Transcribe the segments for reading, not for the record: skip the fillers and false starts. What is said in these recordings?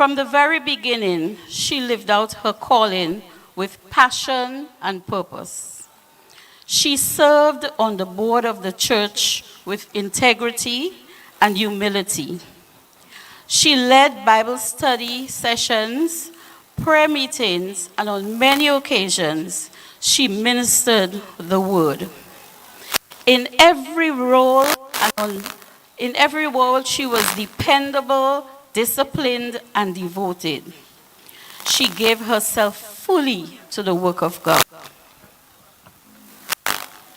From the very beginning, she lived out her calling with passion and purpose. She served on the board of the church with integrity and humility. She led Bible study sessions, prayer meetings, and on many occasions, she ministered the word. In every role, she was dependable, disciplined, and devoted. She gave herself fully to the work of God.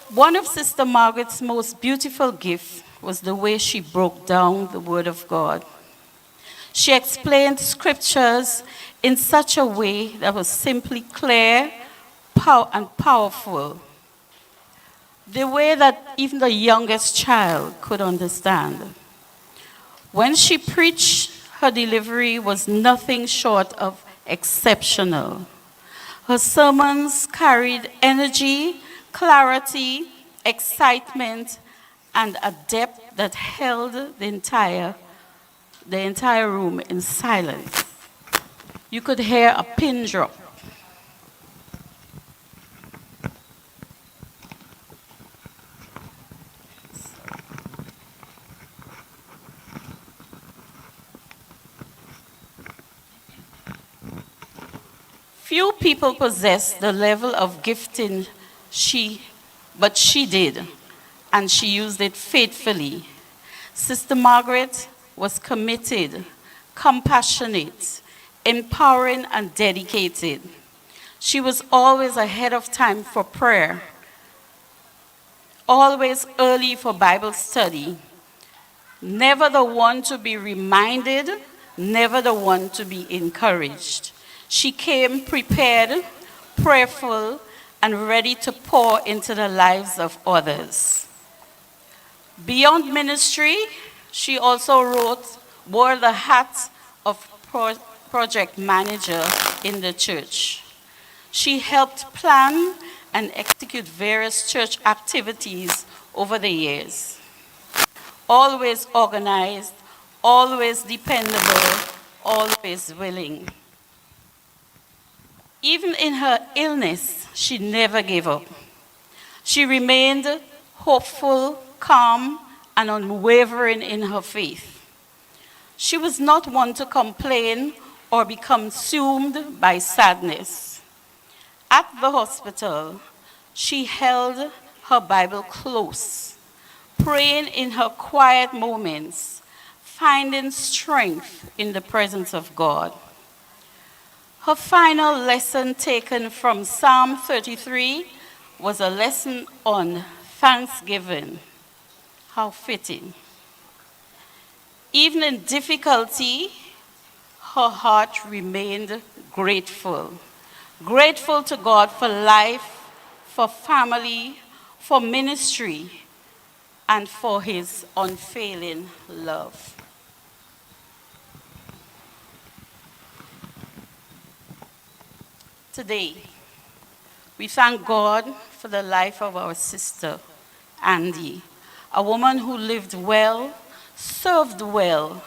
One of Sister Margaret's most beautiful gifts was the way she broke down the Word of God. She explained scriptures in such a way that was simply clear and powerful, the way that even the youngest child could understand. When she preached, her delivery was nothing short of exceptional. Her sermons carried energy, clarity, excitement, and a depth that held the entire room in silence. You could hear a pin drop. Few people possess the level of gifting but she did, and she used it faithfully. Sister Margaret was committed, compassionate, empowering, and dedicated. She was always ahead of time for prayer, always early for Bible study, never the one to be reminded, never the one to be encouraged. She came prepared, prayerful, and ready to pour into the lives of others. Beyond ministry, she also wore the hat of project manager in the church. She helped plan and execute various church activities over the years. Always organized, always dependable, always willing. Even in her illness, she never gave up. She remained hopeful, calm, and unwavering in her faith. She was not one to complain or be consumed by sadness. At the hospital, she held her Bible close, praying in her quiet moments, finding strength in the presence of God. Her final lesson taken from Psalm 33 was a lesson on thanksgiving. How fitting. Even in difficulty, her heart remained grateful. Grateful to God for life, for family, for ministry, and for his unfailing love. Today, we thank God for the life of our sister, Andy, a woman who lived well, served well,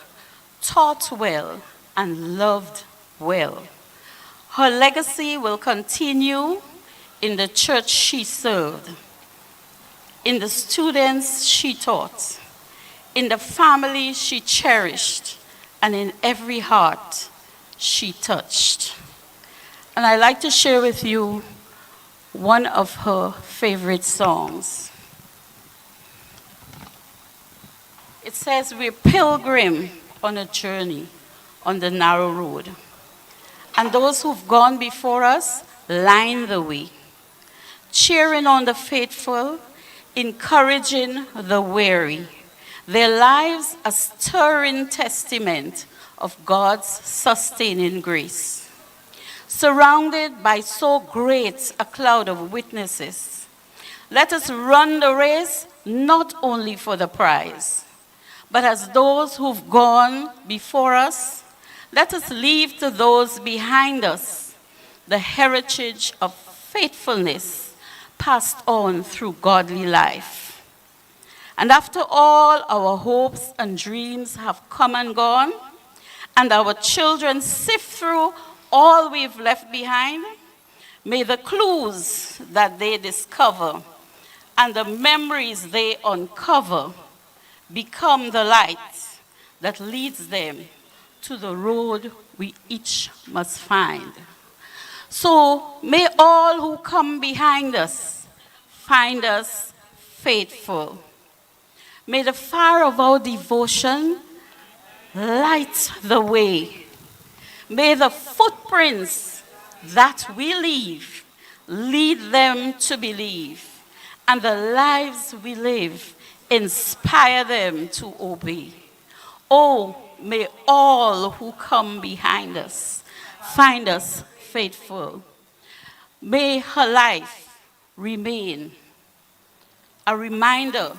taught well, and loved well. Her legacy will continue in the church she served, in the students she taught, in the family she cherished, and in every heart she touched. And I'd like to share with you one of her favorite songs. It says, "We're pilgrim on a journey on the narrow road, and those who've gone before us line the way, cheering on the faithful, encouraging the weary. Their lives a stirring testament of God's sustaining grace. Surrounded by so great a cloud of witnesses, let us run the race not only for the prize, but as those who've gone before us, let us leave to those behind us the heritage of faithfulness passed on through godly life. And after all our hopes and dreams have come and gone, and our children sift through all we've left behind, may the clues that they discover and the memories they uncover become the light that leads them to the road we each must find. So may all who come behind us find us faithful. May the fire of our devotion light the way. May the footprints that we leave lead them to believe, and the lives we live inspire them to obey. Oh, may all who come behind us find us faithful. May her life remain a reminder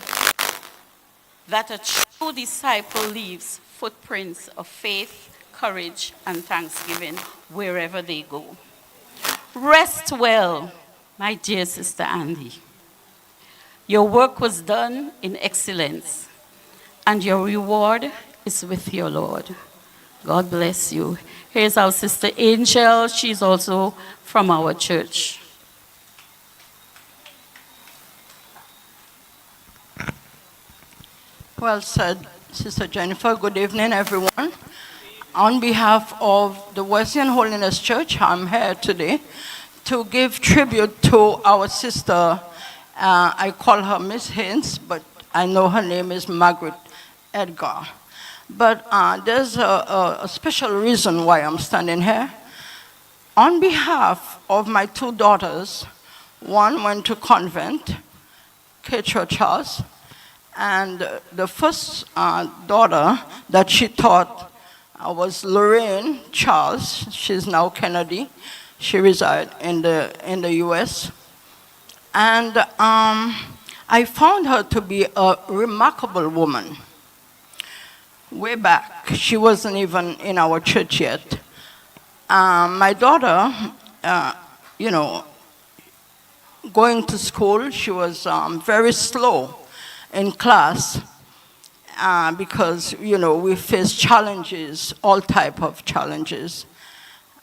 that a true disciple leaves footprints of faith, courage, and thanksgiving wherever they go. Rest well, my dear Sister Andy. Your work was done in excellence, and your reward is with your Lord. God bless you. Here's our Sister Angel. She's also from our church. Well said, Sister Jennifer. Good evening, everyone. On behalf of the Wesleyan Holiness Church, I'm here today to give tribute to our sister. I call her Miss Haynes, but I know her name is Margaret Edgar. But there's a special reason why I'm standing here. On behalf of my two daughters, one went to convent, K. Charles, and the first daughter that she taught was Lorraine Charles. She's now Kennedy. She resides in the U.S. And I found her to be a remarkable woman. Way back, she wasn't even in our church yet. My daughter, going to school, she was very slow in class because, we face challenges, all type of challenges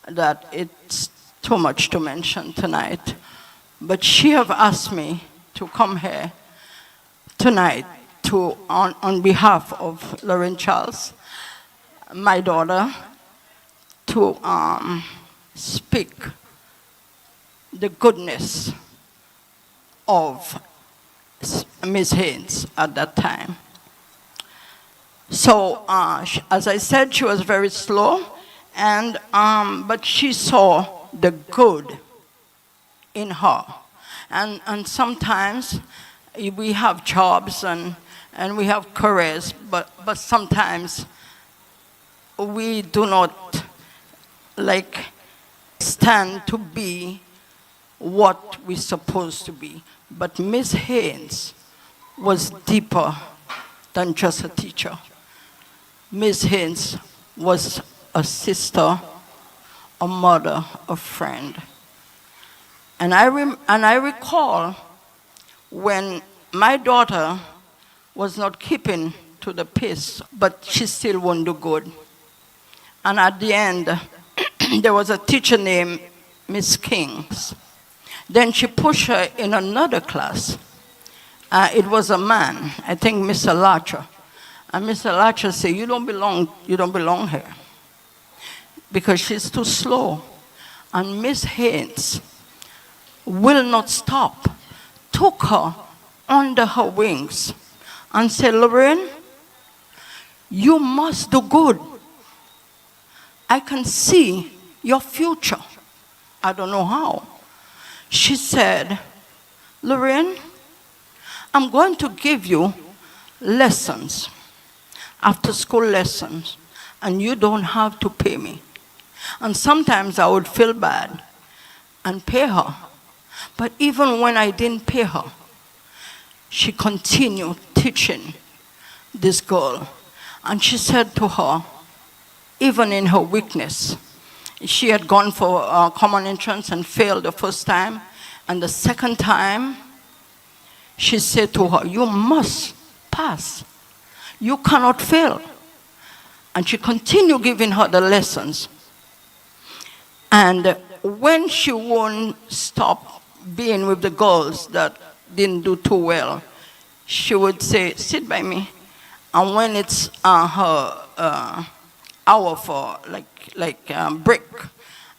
that it's too much to mention tonight. But she have asked me to come here tonight on behalf of Lorraine Charles, my daughter, to speak the goodness of Ms. Haynes at that time. So, as I said, she was very slow, and but she saw the good in her. And sometimes we have jobs and we have careers, but sometimes we do not stand to be what we're supposed to be. But Ms. Haynes was deeper than just a teacher. Ms. Haynes was a sister, a mother, a friend. And I recall when my daughter was not keeping to the pace, but she still won't do good. And at the end, there was a teacher named Miss Kings. Then she pushed her in another class. It was a man, I think Mr. Larcher. And Mr. Larcher said, you don't belong here, because she's too slow. And Miss Haynes will not stop, took her under her wings and said, Lorraine, you must do good. I can see your future. I don't know how. She said, Lorraine, I'm going to give you lessons, after school lessons, and you don't have to pay me. And sometimes I would feel bad and pay her. But even when I didn't pay her, she continued teaching this girl. And she said to her, even in her weakness, she had gone for a common entrance and failed the first time. And the second time, she said to her, you must pass. You cannot fail. And she continued giving her the lessons. And when she won't stop being with the girls that didn't do too well, she would say, sit by me. And when it's her hour for break,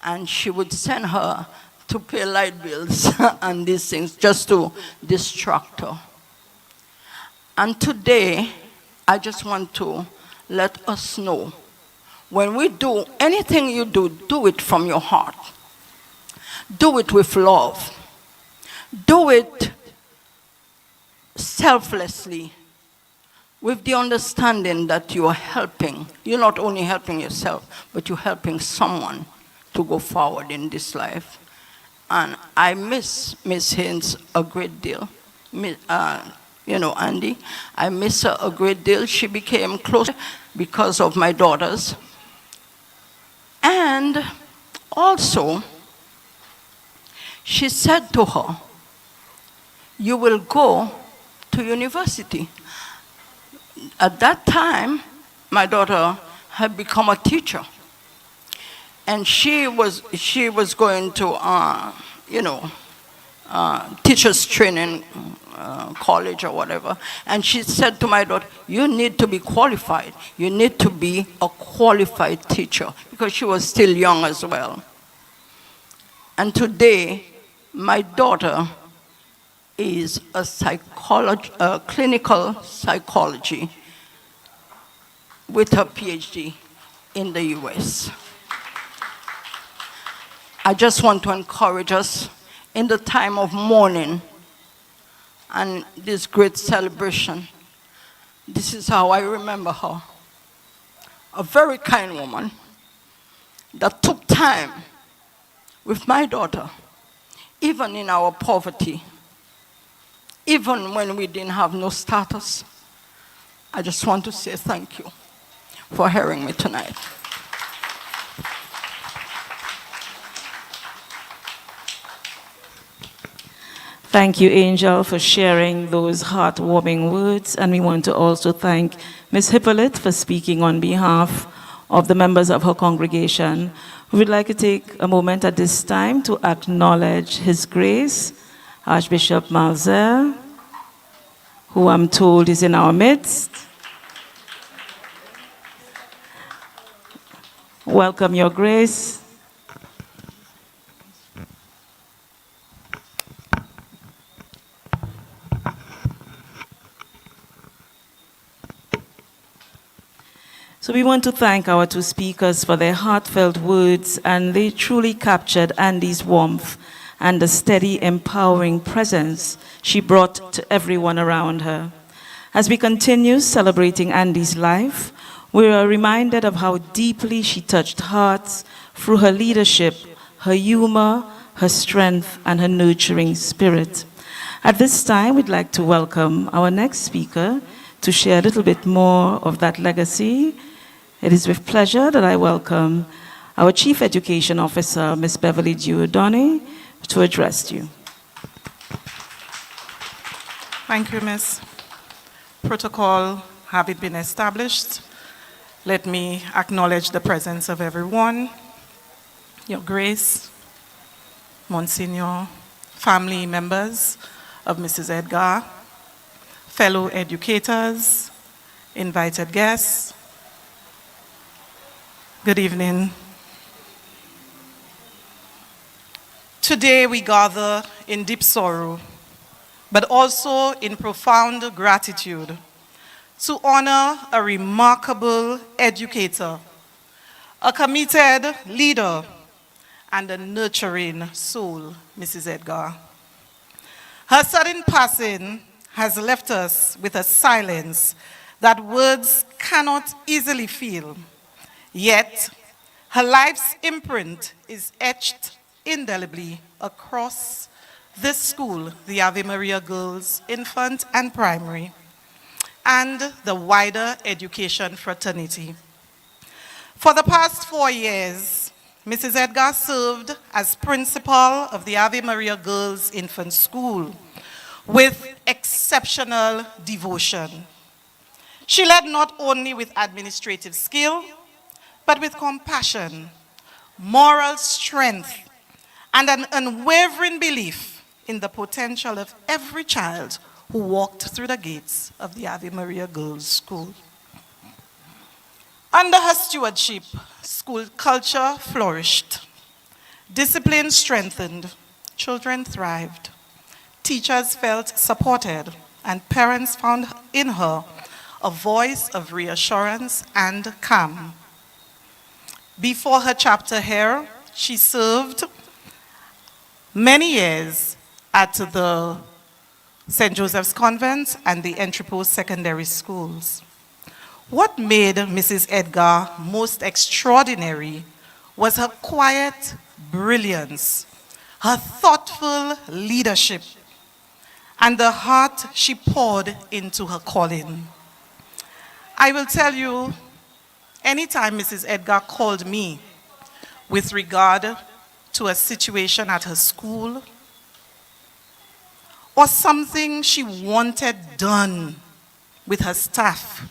and she would send her to pay light bills and these things just to distract her. And today, I just want to let us know, when we do anything you do, do it from your heart. Do it with love. Do it selflessly, with the understanding that you are helping. You're not only helping yourself, but you're helping someone to go forward in this life. And I miss Miss Haynes a great deal. Andy, I miss her a great deal. She became close because of my daughters. And also, she said to her, you will go to university. At that time, my daughter had become a teacher. And she was going to, teachers training college or whatever. And she said to my daughter, you need to be qualified. You need to be a qualified teacher, because she was still young as well. And today, my daughter is a clinical psychology with her PhD in the US. I just want to encourage us in the time of mourning and this great celebration. This is how I remember her. A very kind woman that took time with my daughter, even in our poverty, even when we didn't have no status. I just want to say thank you for hearing me tonight. Thank you, Angel, for sharing those heartwarming words. And we want to also thank Ms. Hippolyte for speaking on behalf of the members of her congregation. We would like to take a moment at this time to acknowledge His Grace, Archbishop Malzer, who I'm told is in our midst. Welcome, Your Grace. So we want to thank our two speakers for their heartfelt words, and they truly captured Andy's warmth and the steady, empowering presence she brought to everyone around her. As we continue celebrating Andy's life, we are reminded of how deeply she touched hearts through her leadership, her humor, her strength, and her nurturing spirit. At this time, we'd like to welcome our next speaker to share a little bit more of that legacy. It is with pleasure that I welcome our Chief Education Officer, Ms. Beverly Giordani, to address you. Thank you, Ms. Protocol having been established, let me acknowledge the presence of everyone, Your Grace, Monsignor, family members of Mrs. Edgar, fellow educators, invited guests. Good evening. Today we gather in deep sorrow, but also in profound gratitude to honor a remarkable educator, a committed leader, and a nurturing soul, Mrs. Edgar. Her sudden passing has left us with a silence that words cannot easily fill. Yet, her life's imprint is etched indelibly across this school, the Ave Maria Girls Infant and Primary, and the wider education fraternity. For the past 4 years, Mrs. Edgar served as principal of the Ave Maria Girls Infant School with exceptional devotion. She led not only with administrative skill, but with compassion, moral strength, and an unwavering belief in the potential of every child who walked through the gates of the Ave Maria Girls' School. Under her stewardship, school culture flourished. Discipline strengthened, children thrived, teachers felt supported, and parents found in her a voice of reassurance and calm. Before her chapter here, she served many years at the St. Joseph's Convent and the Entrepot Secondary Schools. What made Mrs. Edgar most extraordinary was her quiet brilliance, her thoughtful leadership, and the heart she poured into her calling. I will tell you, anytime Mrs. Edgar called me with regard to a situation at her school or something she wanted done with her staff,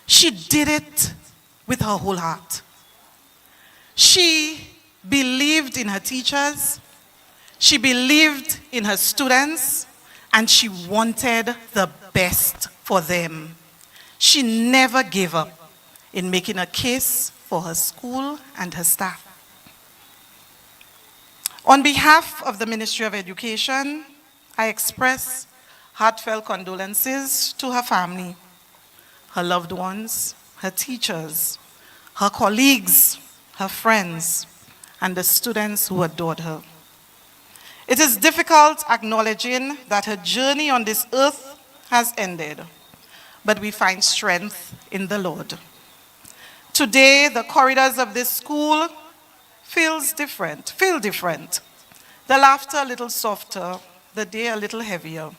she did it with her whole heart. She believed in her teachers, she believed in her students, and she wanted the best for them. She never gave up in making a case for her school and her staff. On behalf of the Ministry of Education, I express heartfelt condolences to her family, her loved ones, her teachers, her colleagues, her friends, and the students who adored her. It is difficult acknowledging that her journey on this earth has ended, but we find strength in the Lord. Today, the corridors of this school feel different. The laughter a little softer, the day a little heavier.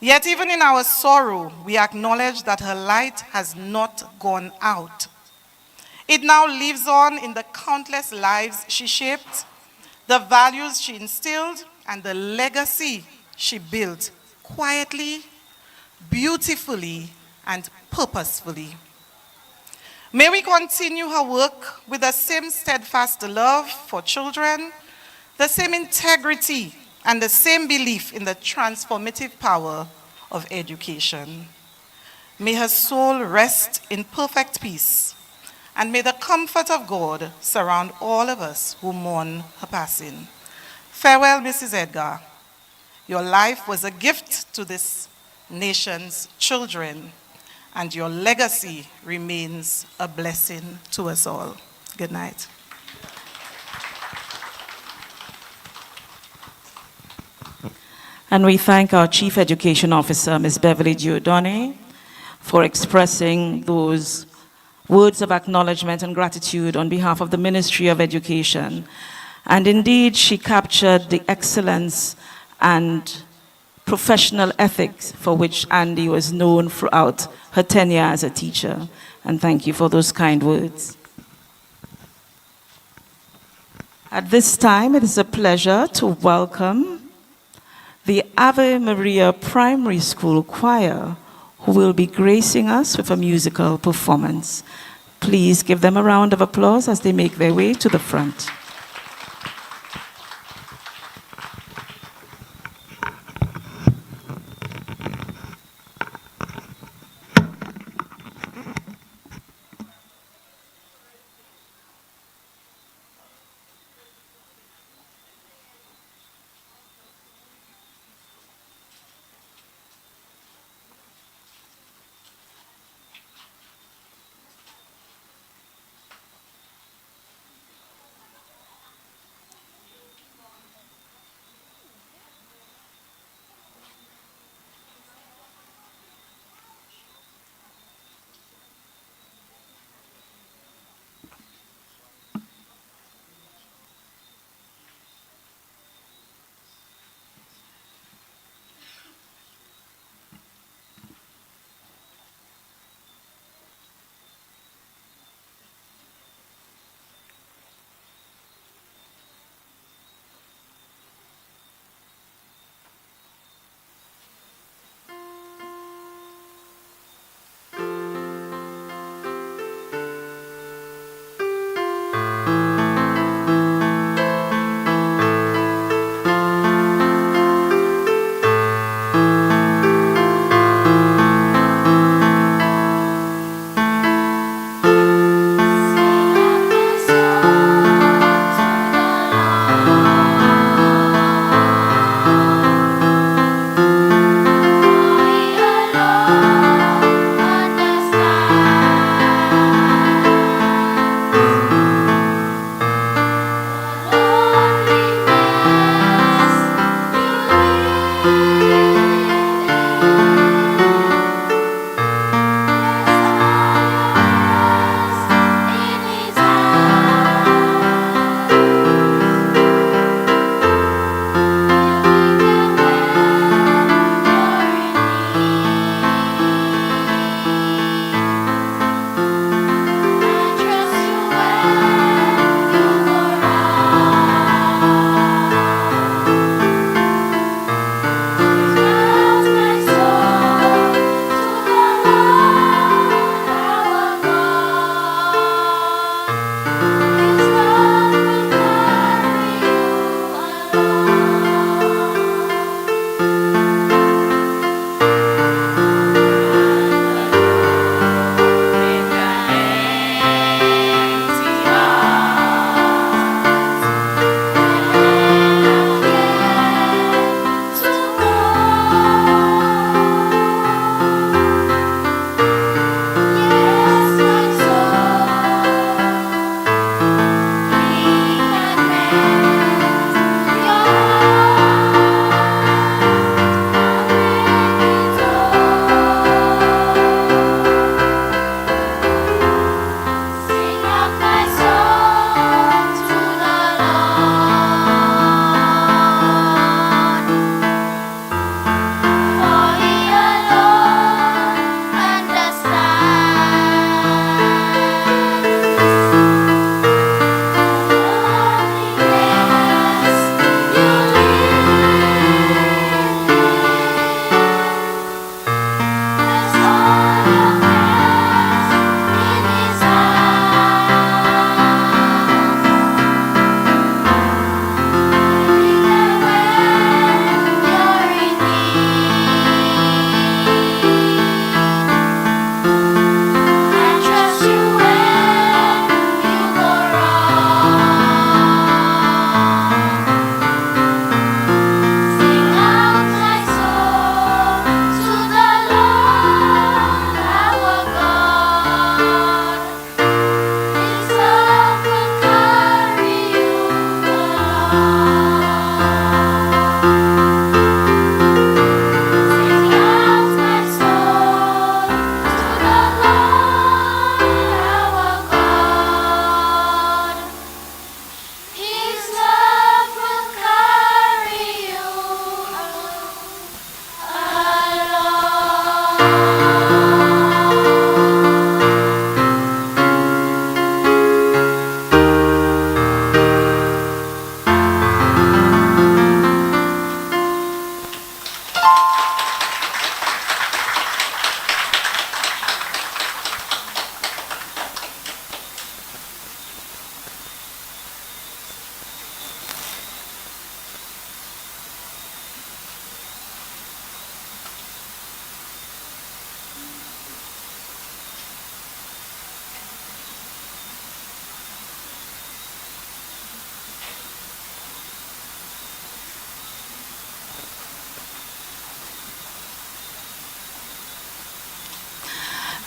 Yet even in our sorrow, we acknowledge that her light has not gone out. It now lives on in the countless lives she shaped, the values she instilled, and the legacy she built quietly, beautifully, and purposefully. May we continue her work with the same steadfast love for children, the same integrity, and the same belief in the transformative power of education. May her soul rest in perfect peace, and may the comfort of God surround all of us who mourn her passing. Farewell, Mrs. Edgar. Your life was a gift to this nation's children, and your legacy remains a blessing to us all. Good night. And we thank our Chief Education Officer, Ms. Beverly Giordone, for expressing those words of acknowledgement and gratitude on behalf of the Ministry of Education. And indeed, she captured the excellence and professional ethics for which Andy was known throughout her tenure as a teacher. And thank you for those kind words. At this time, it is a pleasure to welcome the Ave Maria Primary School Choir, who will be gracing us with a musical performance. Please give them a round of applause as they make their way to the front.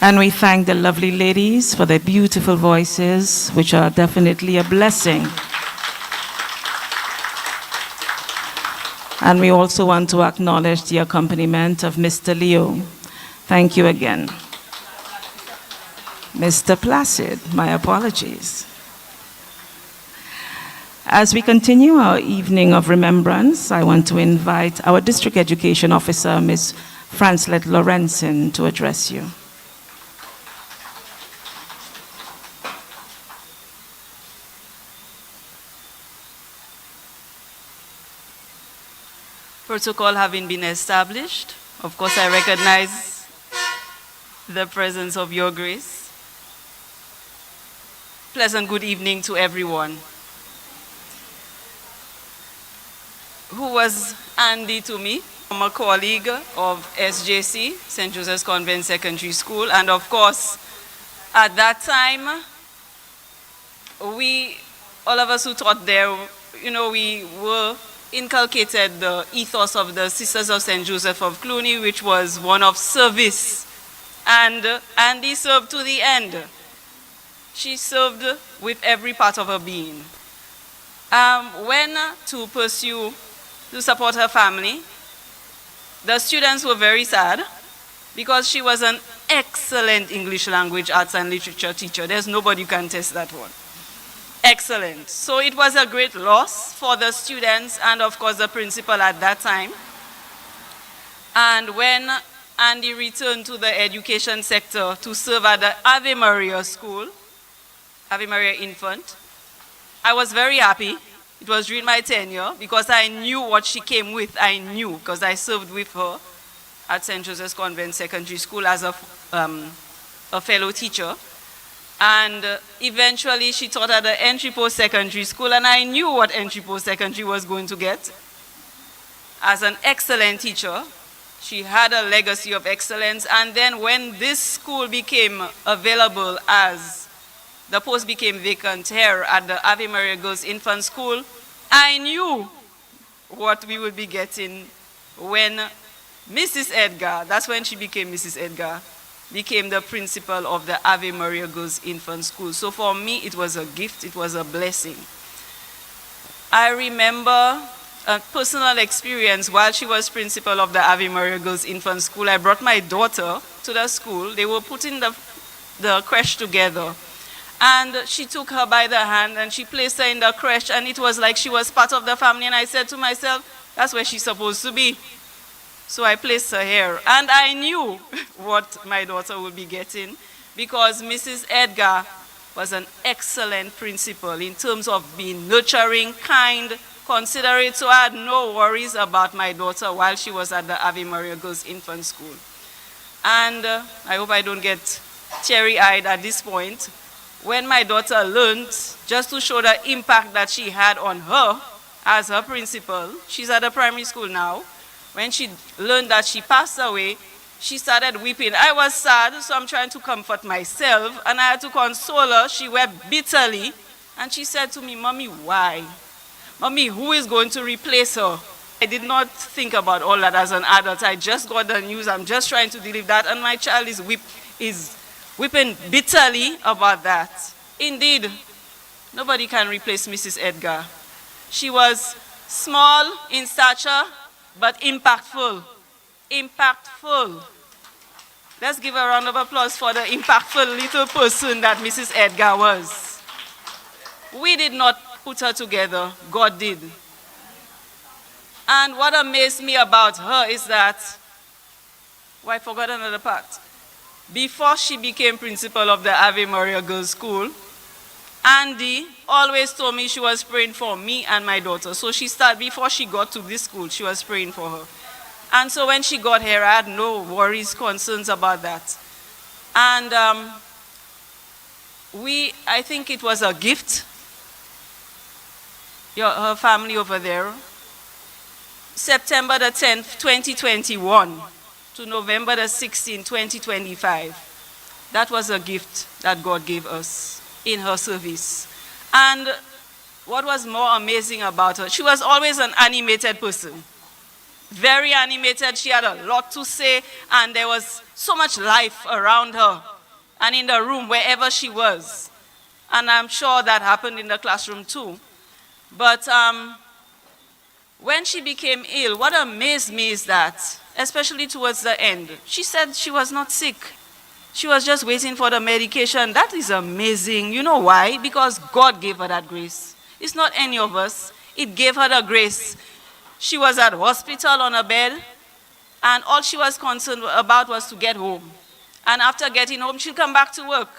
And we thank the lovely ladies for their beautiful voices, which are definitely a blessing. And we also want to acknowledge the accompaniment of Mr. Leo. Thank you again. Mr. Placid, my apologies. As we continue our evening of remembrance, I want to invite our District Education Officer, Ms. Francelette Lorenzen, to address you. Protocol having been established, of course I recognize the presence of Your Grace. Pleasant good evening to everyone. Who was Andy to me? I'm a colleague of SJC, St. Joseph's Convent Secondary School, and of course, at that time, all of us who taught there, we were inculcated the ethos of the Sisters of St. Joseph of Cluny, which was one of service. And Andy served to the end. She served with every part of her being. When to support her family, the students were very sad because she was an excellent English language, arts and literature teacher. There's nobody who can test that one. Excellent. So it was a great loss for the students and of course the principal at that time. And when Andy returned to the education sector to serve at the Ave Maria School, Ave Maria Infant, I was very happy. It was during my tenure because I knew what she came with. I knew because I served with her at St. Joseph's Convent Secondary School as a fellow teacher. And eventually she taught at the Entry Post Secondary School, and I knew what Entry Post Secondary was going to get. As an excellent teacher, she had a legacy of excellence, and then when this school became available as the post became vacant here at the Ave Maria Girls Infant School, I knew what we would be getting when Mrs. Edgar, that's when she became Mrs. Edgar, became the principal of the Ave Maria Girls Infant School. So for me, it was a gift, it was a blessing. I remember a personal experience while she was principal of the Ave Maria Girls Infant School. I brought my daughter to the school. They were putting the creche together. And she took her by the hand and she placed her in the creche, and it was like she was part of the family. And I said to myself, that's where she's supposed to be. So I placed her here. And I knew what my daughter would be getting because Mrs. Edgar was an excellent principal in terms of being nurturing, kind, considerate. So I had no worries about my daughter while she was at the Ave Maria Girls Infant School. And I hope I don't get teary-eyed at this point. When my daughter learned, just to show the impact that she had on her as her principal, she's at a primary school now, when she learned that she passed away, she started weeping. I was sad, so I'm trying to comfort myself, and I had to console her. She wept bitterly, and she said to me, "Mommy, why? Mommy, who is going to replace her?" I did not think about all that as an adult. I just got the news. I'm just trying to deal with that, and my child is weeping bitterly about that. Indeed, nobody can replace Mrs. Edgar. She was small in stature, but impactful. Impactful. Let's give a round of applause for the impactful little person that Mrs. Edgar was. We did not put her together, God did. And what amazed me about her is that, I forgot another part. Before she became principal of the Ave Maria Girls School, Andy always told me she was praying for me and my daughter. So before she got to this school, she was praying for her. And so when she got here, I had no worries, concerns about that. And I think it was a gift. Her family over there. September the 10th, 2021 to November the 16th, 2025. That was a gift that God gave us in her service. And what was more amazing about her, she was always an animated person. very animated. She had a lot to say, and there was so much life around her and in the room wherever she was. And I'm sure that happened in the classroom too. But when she became ill, what amazed me is that, especially towards the end, she said she was not sick. She was just waiting for the medication. That is amazing. You know why? Because God gave her that grace. It's not any of us. It gave her the grace. She was at hospital on a bed, and all she was concerned about was to get home. And after getting home, she'll come back to work.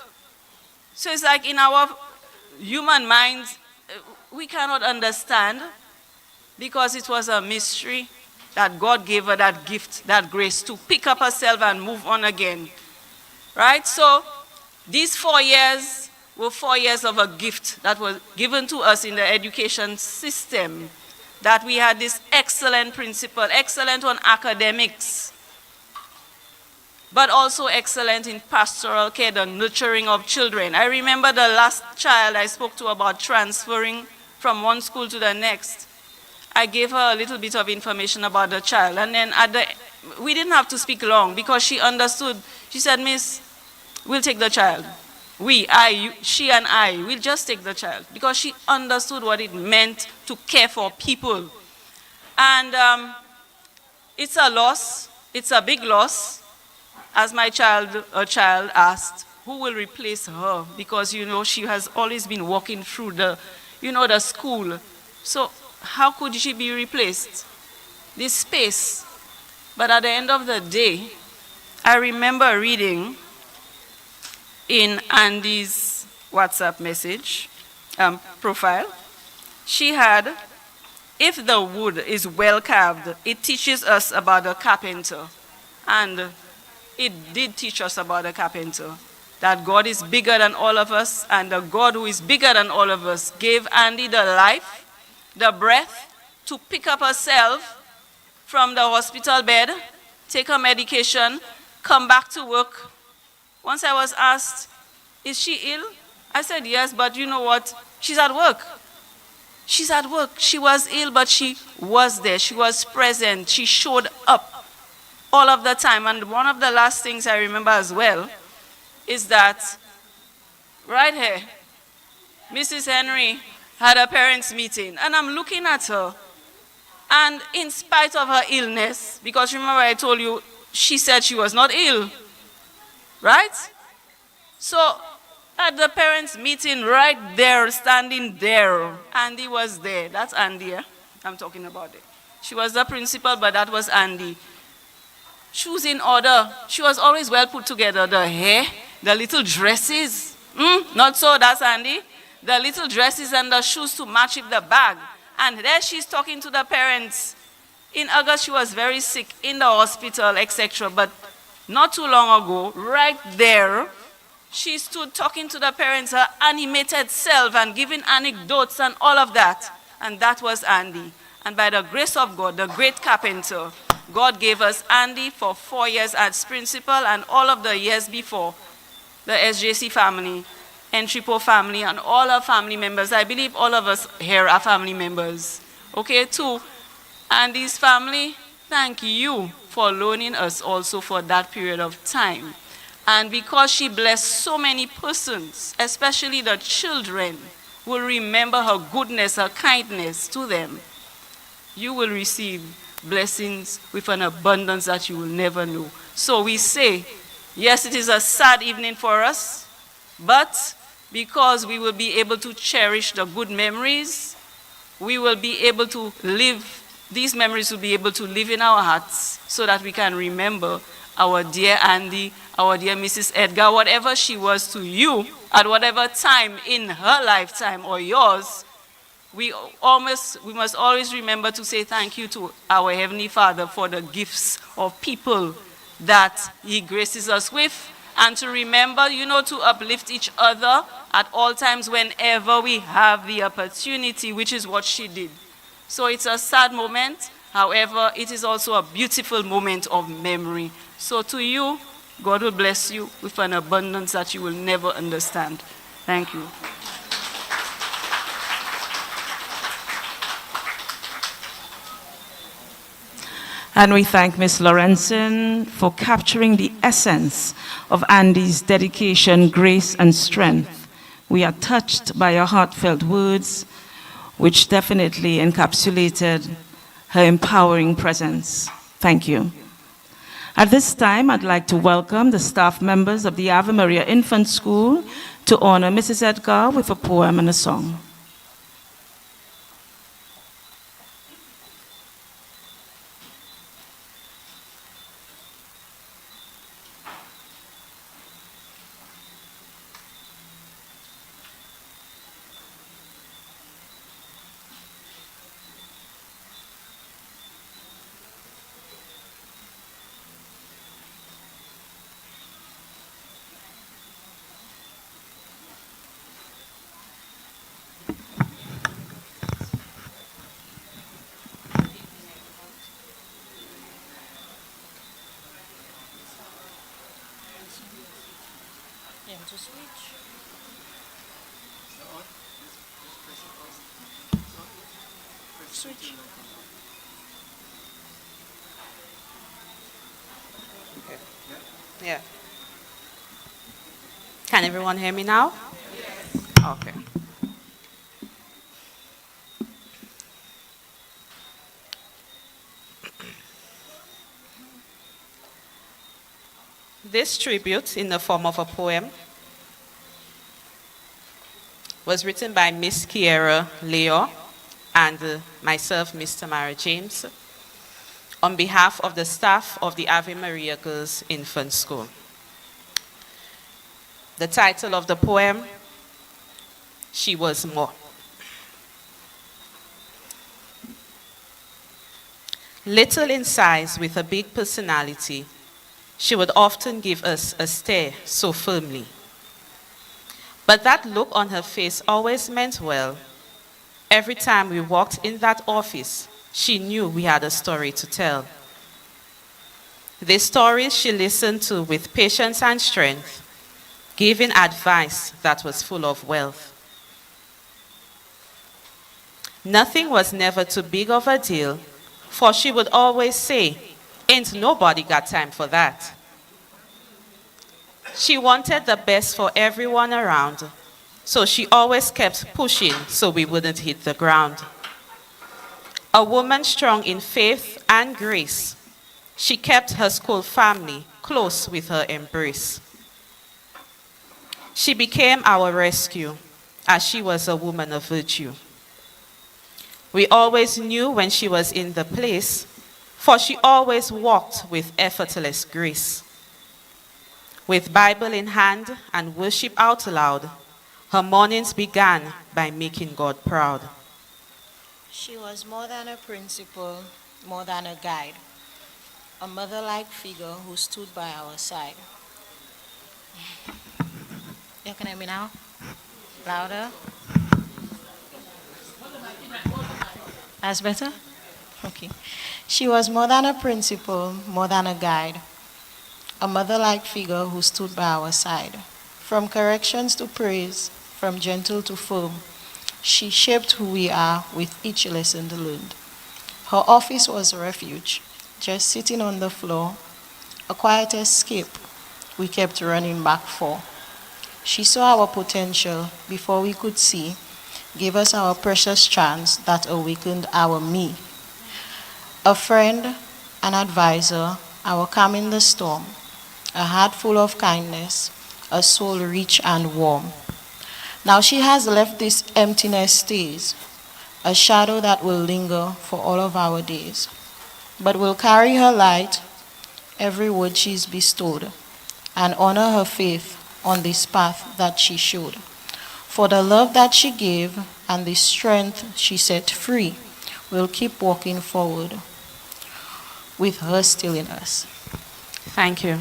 So it's like in our human minds, we cannot understand, because it was a mystery that God gave her that gift, that grace to pick up herself and move on again. Right? So these 4 years were 4 years of a gift that was given to us in the education system, that we had this excellent principal, excellent on academics, but also excellent in pastoral care, the nurturing of children. I remember the last child I spoke to about transferring from one school to the next. I gave her a little bit of information about the child, and then we didn't have to speak long because she understood. She said, "Miss, we'll take the child. She and I, we'll just take the child," because she understood what it meant to care for people. And it's a loss. It's a big loss. As a child asked, who will replace her? Because, she has always been walking through the school. So how could she be replaced? This space. But at the end of the day, I remember reading in Andy's WhatsApp message profile, she had, "If the wood is well carved, it teaches us about the carpenter." And it did teach us about the carpenter, that God is bigger than all of us, and the God who is bigger than all of us gave Andy the life, the breath to pick up herself from the hospital bed, take her medication, come back to work. Once I was asked, "Is she ill?" I said, "Yes, but you know what? She's at work." She's at work. She was ill, but she was there. She was present. She showed up all of the time. And one of the last things I remember as well is that right here, Mrs. Henry had a parents' meeting, and I'm looking at her, and in spite of her illness, because remember I told you, she said she was not ill, right? So at the parents' meeting, right there, standing there, Andy was there. That's Andy, I'm talking about it. She was the principal, but that was Andy. Shoes in order. She was always well put together. The hair, the little dresses. Not so, that's Andy. The little dresses and the shoes to match with the bag. And there she's talking to the parents. In August, she was very sick in the hospital, etc. But not too long ago, right there, she stood talking to the parents, her animated self, and giving anecdotes and all of that. And that was Andy. And by the grace of God, the great carpenter, God gave us Andy for 4 years as principal, and all of the years before, the SJC family, Entripo family, and all our family members. I believe all of us here are family members. Okay, too. Andy's family, thank you for loaning us also for that period of time. And because she blessed so many persons, especially the children, will remember her goodness, her kindness to them, you will receive blessings with an abundance that you will never know. So we say, yes, it is a sad evening for us, but because we will be able to cherish the good memories, we will be able to live, these memories will be able to live in our hearts so that we can remember our dear Andy, our dear Mrs. Edgar, whatever she was to you, at whatever time in her lifetime or yours, we must always remember to say thank you to our Heavenly Father for the gifts of people that He graces us with, and to remember, to uplift each other at all times whenever we have the opportunity, which is what she did. So it's a sad moment. However, it is also a beautiful moment of memory. So to you, God will bless you with an abundance that you will never understand. Thank you. And we thank Ms. Lorenzen for capturing the essence of Andy's dedication, grace, and strength. We are touched by her heartfelt words, which definitely encapsulated her empowering presence. Thank you. At this time, I'd like to welcome the staff members of the Ave Maria Infant School to honor Mrs. Edgar with a poem and a song. Switch. Okay. Yeah. Can everyone hear me now? Yes. Okay. This tribute, in the form of a poem, was written by Miss Kiera Leo and myself, Mr. Mara James, on behalf of the staff of the Ave Maria Girls Infant School. The title of the poem, She Was More. Little in size with a big personality, she would often give us a stare so firmly. But that look on her face always meant well. Every time we walked in that office, she knew we had a story to tell. These stories she listened to with patience and strength, giving advice that was full of wealth. Nothing was never too big of a deal, for she would always say, "Ain't nobody got time for that." She wanted the best for everyone around, so she always kept pushing so we wouldn't hit the ground. A woman strong in faith and grace, she kept her school family close with her embrace. She became our rescue, as she was a woman of virtue. We always knew when she was in the place, for she always walked with effortless grace. With Bible in hand and worship out loud, her mornings began by making God proud. She was more than a principal, more than a guide, a mother-like figure who stood by our side. You can hear me now? Louder? That's better? Okay. She was more than a principal, more than a guide, a mother-like figure who stood by our side. From corrections to praise, from gentle to firm, she shaped who we are with each lesson learned. Her office was a refuge, just sitting on the floor, a quiet escape we kept running back for. She saw our potential before we could see, gave us our precious chance that awakened our me. A friend, an advisor, our calm in the storm, a heart full of kindness, a soul rich and warm. Now she has left this emptiness stays, a shadow that will linger for all of our days, but will carry her light, every word she's bestowed, and honor her faith on this path that she showed. For the love that she gave and the strength she set free, we'll keep walking forward with her still in us. Thank you.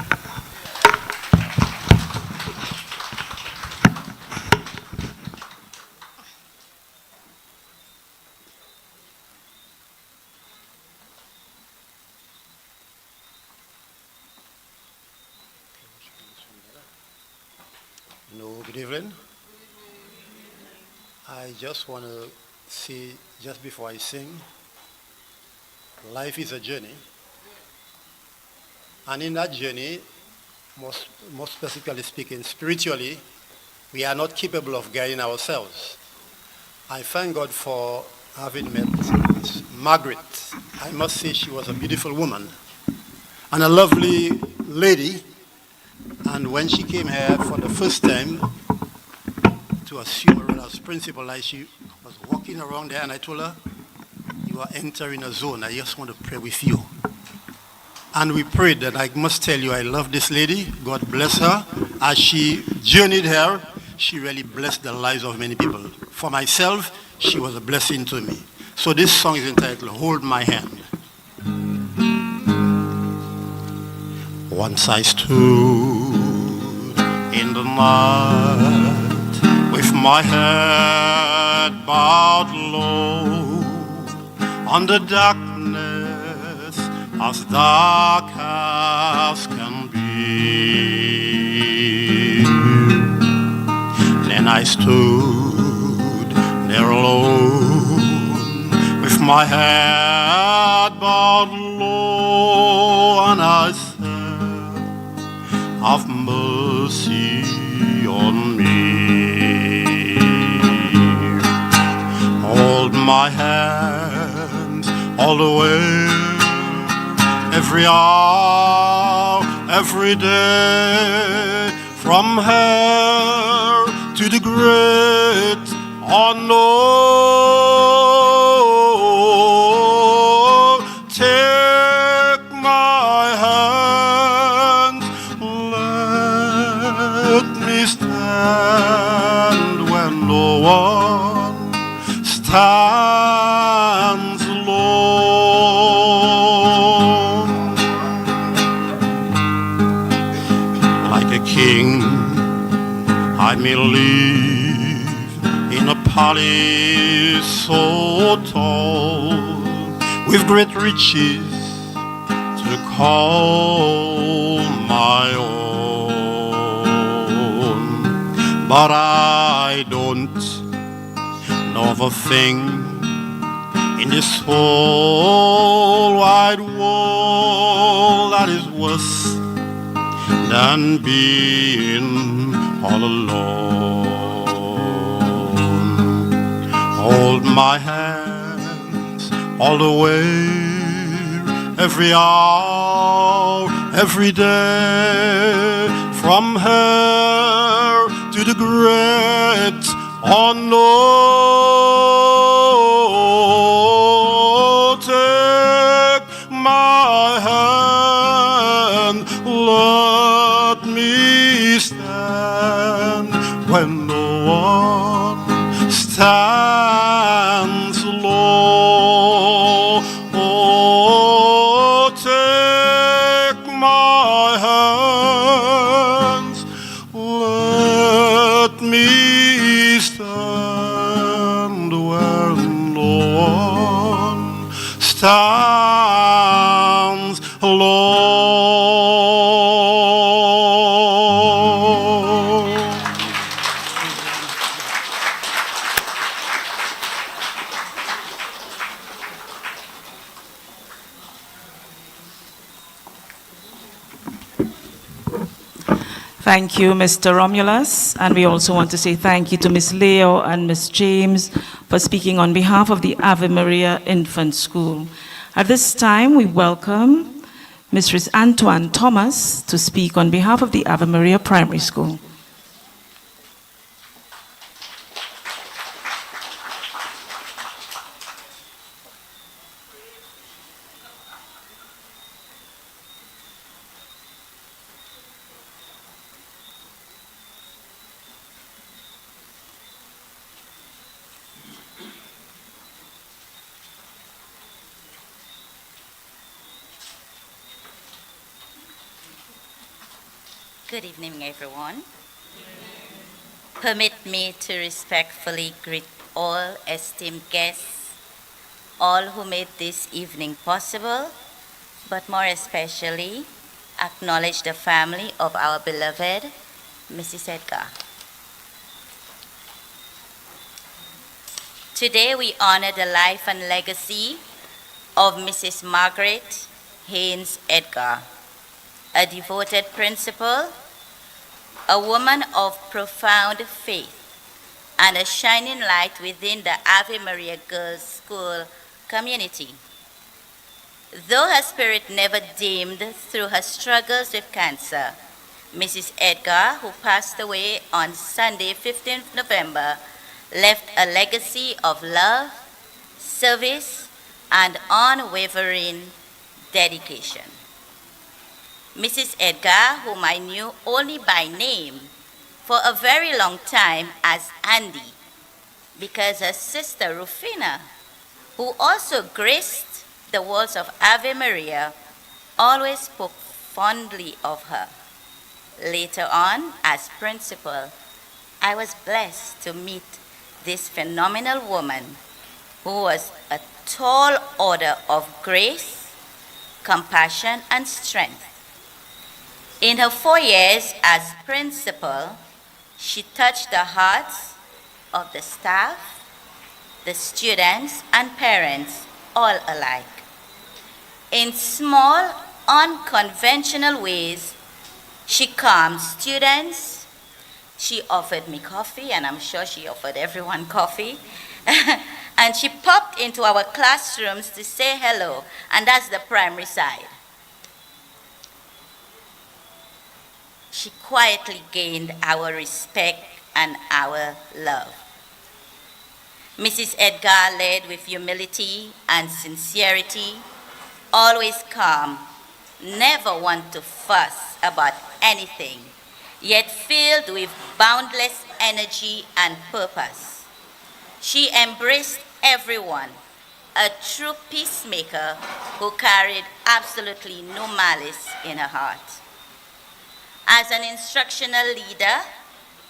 Good evening. I just want to say, just before I sing, life is a journey, And in that journey, most specifically speaking, spiritually, we are not capable of guiding ourselves. I thank God for having met Margaret. I must say she was a beautiful woman and a lovely lady. And when she came here for the first time to assume a role as principal, she was walking around there and I told her, you are entering a zone. I just want to pray with you. And we prayed, and I must tell you, I love this lady. God bless her. As she journeyed here, she really blessed the lives of many people. For myself, she was a blessing to me. So this song is entitled, Hold My Hand. Once I stood in the night with my head bowed low on the darkness as dark as can be. Then I stood there alone with my head bowed low, and I said, have mercy on me. Hold my hands all the way, every hour, every day, from here to the great unknown. Take my hand, let me stand when no one stands alone. Like a king, I may live in a palace so tall, with great riches to call my own. But I don't know of a thing in this whole wide world that is worse than being all alone. Hold my hands all the way, every hour, every day, from here to the great unknown. Take my hand, let me stand when no one stands alone. Oh, take my hands, let me stand where no one stands alone. Thank you, Mr. Romulus, and we also want to say thank you to Ms. Leo and Ms. James for speaking on behalf of the Ave Maria Infant School. At this time, we welcome Mrs. Antoine Thomas to speak on behalf of the Ave Maria Primary School. Good evening, everyone. Permit me to respectfully greet all esteemed guests, all who made this evening possible, but more especially acknowledge the family of our beloved Mrs. Edgar. Today we honor the life and legacy of Mrs. Margaret Haynes Edgar, a devoted principal, a woman of profound faith, and a shining light within the Ave Maria Girls' School community. Though her spirit never dimmed through her struggles with cancer, Mrs. Edgar, who passed away on Sunday, 15th November, left a legacy of love, service, and unwavering dedication. Mrs. Edgar, whom I knew only by name for a very long time as Andy, because her sister Rufina, who also graced the walls of Ave Maria, always spoke fondly of her. Later on, as principal, I was blessed to meet this phenomenal woman who was a tall order of grace, compassion, and strength. In her 4 years as principal, she touched the hearts of the staff, the students, and parents, all alike. In small, unconventional ways, she calmed students. She offered me coffee, and I'm sure she offered everyone coffee. And she popped into our classrooms to say hello, and that's the primary side. She quietly gained our respect and our love. Mrs. Edgar led with humility and sincerity, always calm, never one to fuss about anything, yet filled with boundless energy and purpose. She embraced everyone, a true peacemaker who carried absolutely no malice in her heart. As an instructional leader,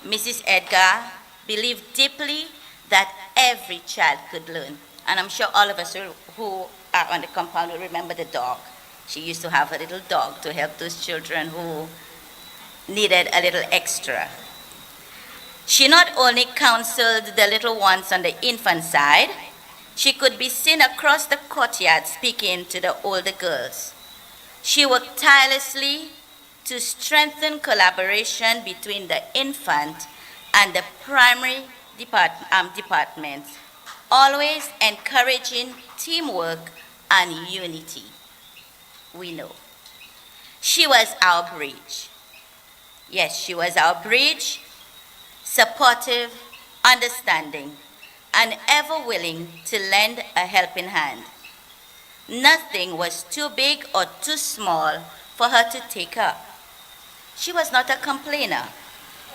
Mrs. Edgar believed deeply that every child could learn. And I'm sure all of us who are on the compound will remember the dog. She used to have a little dog to help those children who needed a little extra. She not only counseled the little ones on the infant side, she could be seen across the courtyard speaking to the older girls. She worked tirelessly to strengthen collaboration between the infant and the primary departments, always encouraging teamwork and unity. We know. She was our bridge. Yes, she was our bridge, supportive, understanding, and ever willing to lend a helping hand. Nothing was too big or too small for her to take up. She was not a complainer,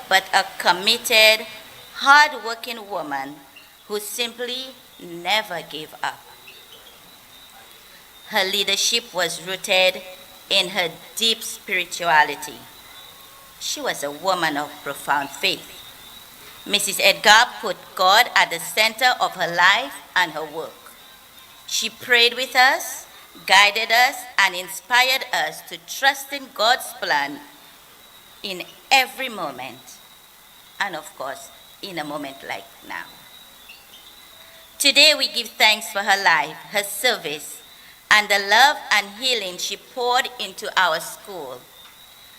but a committed, hard-working woman who simply never gave up. Her leadership was rooted in her deep spirituality. She was a woman of profound faith. Mrs. Edgar put God at the center of her life and her work. She prayed with us, guided us, and inspired us to trust in God's plan in every moment, and of course, in a moment like now. Today we give thanks for her life, her service, and the love and healing she poured into our school.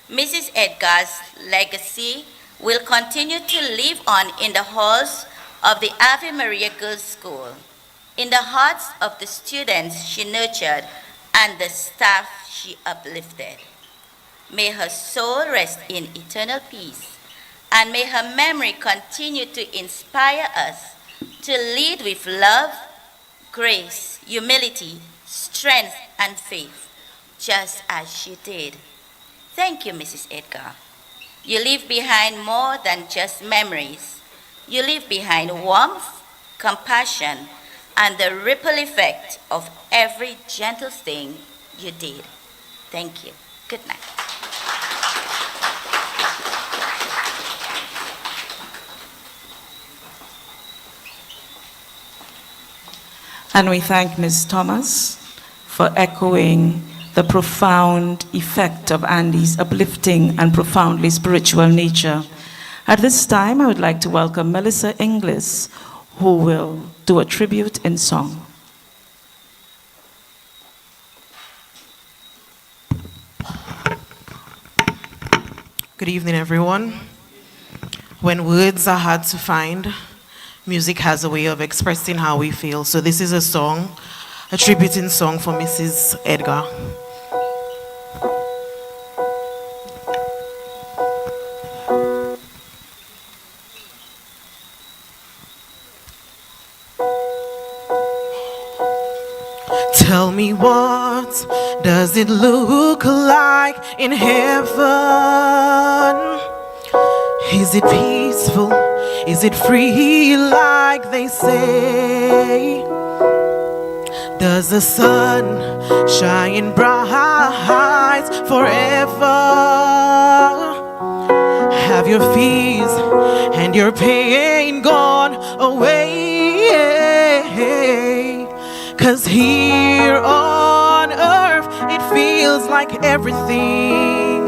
Mrs. Edgar's legacy will continue to live on in the halls of the Ave Maria Girls' School, in the hearts of the students she nurtured and the staff she uplifted. May her soul rest in eternal peace, and may her memory continue to inspire us to lead with love, grace, humility, strength, and faith, just as she did. Thank you, Mrs. Edgar. You leave behind more than just memories. You leave behind warmth, compassion, and the ripple effect of every gentle thing you did. Thank you. Good night. And we thank Ms. Thomas for echoing the profound effect of Andy's uplifting and profoundly spiritual nature. At this time, I would like to welcome Melissa Inglis, who will do a tribute in song. Good evening, everyone. When words are hard to find, music has a way of expressing how we feel. So this is a song, a tributing song for Mrs. Edgar. Tell me, what does it look like in heaven? Is it peaceful? Is it free like they say? Does the sun shine bright forever? Have your fears and your pain gone away? 'Cause here on earth it feels like everything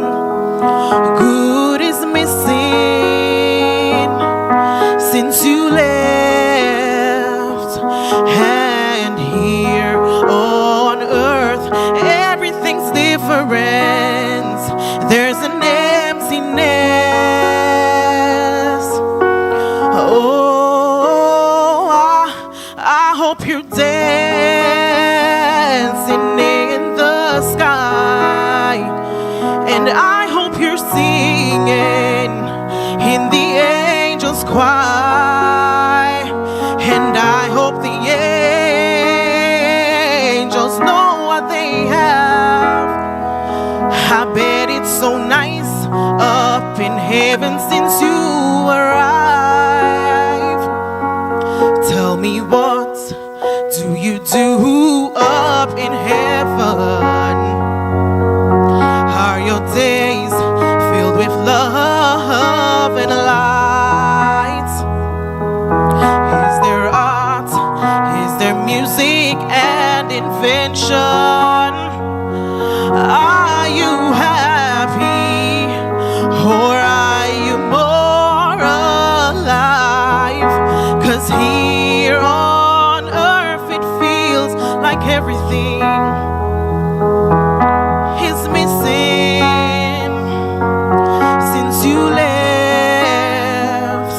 good is missing since you left. And here on earth everything's different. There's an emptiness. Oh, I hope you're dancing in the sky, and I hope you're singing in the angels' choir, and I hope the angels know what they have. I bet it's so nice up in heaven since you arrived. Tell me, what do you do up in heaven? Are your days filled with love and light? Is there art? Is there music and invention? Are you happy, or are you more alive? 'Cause here on earth it feels like everything is missing since you left.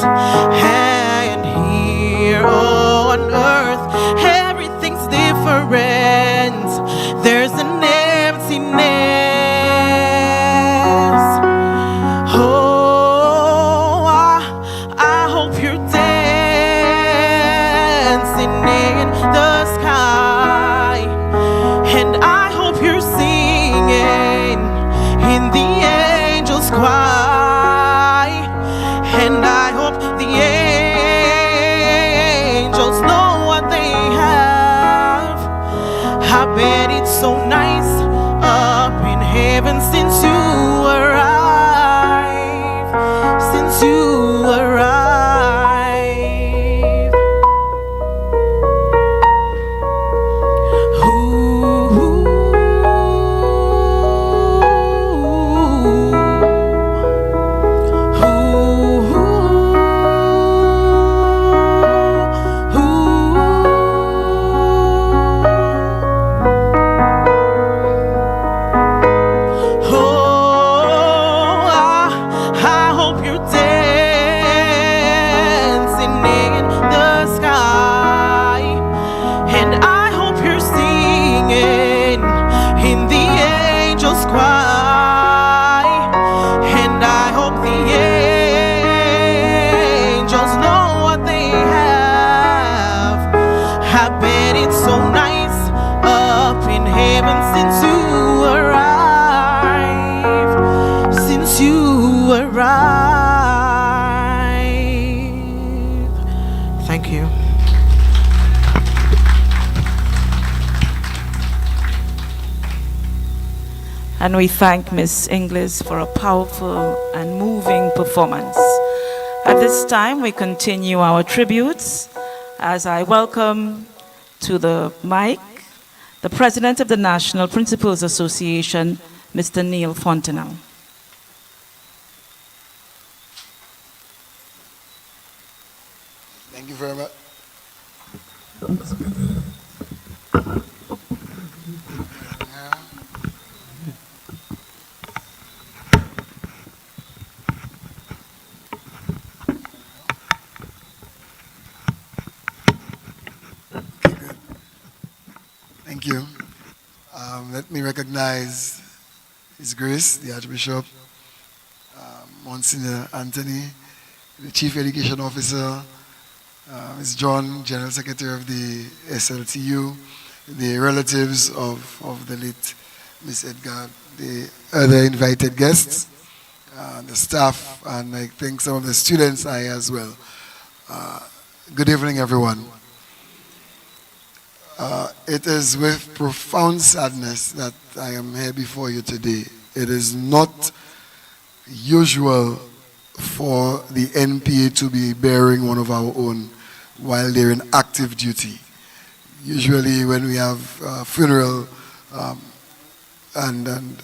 And here on earth everything's different. There's an emptiness. Oh, I hope you're dancing in the sky, and I hope you're singing in the angels' choir, and I hope the angels know what they have. I bet it's so nice up in heaven since you arrived, since you arrived. Thank you. And we thank Miss Inglis for a powerful and moving performance. At this time, we continue our tributes as I welcome to the mic the President of the National Principals Association, Mr. Neil Fontenelle. Thank you very much. Let me recognize His Grace, the Archbishop, Monsignor Anthony, the Chief Education Officer, Ms. John, General Secretary of the SLTU, the relatives of the late Miss Edgar, the other invited guests, the staff, and I think some of the students are here as well. Good evening, everyone. It is with profound sadness that I am here before you today. It is not usual for the NPA to be bearing one of our own while they're in active duty. Usually when we have funeral and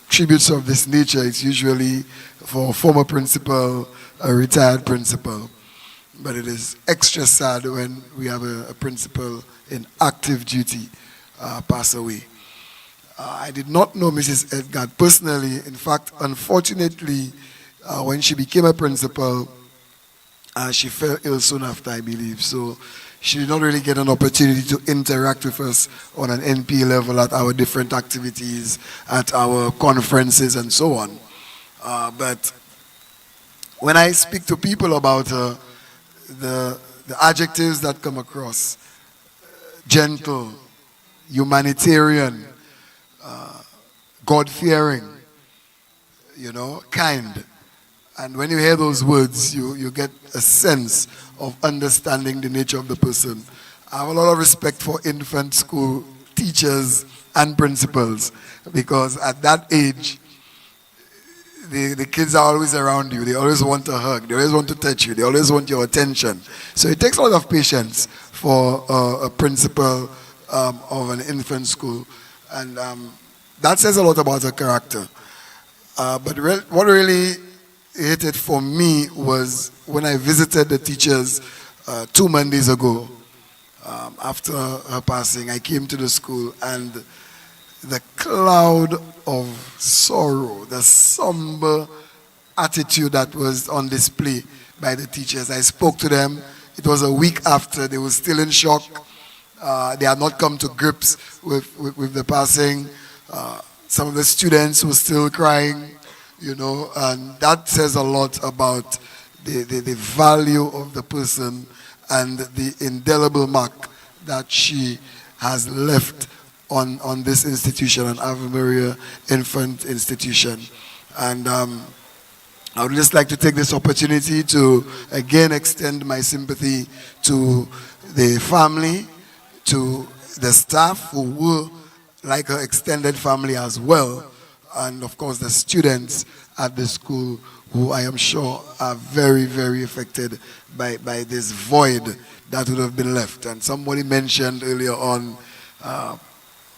tributes of this nature, it's usually for a former principal, a retired principal. But it is extra sad when we have a principal in active duty pass away. I did not know Mrs. Edgar personally. In fact, unfortunately, when she became a principal, she fell ill soon after, I believe. So she did not really get an opportunity to interact with us on an NPA level at our different activities, at our conferences, and so on. But when I speak to people about her, the adjectives that come across: gentle, humanitarian, God-fearing, kind. And when you hear those words, you get a sense of understanding the nature of the person. I have a lot of respect for infant school teachers and principals, because at that age, the kids are always around you. They always want a hug. They always want to touch you. They always want your attention. So it takes a lot of patience for a principal of an infant school. And that says a lot about her character. But what really hit it for me was when I visited the teachers 2 Mondays ago. After her passing, I came to the school, and the cloud of sorrow, the somber attitude that was on display by the teachers. I spoke to them. It was a week after. They were still in shock. They had not come to grips with the passing. Some of the students were still crying, and that says a lot about the value of the person and the indelible mark that she has left on this institution, an Ave Maria Infant Institution. And I would just like to take this opportunity to again extend my sympathy to the family, to the staff who were like her extended family as well, and of course the students at the school who I am sure are very, very affected by this void that would have been left. And somebody mentioned earlier on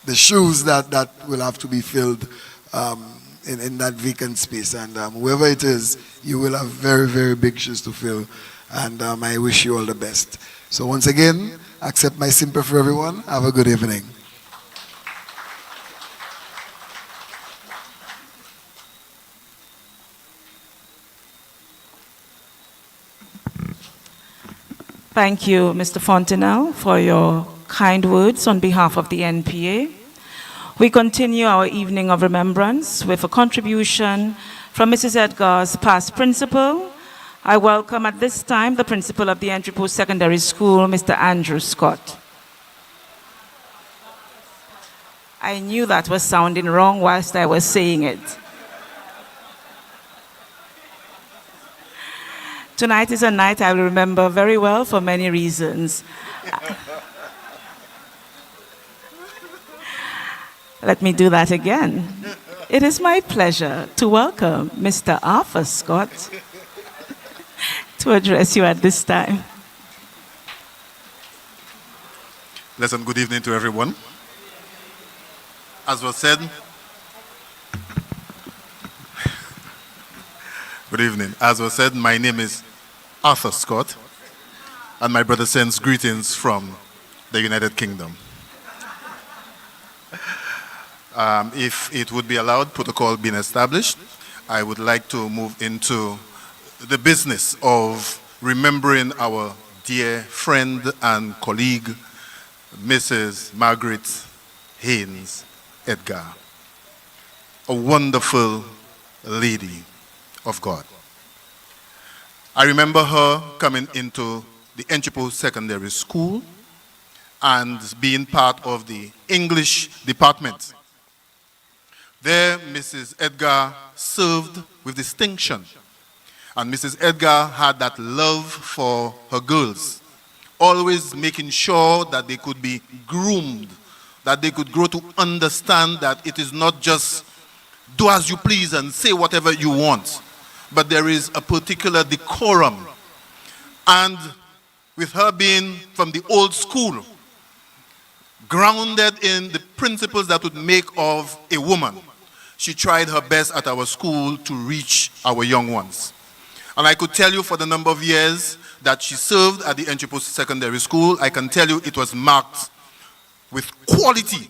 the shoes that will have to be filled in that vacant space. And whoever it is, you will have very, very big shoes to fill. And I wish you all the best. So once again, accept my sympathy for everyone. Have a good evening. Thank you, Mr. Fontenelle, for your kind words on behalf of the NPA. We continue our evening of remembrance with a contribution from Mrs. Edgar's past principal. I welcome at this time the principal of the Entry Post Secondary School, Mr. Andrew Scott. I knew that was sounding wrong whilst I was saying it. Tonight is a night I will remember very well for many reasons. Let me do that again. It is my pleasure to welcome Mr. Arthur Scott to address you at this time. Pleasant good evening to everyone. As was said, good evening. As was said, my name is Arthur Scott, and my brother sends greetings from the United Kingdom. If it would be allowed, protocol being established, I would like to move into the business of remembering our dear friend and colleague, Mrs. Margaret Haynes Edgar, a wonderful lady of God. I remember her coming into the Enchipo Secondary School and being part of the English department. There, Mrs. Edgar served with distinction. And Mrs. Edgar had that love for her girls, always making sure that they could be groomed, that they could grow to understand that it is not just do as you please and say whatever you want, but there is a particular decorum. And with her being from the old school, grounded in the principles that would make of a woman, she tried her best at our school to reach our young ones. And I could tell you for the number of years that she served at the Enchipo Secondary School, I can tell you it was marked with quality,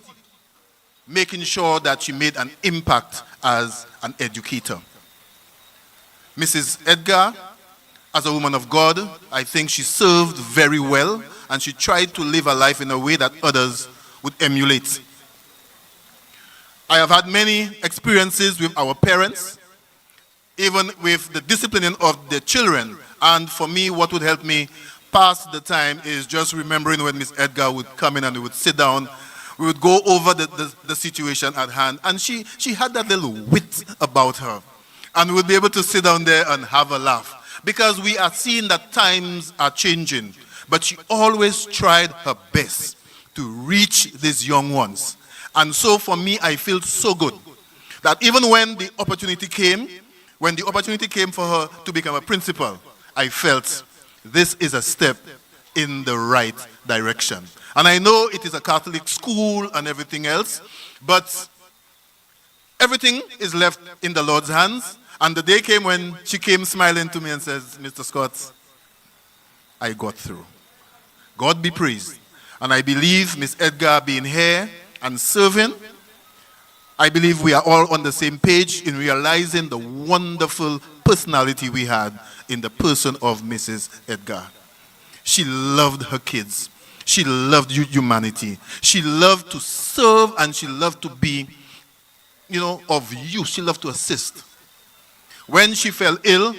making sure that she made an impact as an educator. Mrs. Edgar, as a woman of God, I think she served very well, and she tried to live her life in a way that others would emulate. I have had many experiences with our parents, even with the disciplining of their children. And for me, what would help me pass the time is just remembering when Miss Edgar would come in and we would sit down. We would go over the situation at hand. And she had that little wit about her. And we would be able to sit down there and have a laugh. Because we are seeing that times are changing. But she always tried her best to reach these young ones. And so for me, I feel so good that even when the opportunity came for her to become a principal, I felt this is a step in the right direction. And I know it is a Catholic school and everything else, but everything is left in the Lord's hands. And the day came when she came smiling to me and says, Mr. Scott, I got through. God be praised. And I believe Miss Edgar being here and serving, I believe we are all on the same page in realizing the wonderful personality we had in the person of Mrs. Edgar. She loved her kids. She loved humanity. She loved to serve and she loved to be, of use. She loved to assist. When she fell ill,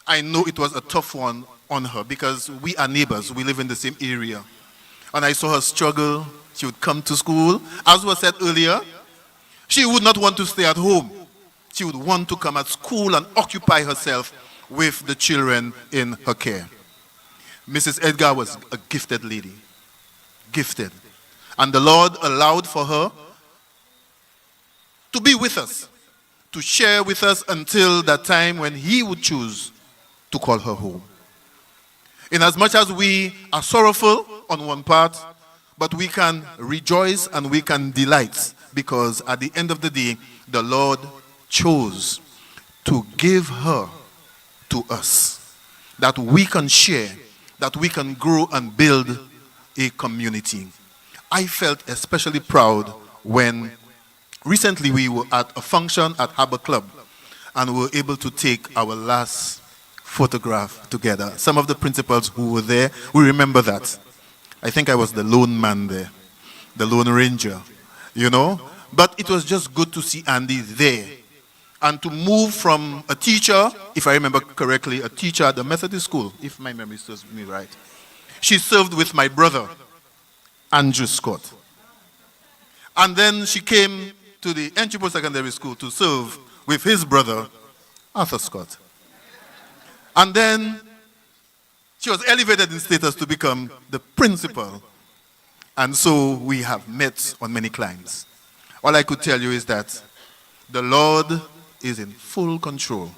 I know it was a tough one on her because we are neighbors. We live in the same area. And I saw her struggle. She would come to school. As was said earlier, she would not want to stay at home. She would want to come at school and occupy herself with the children in her care. Mrs. Edgar was a gifted lady. Gifted. And the Lord allowed for her to be with us, to share with us until that time when He would choose to call her home. Inasmuch as we are sorrowful on one part, but we can rejoice and we can delight because at the end of the day, the Lord chose to give her to us, that we can share, that we can grow and build a community. I felt especially proud when recently we were at a function at Harbor Club and we were able to take our last photograph together. Some of the principals who were there, we remember that. I think I was the lone man there, the lone ranger, But it was just good to see Andy there. And to move from a teacher, if I remember correctly, a teacher at the Methodist school, if my memory serves me right. She served with my brother, Andrew Scott. And then she came to the Enchipo Secondary School to serve with his brother, Arthur Scott. And then she was elevated in status to become the principal. And so we have met on many climbs. All I could tell you is that the Lord is in full control.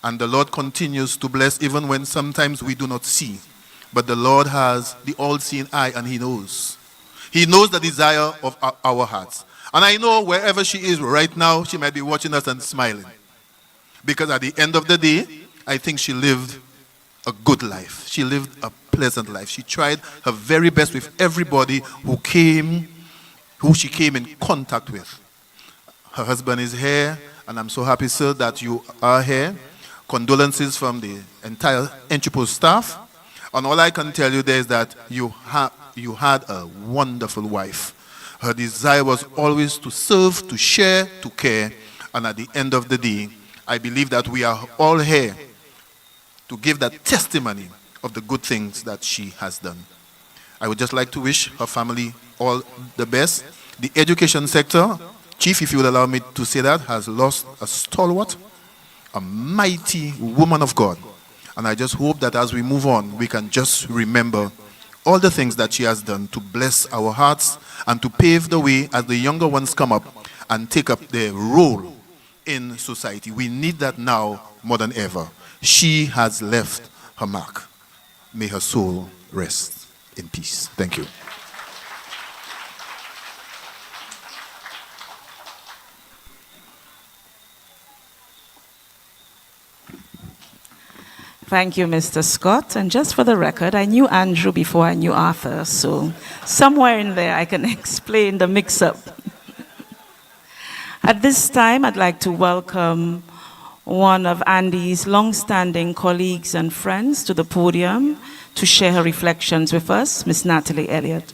And the Lord continues to bless even when sometimes we do not see. But the Lord has the all-seeing eye and He knows. He knows the desire of our hearts. And I know wherever she is right now, she might be watching us and smiling. Because at the end of the day, I think she lived a good life. She lived a pleasant life. She tried her very best with everybody who she came in contact with. Her husband is here, and I'm so happy, sir, that you are here. Condolences from the entire Enchipo staff. And all I can tell you there is that you had a wonderful wife. Her desire was always to serve, to share, to care. And at the end of the day, I believe that we are all here to give that testimony of the good things that she has done. I would just like to wish her family all the best. The education sector, Chief, if you would allow me to say that, has lost a stalwart, a mighty woman of God. And I just hope that as we move on, we can just remember all the things that she has done to bless our hearts and to pave the way as the younger ones come up and take up their role in society. We need that now more than ever. She has left her mark. May her soul rest in peace. Thank you. Thank you, Mr. Scott. And just for the record, I knew Andrew before I knew Arthur, so somewhere in there I can explain the mix-up. At this time, I'd like to welcome one of Andy's long-standing colleagues and friends to the podium to share her reflections with us, Miss Natalie Elliott.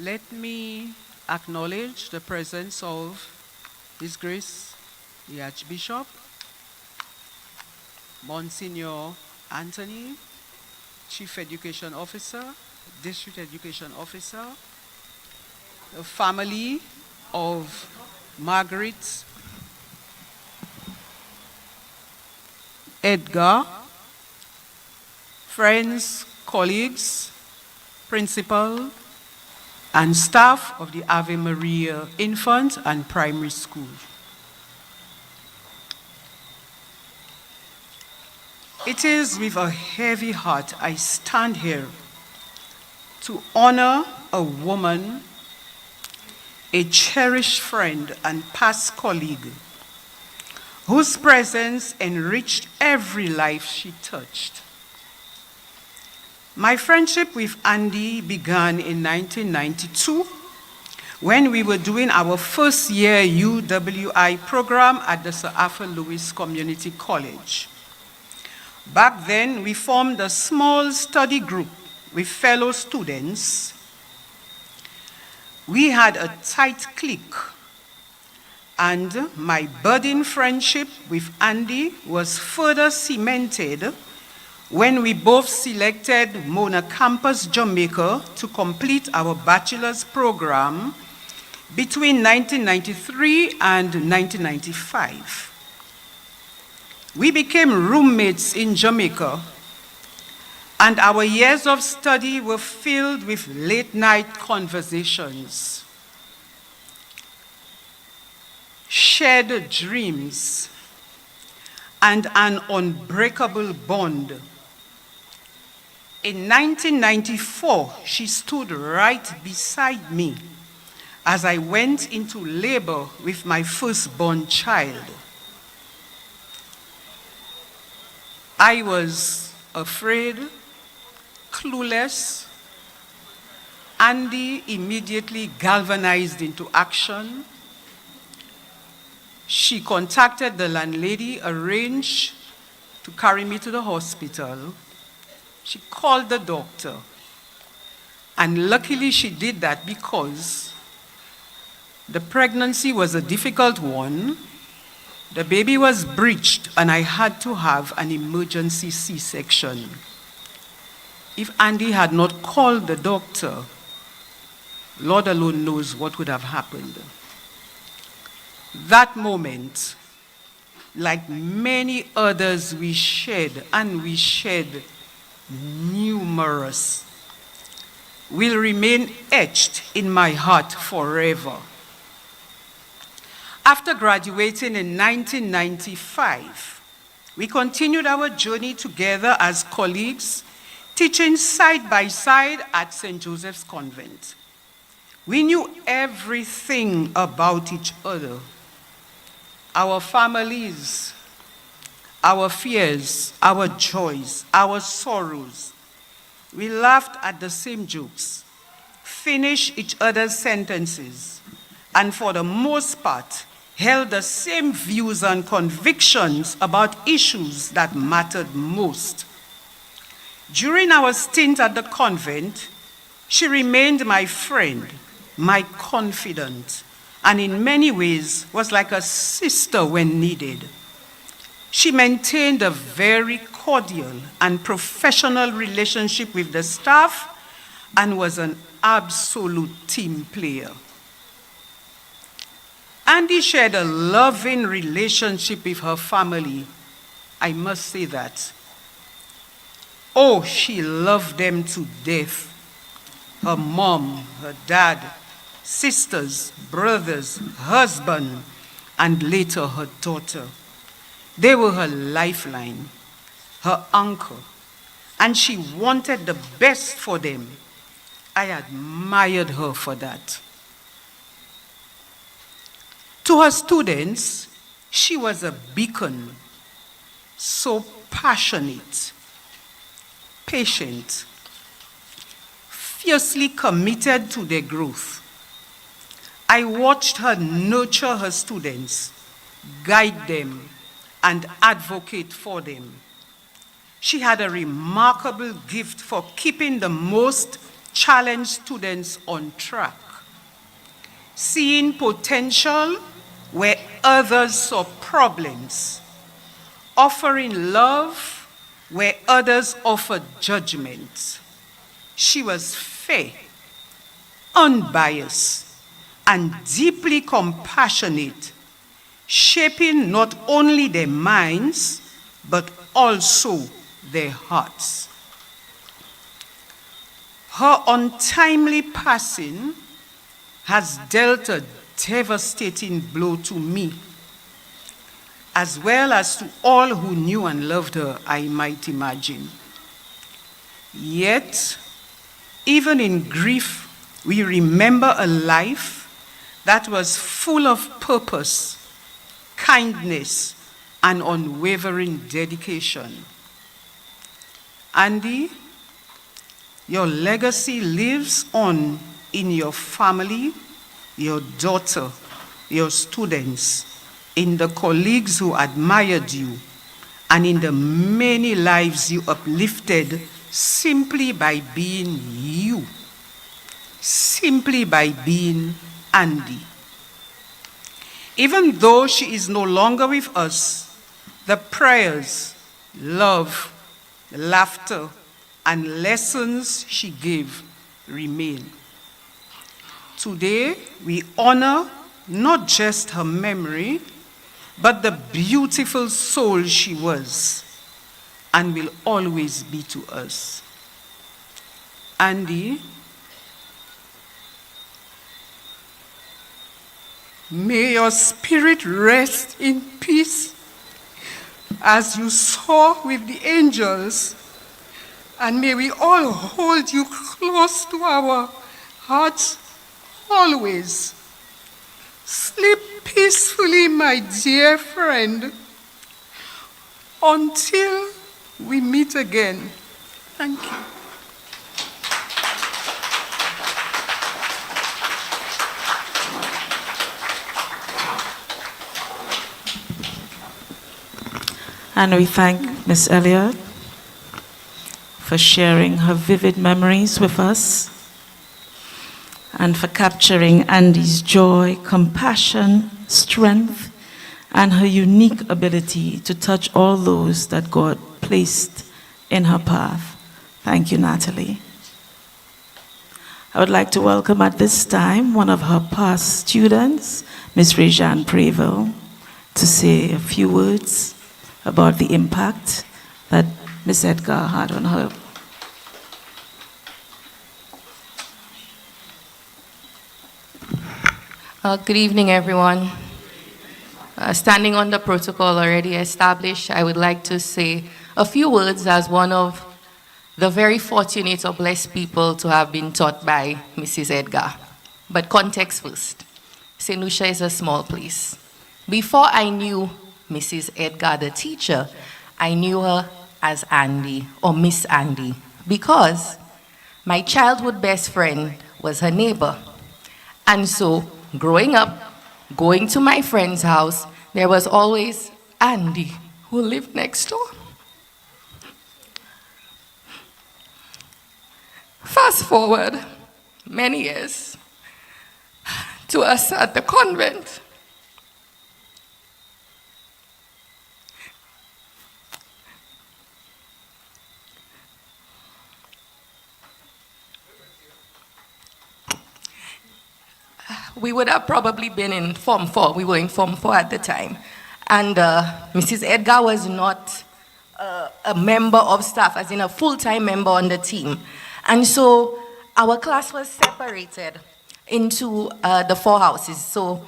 Let me acknowledge the presence of His Grace, the Archbishop, Monsignor Anthony, Chief Education Officer, District Education Officer, the family of Margaret, Edgar, friends, colleagues, principal, and staff of the Ave Maria Infant and Primary School. It is with a heavy heart I stand here to honor a woman, a cherished friend and past colleague, whose presence enriched every life she touched. My friendship with Andy began in 1992 when we were doing our first year UWI program at the Sir Arthur Lewis Community College. Back then, we formed a small study group with fellow students. We had a tight clique, and my budding friendship with Andy was further cemented when we both selected Mona Campus, Jamaica to complete our bachelor's program between 1993 and 1995. We became roommates in Jamaica, and our years of study were filled with late-night conversations, shared dreams, and an unbreakable bond. In 1994, she stood right beside me as I went into labor with my firstborn child. I was afraid, clueless. Andy immediately galvanized into action. She contacted the landlady, arranged to carry me to the hospital. She called the doctor. And luckily she did that because the pregnancy was a difficult one. The baby was breached and I had to have an emergency C-section. If Andy had not called the doctor, Lord alone knows what would have happened. That moment, like many others we shared, and we shared numerous, will remain etched in my heart forever. After graduating in 1995, we continued our journey together as colleagues, teaching side by side at St. Joseph's Convent. We knew everything about each other, our families, our fears, our joys, our sorrows. We laughed at the same jokes, finish each other's sentences, and for the most part, held the same views and convictions about issues that mattered most. During our stint at the convent, she remained my friend, my confidant, and in many ways was like a sister when needed. She maintained a very cordial and professional relationship with the staff and was an absolute team player. Andy shared a loving relationship with her family. I must say that. Oh, she loved them to death. Her mom, her dad, sisters, brothers, husband, and later her daughter. They were her lifeline, her anchor, and she wanted the best for them. I admired her for that. To her students, she was a beacon, so passionate, patient, fiercely committed to their growth. I watched her nurture her students, guide them, and advocate for them. She had a remarkable gift for keeping the most challenged students on track, seeing potential where others saw problems, offering love where others offered judgment. She was fair, unbiased, and deeply compassionate, shaping not only their minds, but also their hearts. Her untimely passing has dealt a devastating blow to me, as well as to all who knew and loved her, I might imagine. Yet, even in grief, we remember a life that was full of purpose, kindness, and unwavering dedication. Andy, your legacy lives on in your family, your daughter, your students, in the colleagues who admired you, and in the many lives you uplifted simply by being you, simply by being Andy. Even though she is no longer with us, the prayers, love, laughter, and lessons she gave remain. Today, we honor not just her memory, but the beautiful soul she was and will always be to us. Andy, may your spirit rest in peace as you soar with the angels, and may we all hold you close to our hearts always. Sleep peacefully, my dear friend, until we meet again. Thank you. And we thank Ms. Elliott for sharing her vivid memories with us and for capturing Andy's joy, compassion, strength, and her unique ability to touch all those that God placed in her path. Thank you, Natalie. I would like to welcome at this time one of her past students, Ms. Rejane Prevel, to say a few words about the impact that Ms. Edgar had on her. Good evening, everyone. Standing on the protocol already established, I would like to say a few words as one of the very fortunate or blessed people to have been taught by Mrs. Edgar. But context first. St. Lucia is a small place. Before I knew Mrs. Edgar, the teacher, I knew her as Andy or Miss Andy because my childhood best friend was her neighbor. And so, growing up, going to my friend's house, there was always Andy, who lived next door. Fast forward many years to us at the convent. We would have probably been in Form 4. We were in Form 4 at the time. And Mrs. Edgar was not a member of staff, as in a full-time member on the team. And so our class was separated into the 4 houses. So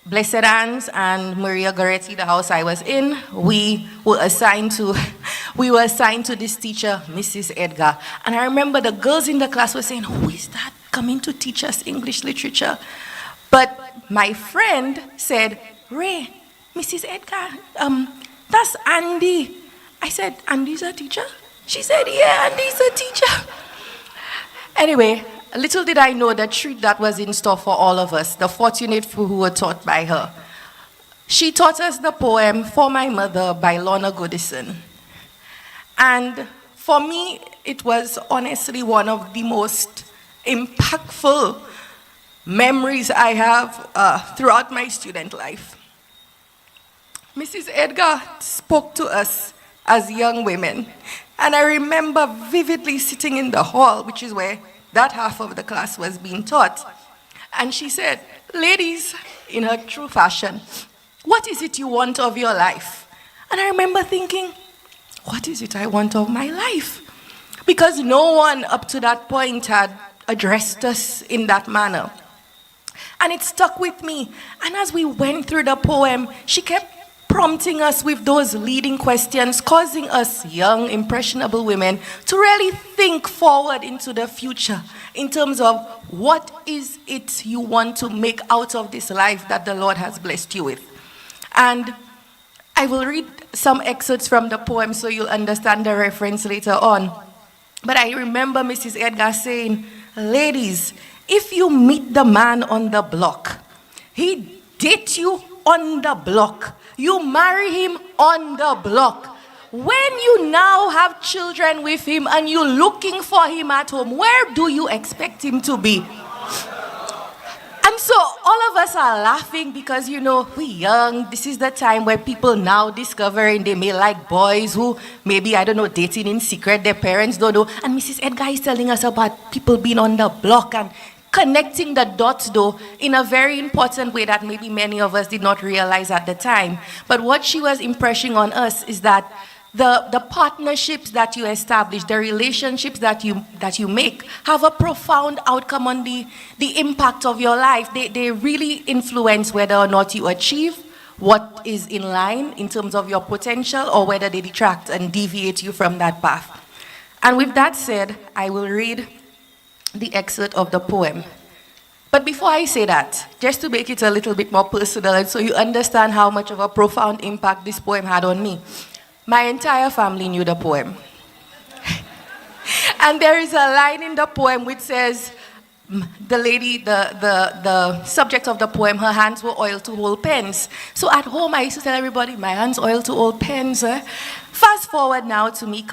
Blessed Anne's and Maria Goretti, the house I was in, we were assigned to this teacher, Mrs. Edgar. And I remember the girls in the class were saying, who is that coming to teach us English literature? But my friend said, Ray, Mrs. Edgar, that's Andy. I said, Andy's a teacher? She said, yeah, Andy's a teacher. Anyway, little did I know the treat that was in store for all of us, the fortunate few who were taught by her. She taught us the poem For My Mother by Lorna Goodison. And for me, it was honestly one of the most impactful memories I have throughout my student life. Mrs. Edgar spoke to us as young women, and I remember vividly sitting in the hall, which is where that half of the class was being taught, and she said, ladies, in her true fashion, what is it you want of your life? And I remember thinking, what is it I want of my life? Because no one up to that point had addressed us in that manner. And it stuck with me. And as we went through the poem, she kept prompting us with those leading questions, causing us young, impressionable women to really think forward into the future in terms of what is it you want to make out of this life that the Lord has blessed you with. And I will read some excerpts from the poem so you'll understand the reference later on. But I remember Mrs. Edgar saying, ladies, if you meet the man on the block, he dates you on the block, you marry him on the block. When you now have children with him and you're looking for him at home, where do you expect him to be? And so all of us are laughing because, you know, we're young. This is the time where people now discovering they may like boys who maybe, I don't know, dating in secret, their parents don't know. And Mrs. Edgar is telling us about people being on the block and connecting the dots, though, in a very important way that maybe many of us did not realize at the time. But what she was impressing on us is that the partnerships that you establish, the relationships that you make, have a profound outcome on the impact of your life. They really influence whether or not you achieve what is in line in terms of your potential, or whether they detract and deviate you from that path. And with that said, I will read the excerpt of the poem. But before I say that, just to make it a little bit more personal and so you understand how much of a profound impact this poem had on me, my entire family knew the poem. And there is a line in the poem which says, the lady, the subject of the poem, her hands were oiled to hold pens. So at home I used to tell everybody, my hands oiled to hold pens. Fast forward now to me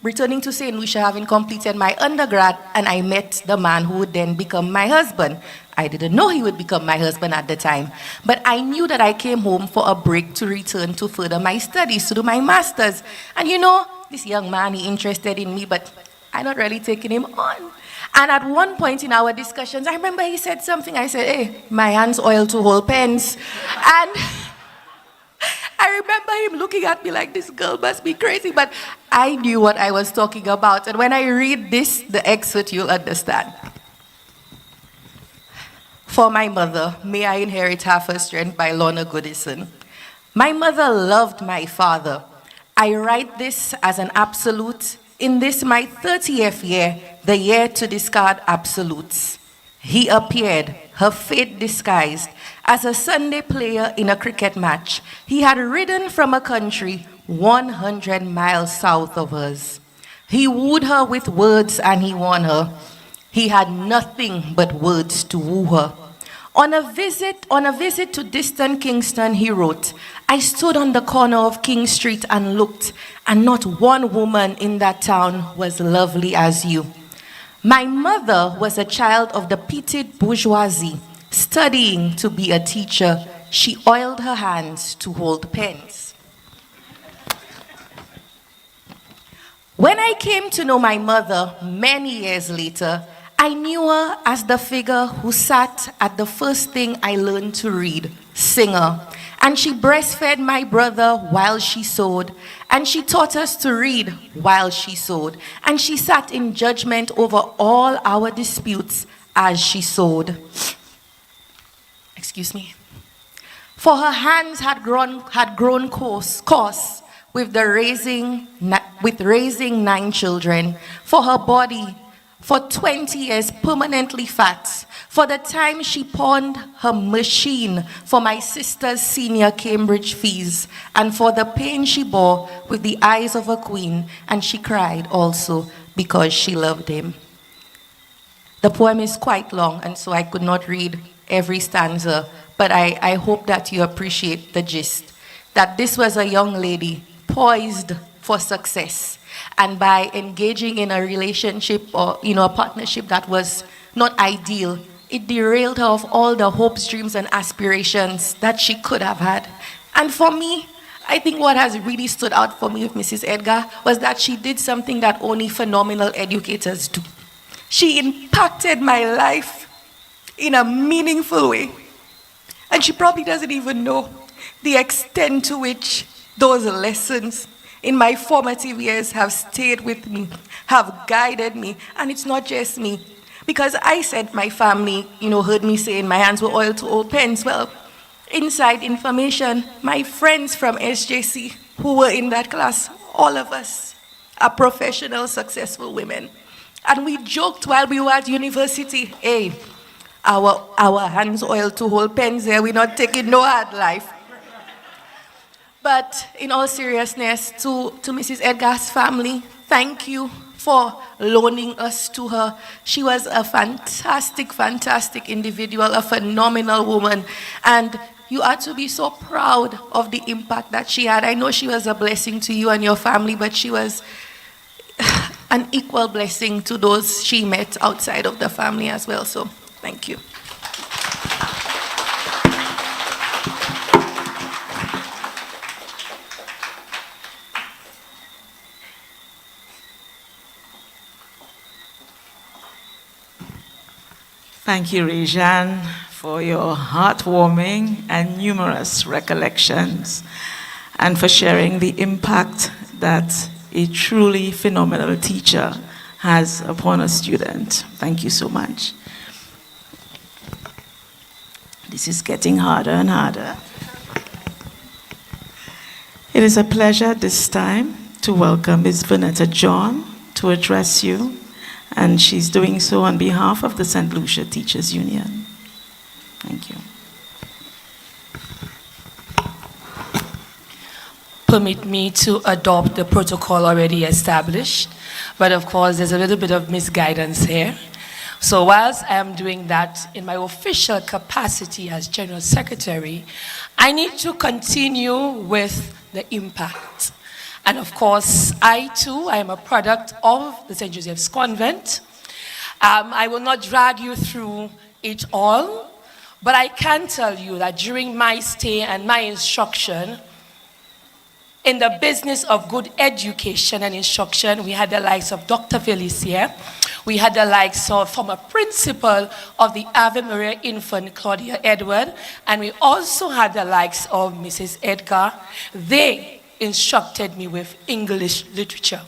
returning to St. Lucia, having completed my undergrad, and I met the man who would then become my husband. I didn't know he would become my husband at the time, but I knew that I came home for a break to return to further my studies, to do my master's. And you know, this young man, he interested in me, but I'm not really taking him on. And at one point in our discussions, I remember he said something. I said, hey, my hands oiled to hold pens. And I remember him looking at me like, this girl must be crazy, but I knew what I was talking about. And when I read this, the excerpt, you'll understand. For my mother, may I inherit half her strength by Lorna Goodison. My mother loved my father. I write this as an absolute. In this my 30th year, the year to discard absolutes. He appeared, her fate disguised, as a Sunday player in a cricket match. He had ridden from a country 100 miles south of us. He wooed her with words and he won her. He had nothing but words to woo her. On a visit to distant Kingston, he wrote, I stood on the corner of King Street and looked, and not one woman in that town was lovely as you. My mother was a child of the petite bourgeoisie, studying to be a teacher. She oiled her hands to hold pens. When I came to know my mother many years later, I knew her as the figure who sat at the first thing I learned to read, singer. And she breastfed my brother while she sewed. And she taught us to read while she sewed. And she sat in judgment over all our disputes as she sewed. Excuse me. For her hands had grown coarse with raising 9 children. For her body, for 20 years permanently fat, for the time she pawned her machine for my sister's senior Cambridge fees, and for the pain she bore with the eyes of a queen, and she cried also because she loved him. The poem is quite long, and so I could not read every stanza, but I hope that you appreciate the gist, that this was a young lady poised for success. And by engaging in a relationship or a partnership that was not ideal, it derailed her of all the hopes, dreams, and aspirations that she could have had. And for me, I think what has really stood out for me with Mrs. Edgar was that she did something that only phenomenal educators do. She impacted my life in a meaningful way. And she probably doesn't even know the extent to which those lessons in my formative years have stayed with me, have guided me. And it's not just me. Because I said my family, heard me saying my hands were oiled to hold pens. Well, inside information, my friends from SJC who were in that class, all of us are professional, successful women. And we joked while we were at university, hey, our hands oiled to hold pens there, we're not taking no hard life. But in all seriousness, to Mrs. Edgar's family, thank you for loaning us to her. She was a fantastic, fantastic individual, a phenomenal woman. And you are to be so proud of the impact that she had. I know she was a blessing to you and your family, but she was an equal blessing to those she met outside of the family as well. So thank you. Thank you, Rejan, for your heartwarming and numerous recollections, and for sharing the impact that a truly phenomenal teacher has upon a student. Thank you so much. This is getting harder and harder. It is a pleasure this time to welcome Ms. Vanetta John to address you, and she's doing so on behalf of the St. Lucia Teachers Union. Thank you. Permit me to adopt the protocol already established, but of course there's a little bit of misguidance here. So whilst I am doing that in my official capacity as General Secretary, I need to continue with the impact. And of course, I am a product of the St. Joseph's Convent. I will not drag you through it all, but I can tell you that during my stay and my instruction, in the business of good education and instruction, we had the likes of Dr. Felicia, we had the likes of former principal of the Ave Maria Infant, Claudia Edward, and we also had the likes of Mrs. Edgar. They instructed me with English literature.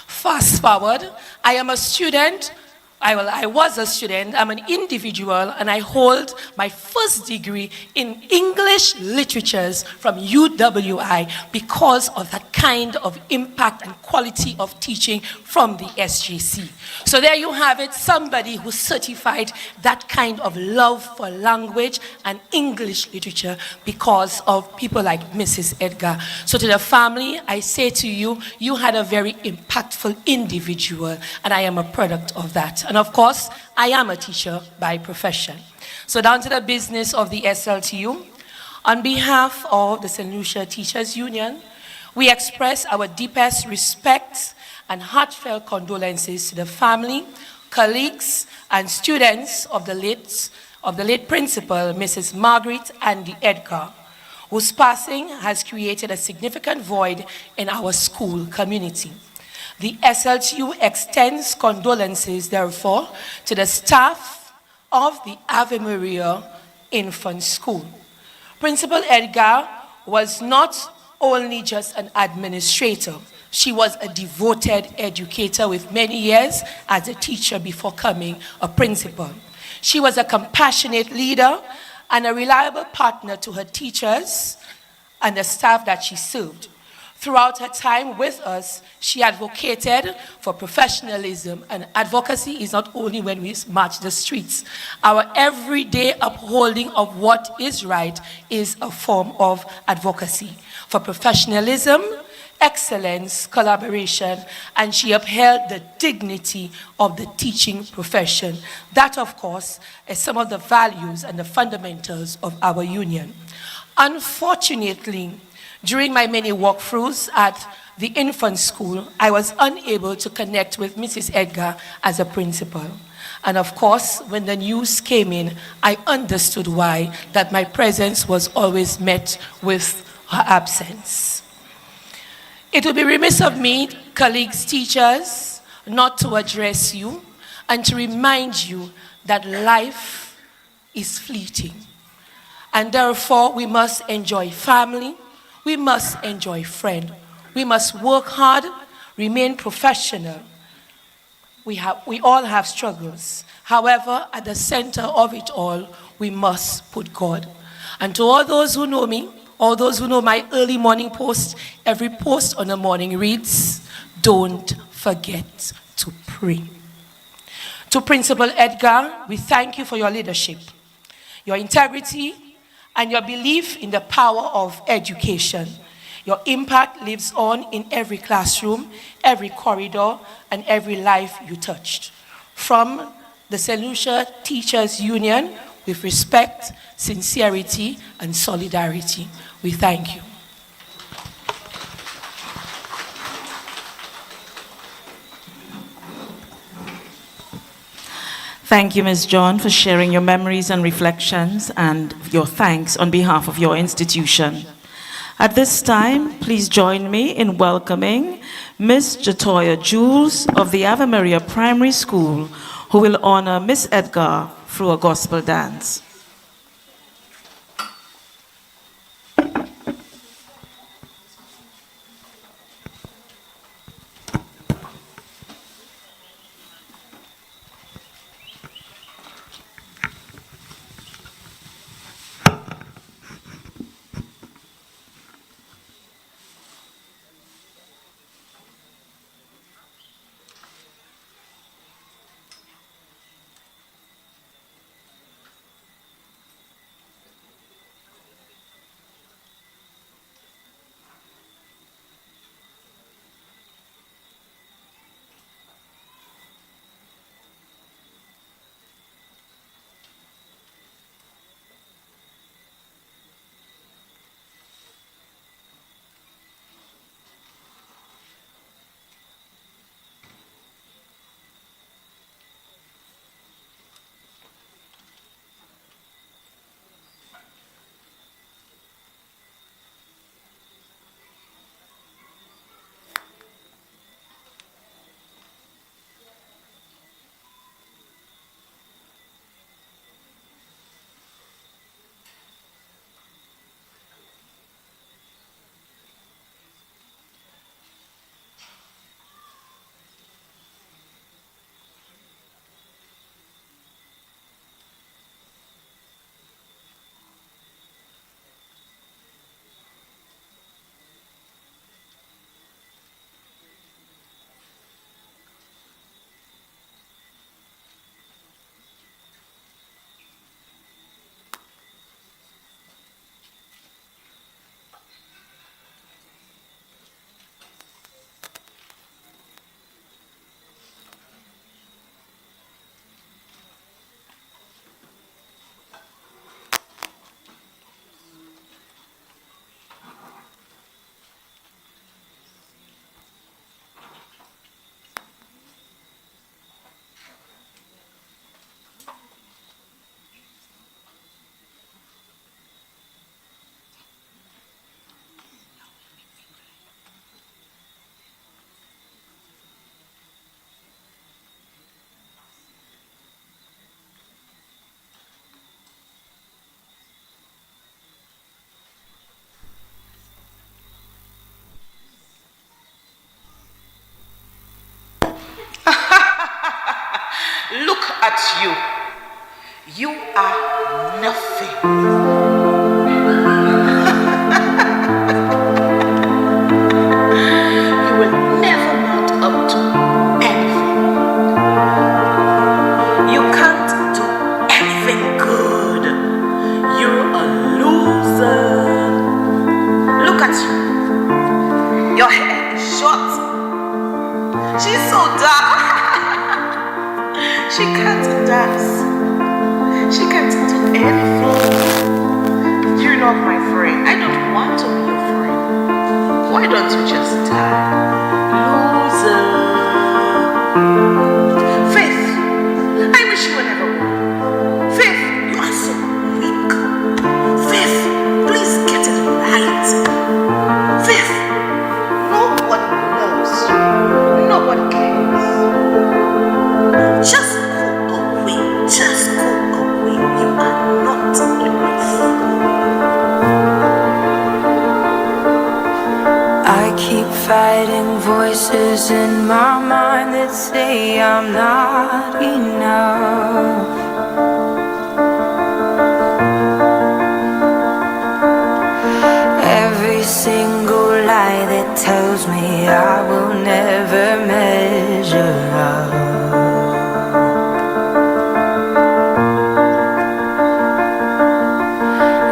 Fast forward, I am a student. I was a student, I'm an individual, and I hold my first degree in English literatures from UWI because of that kind of impact and quality of teaching from the SJC. So there you have it, somebody who certified that kind of love for language and English literature because of people like Mrs. Edgar. So to the family, I say to you, you had a very impactful individual, and I am a product of that. And of course, I am a teacher by profession. So down to the business of the SLTU, on behalf of the St. Lucia Teachers Union, we express our deepest respect and heartfelt condolences to the family, colleagues, and students of the late principal, Mrs. Margaret and Edgar, whose passing has created a significant void in our school community. The SLTU extends condolences, therefore, to the staff of the Ave Maria Infant School. Principal Edgar was not only just an administrator, she was a devoted educator with many years as a teacher before becoming a principal. She was a compassionate leader and a reliable partner to her teachers and the staff that she served. Throughout her time with us, she advocated for professionalism, and advocacy is not only when we march the streets. Our everyday upholding of what is right is a form of advocacy for professionalism, excellence, collaboration, and she upheld the dignity of the teaching profession. That, of course, is some of the values and the fundamentals of our union. Unfortunately, during my many walkthroughs at the infant school, I was unable to connect with Mrs. Edgar as a principal. And of course, when the news came in, I understood why, that my presence was always met with her absence. It would be remiss of me, colleagues, teachers, not to address you and to remind you that life is fleeting. And therefore, we must enjoy family, we must enjoy friends, we must work hard, remain professional. We all have struggles. However, at the center of it all, we must put God. And to all those who know me, all those who know my early morning post, every post on the morning reads, "Don't forget to pray." To Principal Edgar, we thank you for your leadership, your integrity, and your belief in the power of education. Your impact lives on in every classroom, every corridor, and every life you touched. From the St. Lucia Teachers Union, with respect, sincerity, and solidarity, we thank you. Thank you, Ms. John, for sharing your memories and reflections and your thanks on behalf of your institution. At this time, please join me in welcoming Ms. Jatoya Jules of the Ave Maria Primary School, who will honor Ms. Edgar through a gospel dance. Look at you. You are nothing. You will never mount up to anything. You can't do anything good. You're a loser. Look at you. Your hair is short. She's so dark. She can't dance. She can't do anything. You're not my friend. I don't want to be your friend. Why don't you just die? Loser. Faith, I wish you were never born. Faith, you are so weak. Faith, please get it right. Faith, nobody loves you. Nobody cares. Just go away. Just go away. You are not enough. I keep fighting voices in my mind that say I'm not enough. Every single lie that tells me I will never measure up.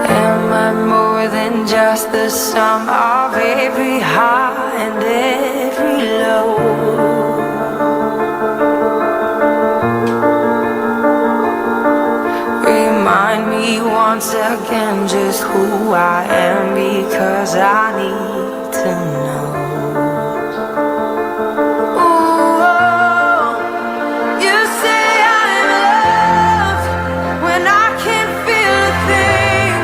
Am I more than just the sum of every high and every low? Remind me once again just who I am, because I need to know. Ooh, you say I'm loved when I can't feel a thing.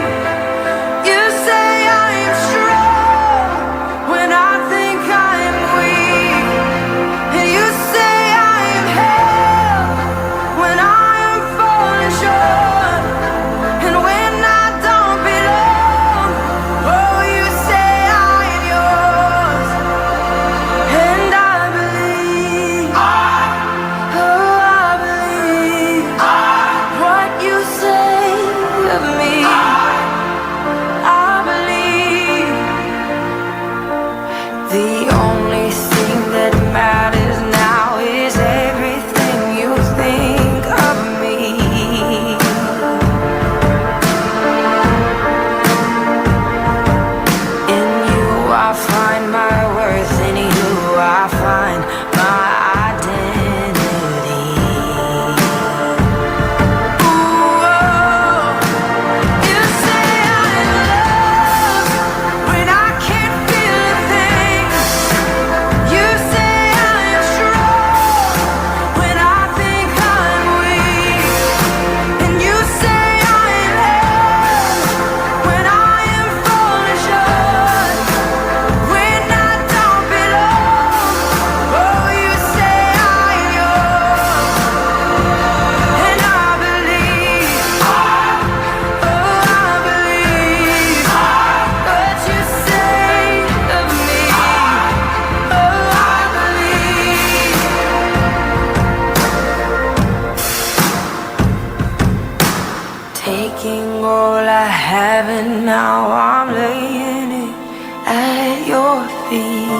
You say I am strong when I think I am weak. And you say I am held when I am falling short. And when I don't belong, oh, you say I am yours. And I believe, oh, I believe what you say of me. I believe the only thing that matters now is everything you think of me. In you I find my worth, in you I find my identity. Ooh, you say I'm loved when I can't feel a thing. You say I am strong when I think I'm weak. And you say I am held when I am falling short. When I don't belong, oh, you say I am yours. And I believe, oh, I believe what you say of me. Oh, I believe. Taking all I have and now I'm laying it at your feet.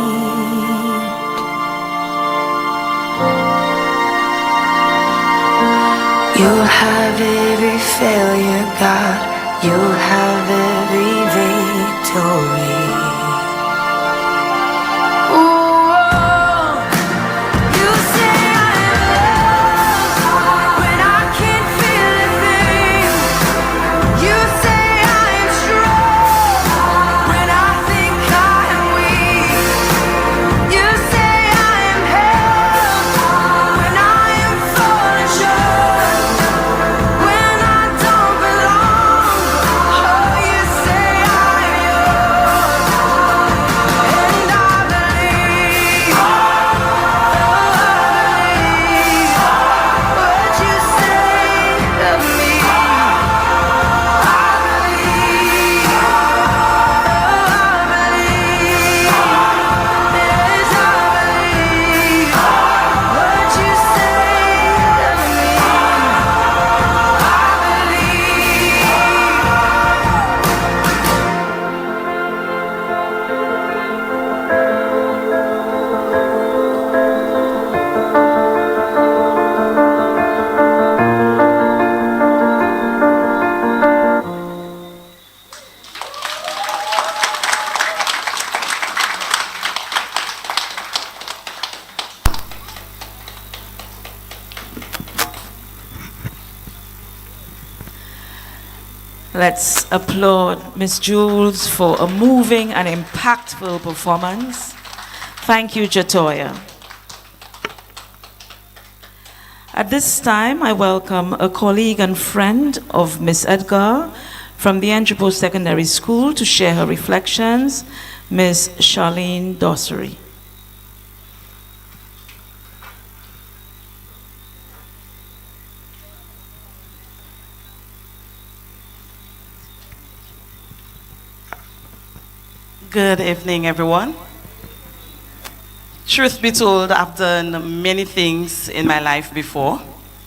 You'll have every failure, God. You'll have every victory. Ooh, you say I am loved when I can't feel a thing. You say I am strong when I think I am weak. You say I am held when I am falling short. When I don't belong, oh, you say I am yours. Let's applaud Miss Jules for a moving and impactful performance. Thank you, Jatoya. At this time, I welcome a colleague and friend of Miss Edgar from the Entrepot Secondary School to share her reflections, Miss Charlene Dossery. Good evening, everyone. Truth be told, I've done many things in my life before,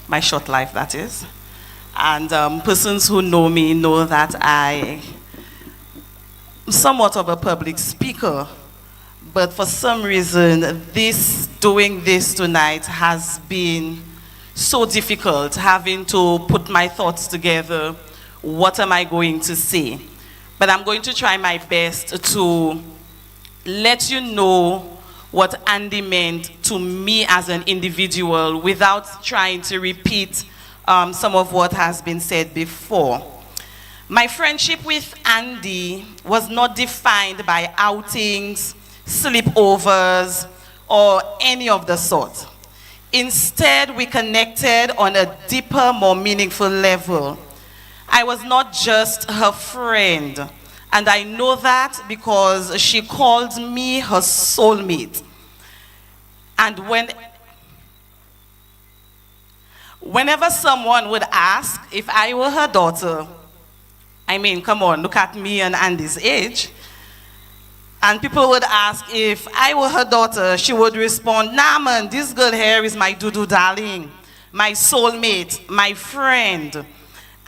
my short life, that is. And persons who know me know that I am somewhat of a public speaker. But for some reason, doing this tonight has been so difficult, having to put my thoughts together. What am I going to say? But I'm going to try my best to let you know what Andy meant to me as an individual without trying to repeat some of what has been said before. My friendship with Andy was not defined by outings, sleepovers, or any of the sort. Instead, we connected on a deeper, more meaningful level. I was not just her friend, and I know that because she called me her soulmate. And whenever someone would ask if I were her daughter, I mean, come on, look at me and Andy's age. And people would ask if I were her daughter, she would respond, nah man, this girl here is my doodoo darling, my soulmate, my friend.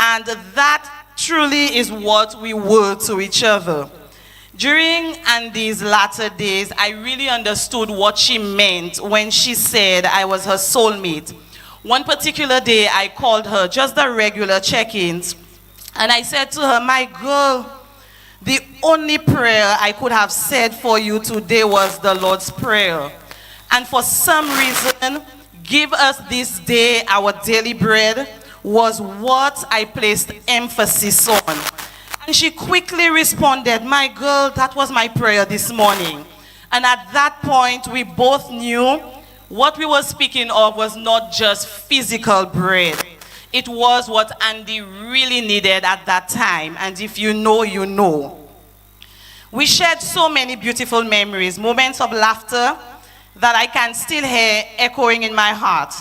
And that truly is what we were to each other. During Andy's latter days, I really understood what she meant when she said I was her soulmate. One particular day, I called her, just the regular check-ins, and I said to her, my girl, the only prayer I could have said for you today was the Lord's Prayer. And for some reason, give us this day our daily bread was what I placed emphasis on. And she quickly responded, my girl, that was my prayer this morning. And at that point, we both knew what we were speaking of was not just physical bread. It was what Andy really needed at that time. And if you know, you know. We shared so many beautiful memories, moments of laughter that I can still hear echoing in my heart.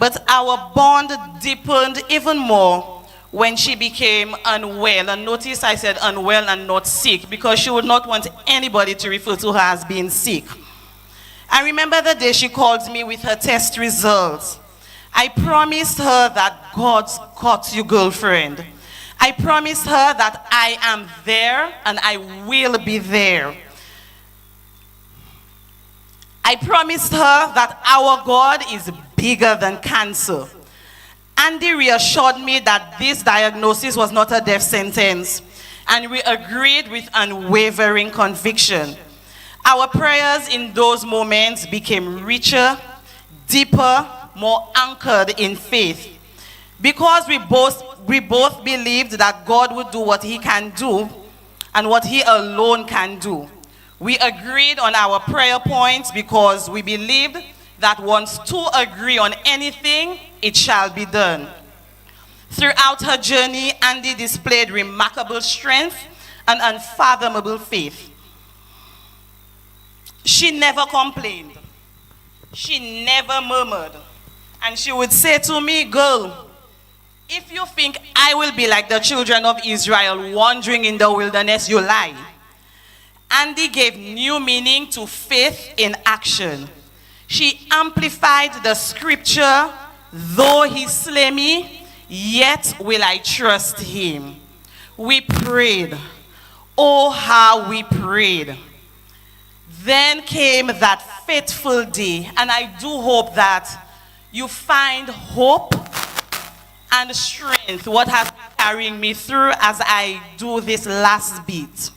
But our bond deepened even more when she became unwell. And notice I said unwell and not sick, because she would not want anybody to refer to her as being sick. I remember the day she called me with her test results. I promised her that God's got you, girlfriend. I promised her that I am there and I will be there. I promised her that our God is bigger than cancer. Andy reassured me that this diagnosis was not a death sentence, and we agreed with unwavering conviction. Our prayers in those moments became richer, deeper, more anchored in faith. Because we both believed that God would do what he can do and what he alone can do. We agreed on our prayer points because we believed that once two agree on anything, it shall be done. Throughout her journey, Andy displayed remarkable strength and unfathomable faith. She never complained. She never murmured. And she would say to me, girl, if you think I will be like the children of Israel wandering in the wilderness, you lie. Andy gave new meaning to faith in action. She amplified the scripture, though he slay me, yet will I trust him. We prayed. Oh, how we prayed. Then came that fateful day, and I do hope that you find hope and strength, what has been carrying me through as I do this last bit.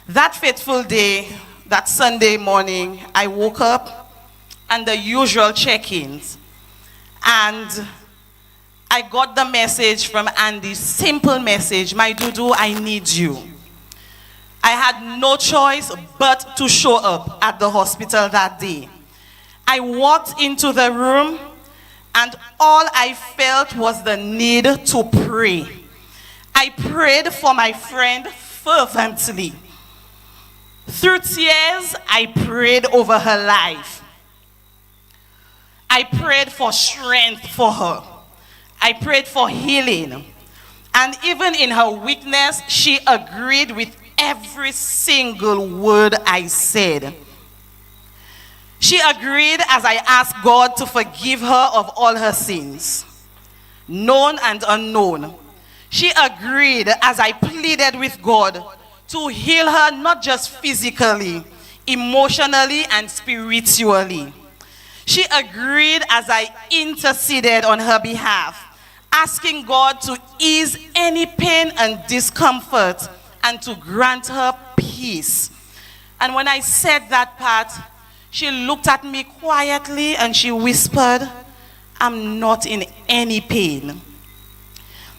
That fateful day, that Sunday morning, I woke up and the usual check-ins. And I got the message from Andy, simple message, my Dudu, I need you. I had no choice but to show up at the hospital that day. I walked into the room and all I felt was the need to pray. I prayed for my friend fervently. Through tears, I prayed over her life. I prayed for strength for her. I prayed for healing. And even in her weakness, she agreed with every single word I said. She agreed as I asked God to forgive her of all her sins, known and unknown. She agreed as I pleaded with God to heal her not just physically, emotionally, and spiritually. She agreed as I interceded on her behalf, asking God to ease any pain and discomfort and to grant her peace. And when I said that part, she looked at me quietly and she whispered, I'm not in any pain.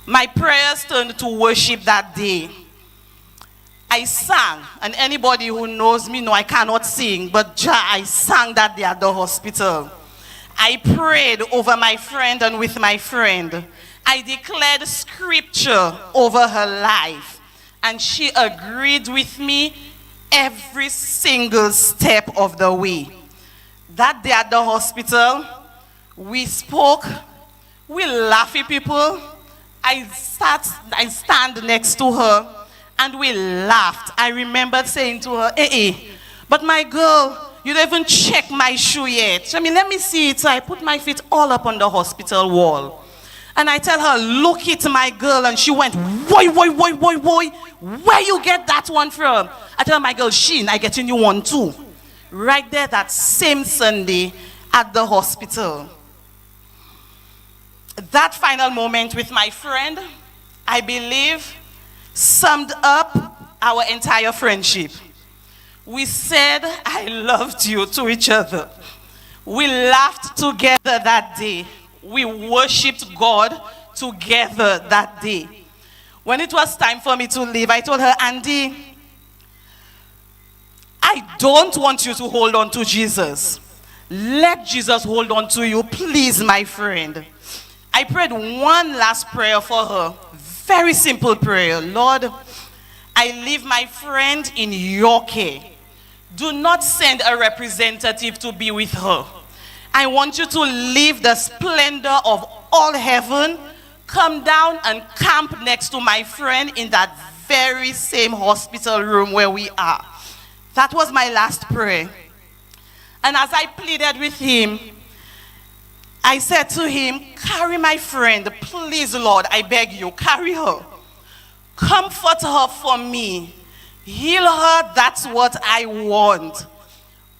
My prayers turned to worship that day. I sang, and anybody who knows me know I cannot sing, but I sang that day at the hospital. I prayed over my friend and with my friend. I declared scripture over her life, and she agreed with me every single step of the way. That day at the hospital, we spoke, we laughy people. I stand next to her, and we laughed. I remembered saying to her, but my girl, you don't even check my shoe yet. I mean, let me see it. So I put my feet all up on the hospital wall. And I tell her, look it, my girl. And she went, why, where you get that one from? I tell her, my girl, Sheen, I get a new one too. Right there that same Sunday at the hospital. That final moment with my friend, I believe, summed up our entire friendship. We said, I loved you to each other. We laughed together that day. We worshiped God together that day. When it was time for me to leave, I told her, Andy, I don't want you to hold on to Jesus. Let Jesus hold on to you, please, my friend. I prayed one last prayer for her. Very simple prayer. Lord, I leave my friend in your care. Do not send a representative to be with her. I want you to leave the splendor of all heaven, come down and camp next to my friend in that very same hospital room where we are. That was my last prayer. And as I pleaded with him, I said to him, carry my friend, please, Lord, I beg you, carry her. Comfort her for me. Heal her, that's what I want.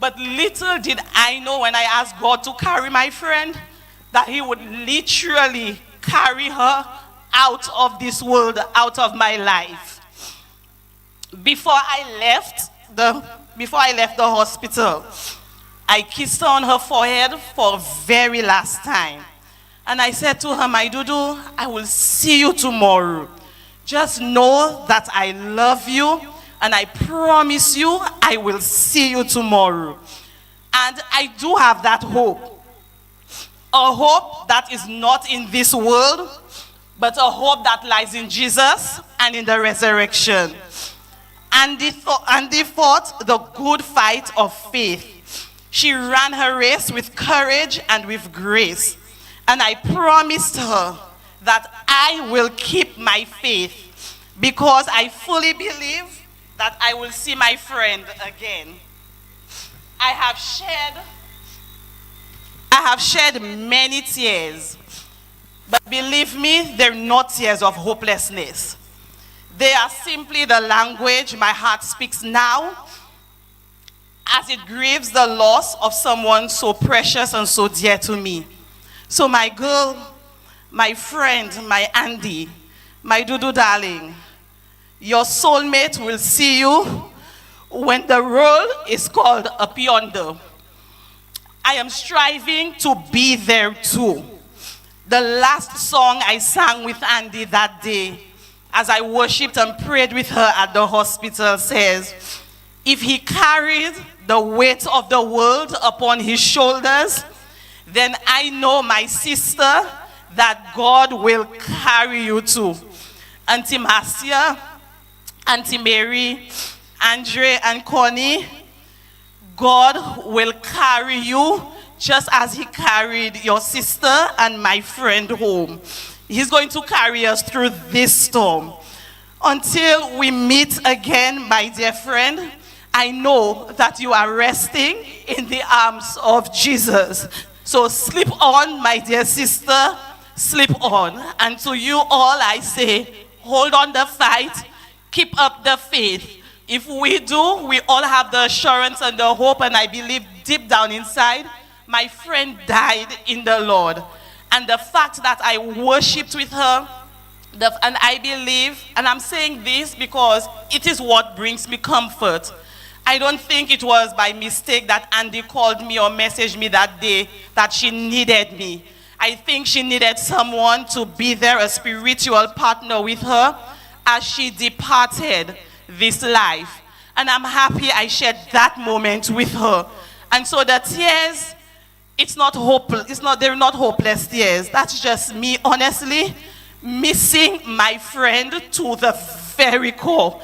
But little did I know when I asked God to carry my friend, that he would literally carry her out of this world, out of my life. Before I left the hospital, I kissed her on her forehead for a very last time. And I said to her, my Dudu, I will see you tomorrow. Just know that I love you, and I promise you I will see you tomorrow. And I do have that hope. A hope that is not in this world, but a hope that lies in Jesus and in the resurrection. And they fought the good fight of faith. She ran her race with courage and with grace. And I promised her that I will keep my faith, because I fully believe that I will see my friend again. I have shed many tears, but believe me, they're not tears of hopelessness. They are simply the language my heart speaks now, as it grieves the loss of someone so precious and so dear to me. So my girl, my friend, my Andy, my Dudu darling, your soulmate will see you when the roll is called up yonder. I am striving to be there too. The last song I sang with Andy that day, as I worshipped and prayed with her at the hospital, says, if he carried the weight of the world upon his shoulders, then I know, my sister, that God will carry you too. Auntie Marcia, Auntie Mary, Andre and Connie, God will carry you just as he carried your sister and my friend home. He's going to carry us through this storm. Until we meet again, my dear friend, I know that you are resting in the arms of Jesus. So sleep on, my dear sister, sleep on. And to you all I say, hold on the fight, keep up the faith. If we do, we all have the assurance and the hope, and I believe deep down inside, my friend died in the Lord. And the fact that I worshipped with her, and I believe, and I'm saying this because it is what brings me comfort. I don't think it was by mistake that Andy called me or messaged me that day that she needed me. I think she needed someone to be there, a spiritual partner with her as she departed this life. And I'm happy I shared that moment with her. And so the tears, it's not hopeless. They're not hopeless tears. That's just me, honestly, missing my friend to the very core.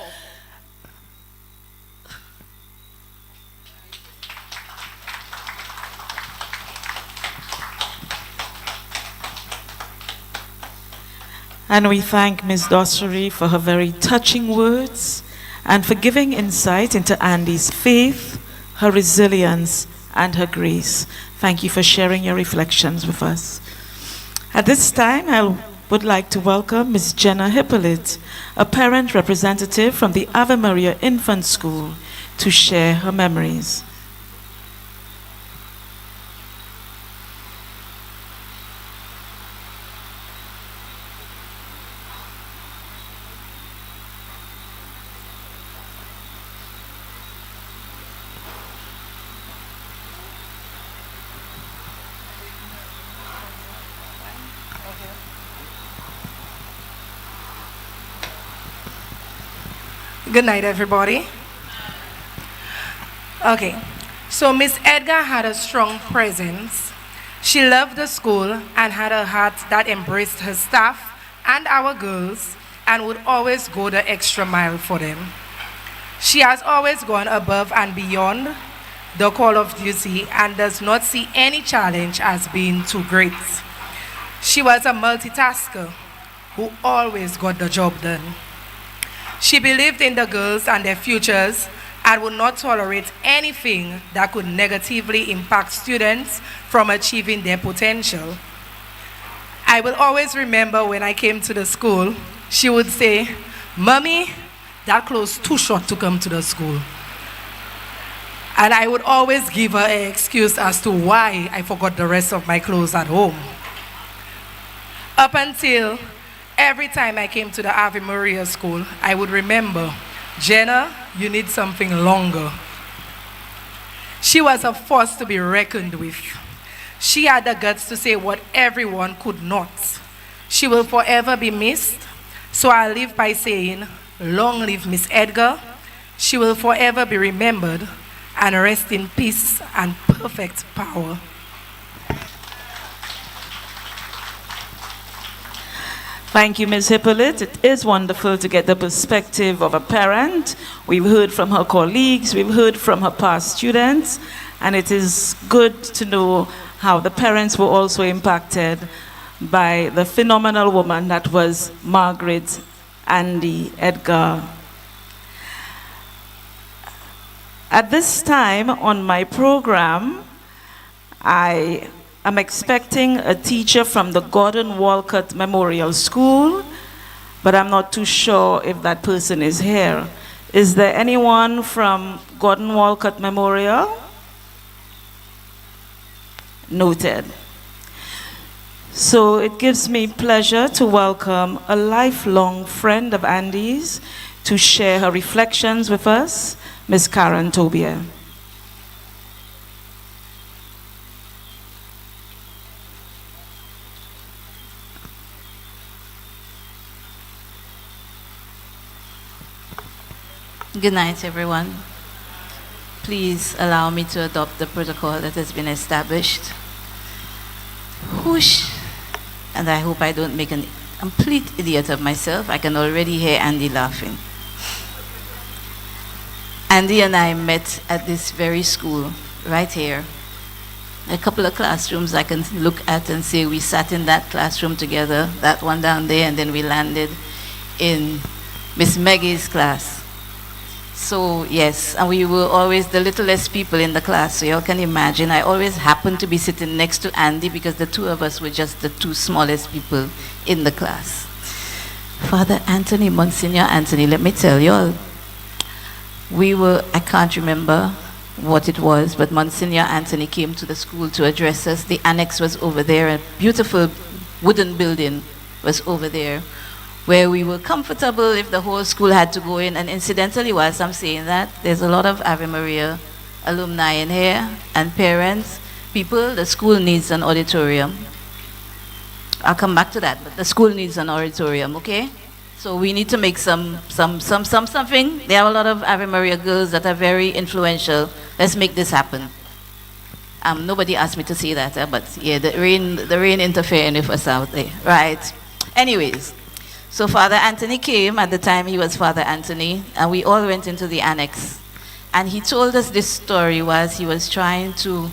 And we thank Ms. Dossery for her very touching words and for giving insight into Andy's faith, her resilience, and her grace. Thank you for sharing your reflections with us. At this time, I would like to welcome Ms. Jenna Hippolyte, a parent representative from the Ave Maria Infant School, to share her memories. Good night, everybody. Okay, so Miss Edgar had a strong presence. She loved the school and had a heart that embraced her staff and our girls and would always go the extra mile for them. She has always gone above and beyond the call of duty and does not see any challenge as being too great. She was a multitasker who always got the job done. She believed in the girls and their futures and would not tolerate anything that could negatively impact students from achieving their potential. I will always remember when I came to the school, she would say, "Mommy, that clothes too short to come to the school." And I would always give her an excuse as to why I forgot the rest of my clothes at home. Up until every time I came to the Ave Maria school, I would remember, "Jenna, you need something longer." She was a force to be reckoned with. She had the guts to say what everyone could not. She will forever be missed, so I live by saying, long live Miss Edgar. She will forever be remembered and rest in peace and perfect power. Thank you, Ms. Hippolyte. It is wonderful to get the perspective of a parent. We've heard from her colleagues, we've heard from her past students, and it is good to know how the parents were also impacted by the phenomenal woman that was Margaret Andy Edgar. At this time on my program, I'm expecting a teacher from the Gordon Walcott Memorial School, but I'm not too sure if that person is here. Is there anyone from Gordon Walcott Memorial? Noted. So it gives me pleasure to welcome a lifelong friend of Andy's to share her reflections with us, Ms. Karen Tobier. Good night, everyone. Please allow me to adopt the protocol that has been established. Whoosh. And I hope I don't make a complete idiot of myself. I can already hear Andy laughing. Andy and I met at this very school, right here. A couple of classrooms I can look at and say we sat in that classroom together, that one down there, and then we landed in Miss Maggie's class. So yes, and we were always the littlest people in the class, so y'all can imagine. I always happened to be sitting next to Andy because the two of us were just the two smallest people in the class. Father Anthony, Monsignor Anthony, let me tell y'all, I can't remember what it was, but Monsignor Anthony came to the school to address us. The annex was over there, a beautiful wooden building was over there, where we were comfortable if the whole school had to go in. And incidentally, whilst I'm saying that, there's a lot of Ave Maria alumni in here, and parents, people. The school needs an auditorium. I'll come back to that, but the school needs an auditorium, okay? So we need to make something. There are a lot of Ave Maria girls that are very influential. Let's make this happen. Nobody asked me to say that, but yeah, the rain interfering with us out there, right? Anyways, so Father Anthony came. At the time he was Father Anthony, and we all went into the annex. And he told us this story whilst he was trying to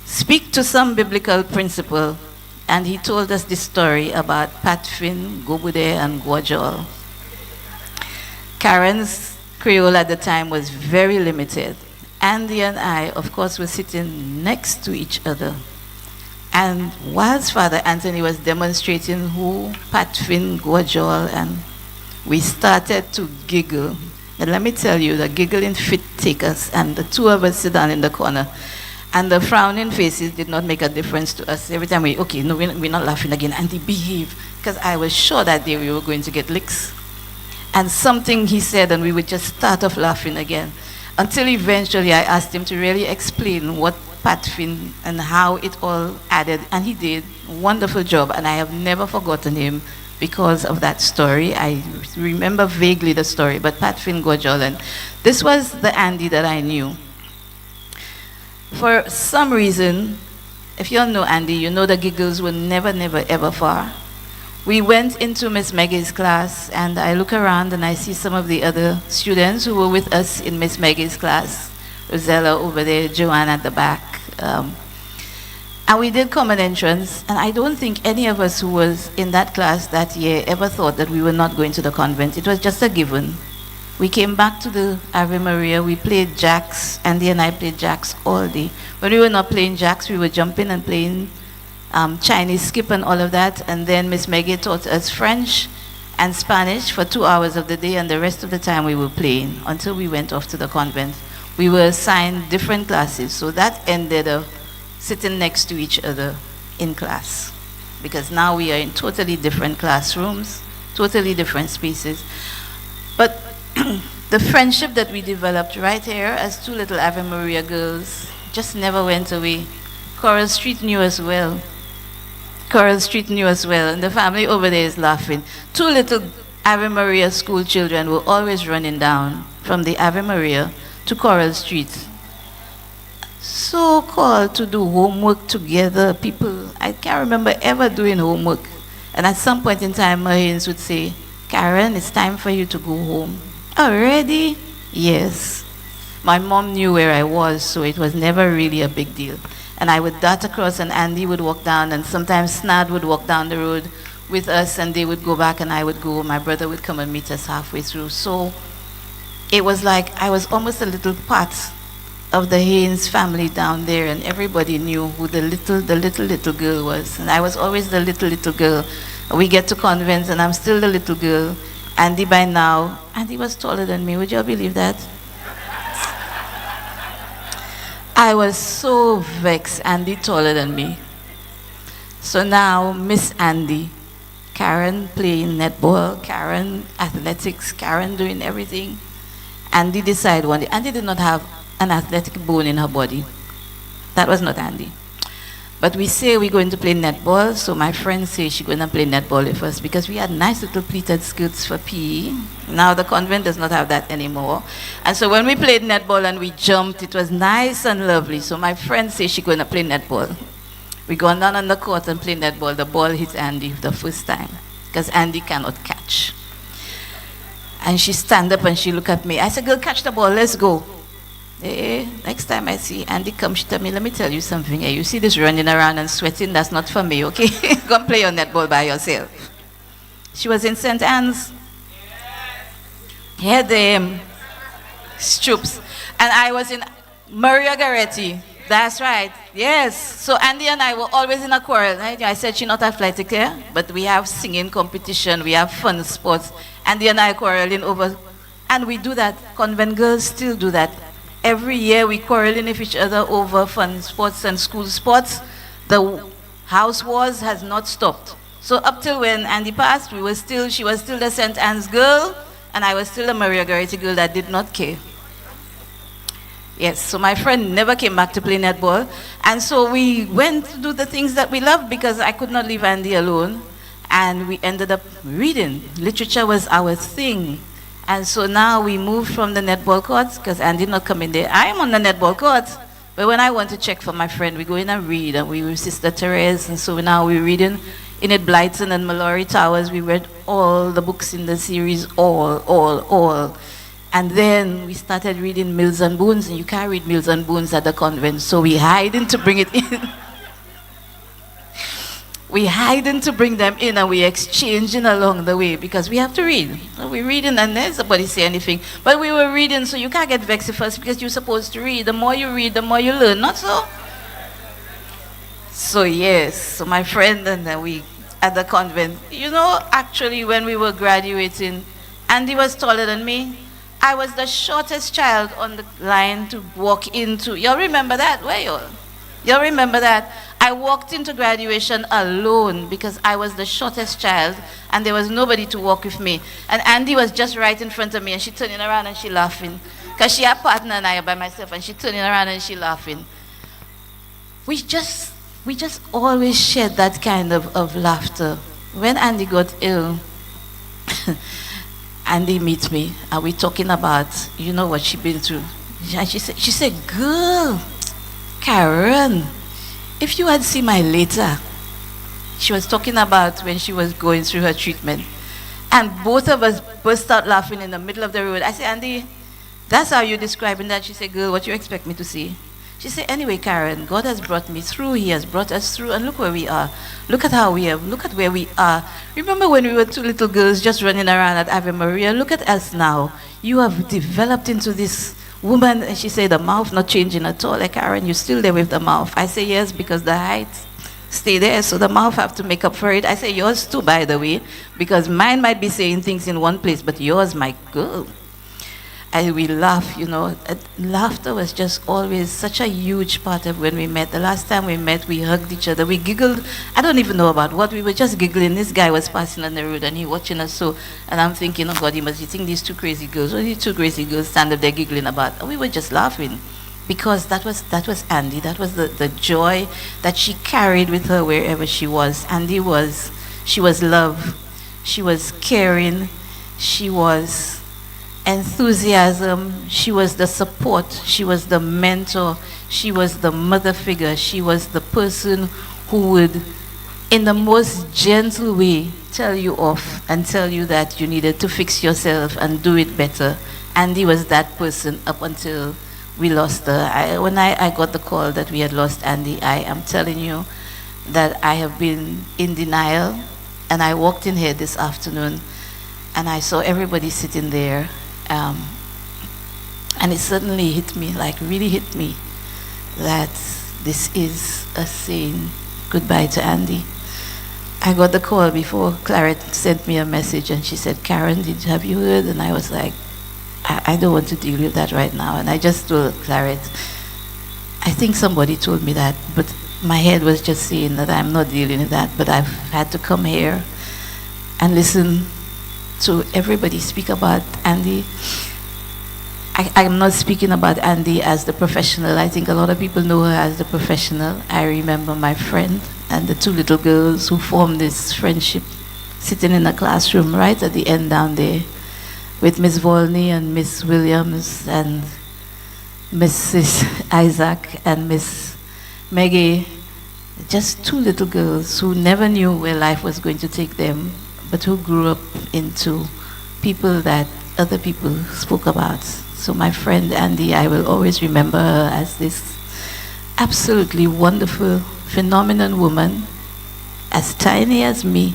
speak to some biblical principle. And he told us this story about Patfin, Gobude, and Guajol. Karen's Creole at the time was very limited. Andy and I, of course, were sitting next to each other. And whilst Father Anthony was demonstrating who Patfin, Guajol, and we started to giggle. And let me tell you, the giggling fit take us, and the two of us sit down in the corner. And the frowning faces did not make a difference to us. Every time we're not laughing again. And he behaved, because I was sure that day we were going to get licks. And something he said, and we would just start off laughing again. Until eventually I asked him to really explain what Patfin and how it all added. And he did a wonderful job, and I have never forgotten him because of that story. I remember vaguely the story, but Patfin Guajol, and this was the Andy that I knew. For some reason, if you all know Andy, you know the giggles were never, ever far. We went into Miss Maggie's class, and I look around and I see some of the other students who were with us in Miss Maggie's class. Rosella over there, Joanne at the back. And we did common entrance, and I don't think any of us who was in that class that year ever thought that we were not going to the convent. It was just a given. We came back to the Ave Maria, we played jacks. Andy and I played jacks all day. When we were not playing jacks, we were jumping and playing Chinese skip and all of that. And then Miss Maggie taught us French and Spanish for 2 hours of the day, and the rest of the time we were playing until we went off to the convent. We were assigned different classes, so that ended up sitting next to each other in class. Because now we are in totally different classrooms, totally different spaces. But the friendship that we developed right here as two little Ave Maria girls just never went away. Coral Street knew us well. Coral Street knew us well, and the family over there is laughing. Two little Ave Maria school children were always running down from the Ave Maria to Coral Street. So called to do homework together. People, I can't remember ever doing homework. And at some point in time, Mahins would say, Karen, it's time for you to go home. Already? Yes. My mom knew where I was, so it was never really a big deal. And I would dart across, and Andy would walk down, and sometimes Snad would walk down the road with us, and they would go back, and I would go. My brother would come and meet us halfway through. So it was like I was almost a little part of the Haynes family down there, and everybody knew who the little girl was. And I was always the little girl. We get to convents, and I'm still the little girl. Andy by now, Andy was taller than me. Would you all believe that? I was so vexed. Andy taller than me. So now, Miss Andy, Karen playing netball, Karen athletics, Karen doing everything. Andy decided one day, Andy did not have an athletic bone in her body. That was not Andy. But we say we're going to play netball, so my friend says she's going to play netball with us because we had nice little pleated skirts for PE. Now the convent does not have that anymore. And so when we played netball and we jumped, it was nice and lovely. So my friend says she's going to play netball. We go down on the court and play netball. The ball hit Andy the first time because Andy cannot catch. And she stand up and she look at me. I said, girl, catch the ball, let's go. Next time I see Andy come, she tell me, let me tell you something. Hey, you see this running around and sweating, that's not for me, okay? Go and play your netball by yourself. She was in St. Anne's. Hear them. Stoops. And I was in Margaret. That's right. Yes. So Andy and I were always in a quarrel. Right? I said she not have flight ticket, but we have singing competition, we have fun sports. Andy and I quarreling over, and we do that. Convent girls still do that. Every year we quarreling with each other over fun sports and school sports. The house wars has not stopped. So up till when Andy passed, she was still the St. Anne's girl, and I was still a Margaret girl that did not care. Yes, so my friend never came back to play netball. And so we went to do the things that we loved because I could not leave Andy alone. And we ended up reading. Literature was our thing. And so now we moved from the netball courts because Andy not coming there. I am on the netball courts. But when I want to check for my friend, we go in and read. And we were Sister Therese. And so now we're reading Enid Blyton and Mallory Towers. We read all the books in the series, all. And then we started reading Mills and Boons. And you can't read Mills and Boons at the convent. So we hide to bring it in. We hide to bring them in and we exchanging along the way because we have to read. So we're reading and there's nobody say anything. But we were reading, so you can't get vexed first because you're supposed to read. The more you read, the more you learn, not so? So yes, so my friend and then we at the convent. You know, actually when we were graduating, Andy was taller than me. I was the shortest child on the line to walk into. Y'all remember that? Where y'all? Y'all remember that? I walked into graduation alone because I was the shortest child and there was nobody to walk with me. And Andy was just right in front of me and she turning around and she laughing. Because she had partner and I by myself and she turning around and she laughing. We just always shared that kind of laughter. When Andy got ill, Andy meets me and we talking about, you know what she been through. And she said, girl, Karen, if you had seen my later, she was talking about when she was going through her treatment. And both of us burst out laughing in the middle of the road. I said, Andy, that's how you're describing that? She said, girl, what you expect me to see? She said, anyway, Karen, God has brought me through. He has brought us through. And look where we are. Look at how we are. Look at where we are. Remember when we were two little girls just running around at Ave Maria? Look at us now. You have developed into this woman. And she said, the mouth not changing at all. Like, Karen, you're still there with the mouth. I say, yes, because the height stay there. So the mouth have to make up for it. I say, yours too, by the way. Because mine might be saying things in one place, but yours, my girl. And we laugh, you know. Laughter was just always such a huge part of when we met. The last time we met, we hugged each other. We giggled. I don't even know about what. We were just giggling. This guy was passing on the road and he watching us. So, and I'm thinking, oh God, he must be thinking these two crazy girls. What are these two crazy girls stand up there giggling about? And we were just laughing. Because that was Andy. That was the joy that she carried with her wherever she was. She was love. She was caring. She was enthusiasm. She was the support. She was the mentor. She was the mother figure. She was the person who would, in the most gentle way, tell you off and tell you that you needed to fix yourself and do it better. Andy was that person up until we lost her. When I got the call that we had lost Andy, I am telling you that I have been in denial. And I walked in here this afternoon and I saw everybody sitting there. And it suddenly hit me, like really hit me, that this is a saying goodbye to Andy. I got the call before Claret sent me a message and she said, Karen, have you heard? And I was like, I don't want to deal with that right now. And I just told Claret, I think somebody told me that, but my head was just saying that I'm not dealing with that, but I've had to come here and listen to everybody speak about Andy. I'm not speaking about Andy as the professional. I think a lot of people know her as the professional. I remember my friend and the two little girls who formed this friendship sitting in a classroom right at the end down there with Miss Volney and Miss Williams and Mrs. Isaac and Miss Maggie. Just two little girls who never knew where life was going to take them, but who grew up into people that other people spoke about. So my friend Andy, I will always remember her as this absolutely wonderful, phenomenal woman, as tiny as me,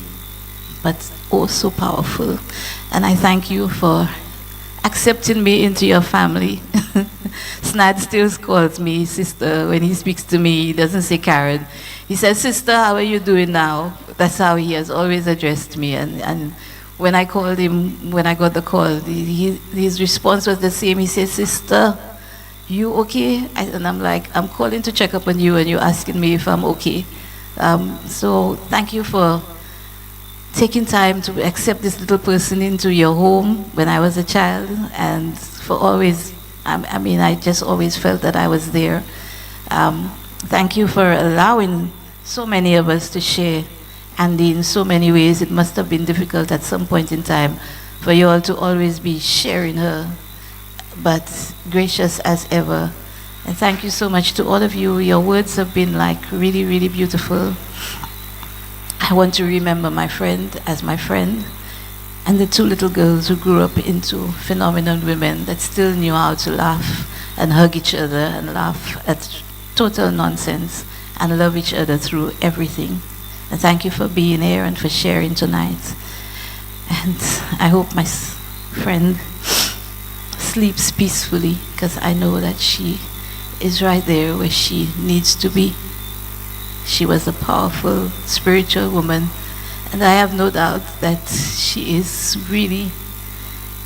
but also powerful. And I thank you for accepting me into your family. Snad still calls me sister. When he speaks to me, he doesn't say Karen. He says, sister, how are you doing now? That's how he has always addressed me. And when I called him, when I got the call, his response was the same. He said, sister, you okay? And I'm like, I'm calling to check up on you and you're asking me if I'm okay. So thank you for taking time to accept this little person into your home when I was a child, and for always, I mean, I just always felt that I was there. Thank you for allowing so many of us to share Andy in so many ways. It must have been difficult at some point in time for you all to always be sharing her, but gracious as ever. And thank you so much to all of you. Your words have been like really, really beautiful. I want to remember my friend as my friend, and the two little girls who grew up into phenomenal women that still knew how to laugh and hug each other and laugh at total nonsense and love each other through everything. And thank you for being here and for sharing tonight. And I hope my friend sleeps peacefully, because I know that she is right there where she needs to be. She was a powerful spiritual woman, and I have no doubt that she is really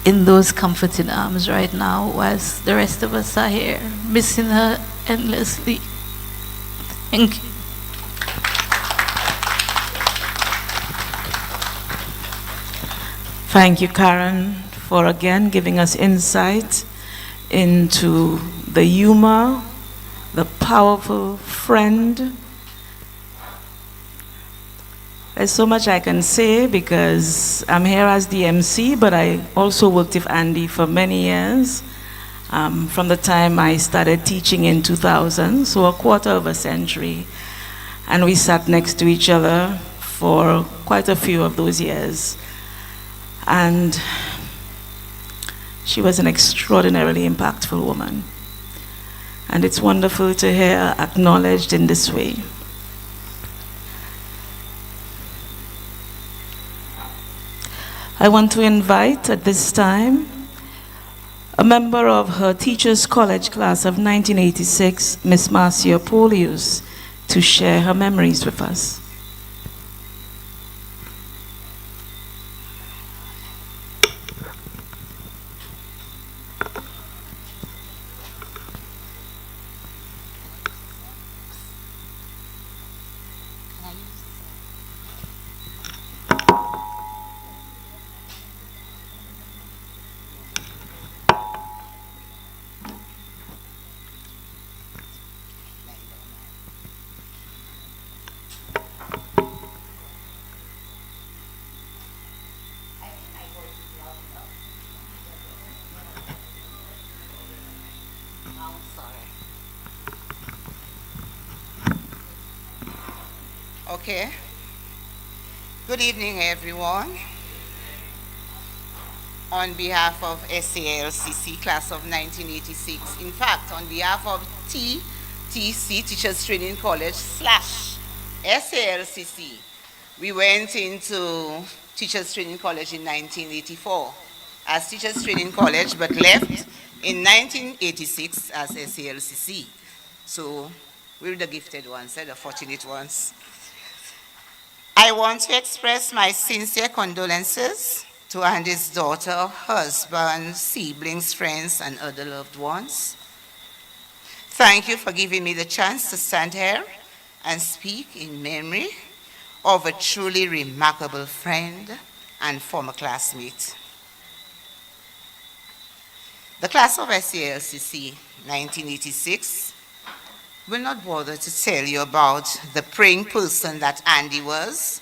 in those comforting arms right now, whilst the rest of us are here missing her endlessly. Thank you. Thank you, Karen, for again giving us insight into the humor, the powerful friend. There's so much I can say because I'm here as the MC, but I also worked with Andy for many years, from the time I started teaching in 2000, so a quarter of a century. And we sat next to each other for quite a few of those years. And she was an extraordinarily impactful woman. And it's wonderful to hear her acknowledged in this way. I want to invite at this time a member of her Teachers College class of 1986, Miss Marcia Polius, to share her memories with us. Okay. Good evening, everyone. On behalf of SALCC class of 1986, in fact, on behalf of TTC, Teachers Training College / SALCC, we went into Teachers Training College in 1984 as Teachers Training College, but left in 1986 as SALCC. So we're the gifted ones, the fortunate ones. I want to express my sincere condolences to Andy's daughter, husband, siblings, friends, and other loved ones. Thank you for giving me the chance to stand here and speak in memory of a truly remarkable friend and former classmate. The class of SALCC 1986 will not bother to tell you about the praying person that Andy was,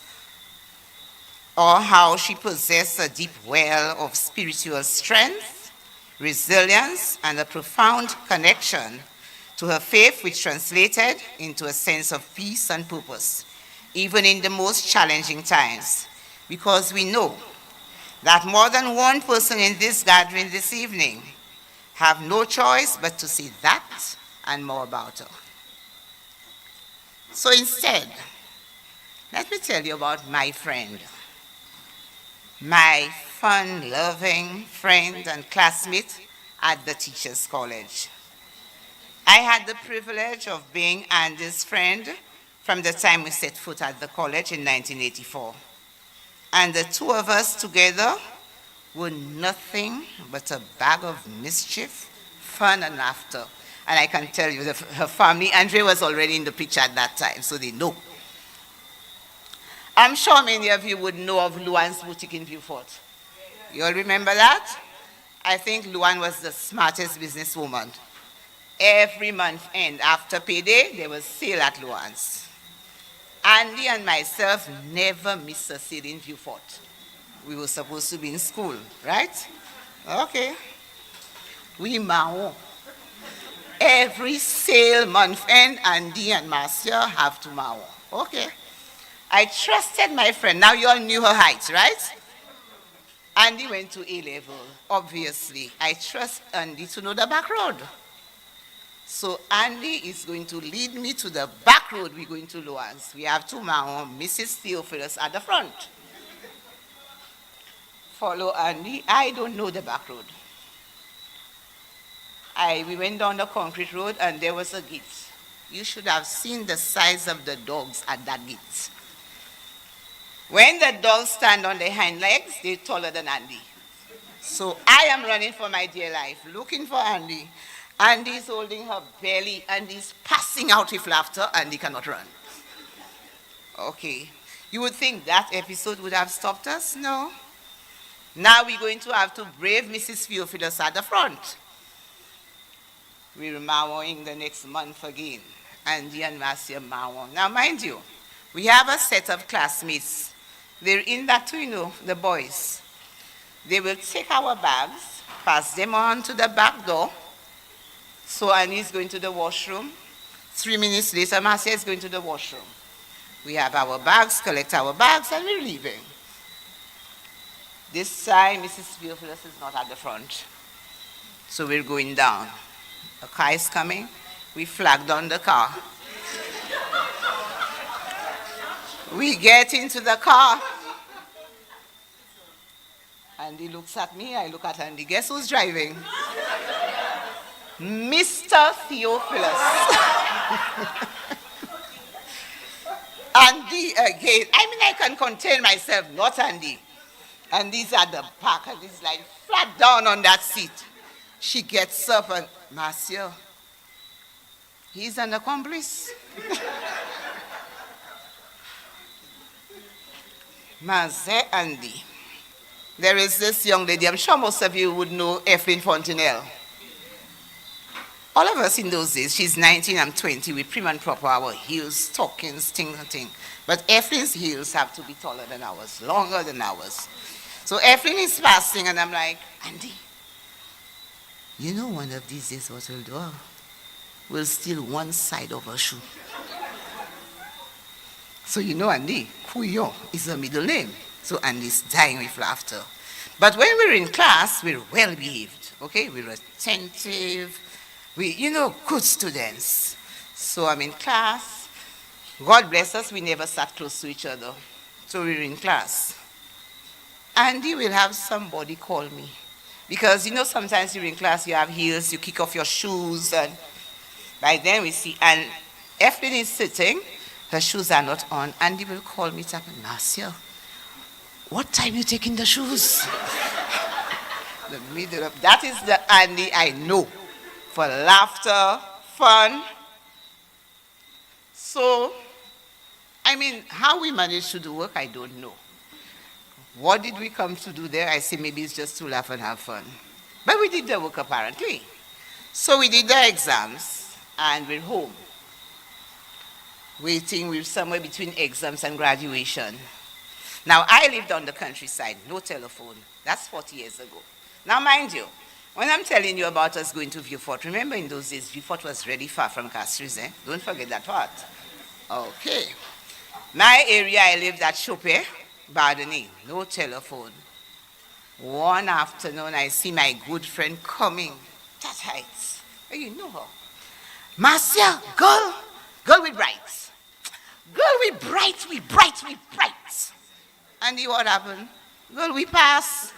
or how she possessed a deep well of spiritual strength, resilience, and a profound connection to her faith, which translated into a sense of peace and purpose, even in the most challenging times, because we know that more than one person in this gathering this evening have no choice but to see that and more about her. So instead, let me tell you about my friend, my fun-loving friend and classmate at the Teachers College. I had the privilege of being Andy's friend from the time we set foot at the college in 1984. And the two of us together were nothing but a bag of mischief, fun, and laughter. And I can tell you, her family, Andre was already in the picture at that time, so they know. I'm sure many of you would know of Luan's boutique in Beaufort. You all remember that? I think Luan was the smartest businesswoman. Every month end after payday, there was sale at Luan's. Andy and myself never missed a sale in Beaufort. We were supposed to be in school, right? Okay. We mao. Every sale month end, Andy and Marcia have to mao. Okay. I trusted my friend. Now you all knew her height, right? Andy went to A-level, obviously. I trust Andy to know the back road. So Andy is going to lead me to the back road. We're going to Luan's. We have two mao, Mrs. Theophilus at the front. Follow Andy. I don't know the back road. We went down the concrete road and there was a gate. You should have seen the size of the dogs at that gate. When the dogs stand on their hind legs, they're taller than Andy. So I am running for my dear life, looking for Andy. Andy's holding her belly, Andy's passing out with laughter, Andy cannot run. Okay. You would think that episode would have stopped us? No. Now we're going to have to brave Mrs. Theophilus at the front. We're mowing the next month again. Andy and Marcia mow. Now mind you, we have a set of classmates. They're in that too, you know, the boys. They will take our bags, pass them on to the back door. So Annie's going to the washroom. 3 minutes later, Marcia is going to the washroom. We have our bags, collect our bags, and we're leaving. This time, Mrs. Theophilus is not at the front. So we're going down. A car is coming. We flag down the car. We get into the car. Andy looks at me, I look at Andy. Guess who's driving? Mr. Theophilus. Andy again. I mean, I can contain myself, not Andy. Andy's at the back, and he's like flat down on that seat. She gets up and, Marcia, he's an accomplice. Maze Andy. There is this young lady, I'm sure most of you would know Evelyn Fontenelle. All of us in those days, she's 19, I'm 20, we prim and proper our heels, stockings, thing. But Evelyn's heels have to be taller than ours, longer than ours. So Evelyn is passing and I'm like, Andy, you know one of these days what we'll do? We'll steal one side of her shoe. So you know Andy, Kuyo is her middle name. So Andy's dying with laughter. But when we're in class, we're well behaved, okay? We're attentive. Good students. So I'm in class. God bless us, we never sat close to each other. So we're in class. Andy will have somebody call me. Because, sometimes you're in class, you have heels, you kick off your shoes, and by then we see, and Evelyn is sitting, her shoes are not on. Andy will call me, tap, Marcia, what time you taking the shoes? The middle of, that is the Andy I know. For laughter, fun. So, how we managed to do work, I don't know. What did we come to do there? I say maybe it's just to laugh and have fun. But we did the work apparently. So we did the exams and we're home. Waiting, we're somewhere between exams and graduation. Now I lived on the countryside, no telephone. That's 40 years ago. Now mind you, when I'm telling you about us going to Vieux-Fort, remember in those days, Vieux-Fort was really far from Castries, eh? Don't forget that part. Okay. My area, I lived at Chopé, Bardonnay, no telephone. One afternoon, I see my good friend coming. That height. You know her. Marcia, girl with brights. Girl with bright. And what happened? Girl, we pass.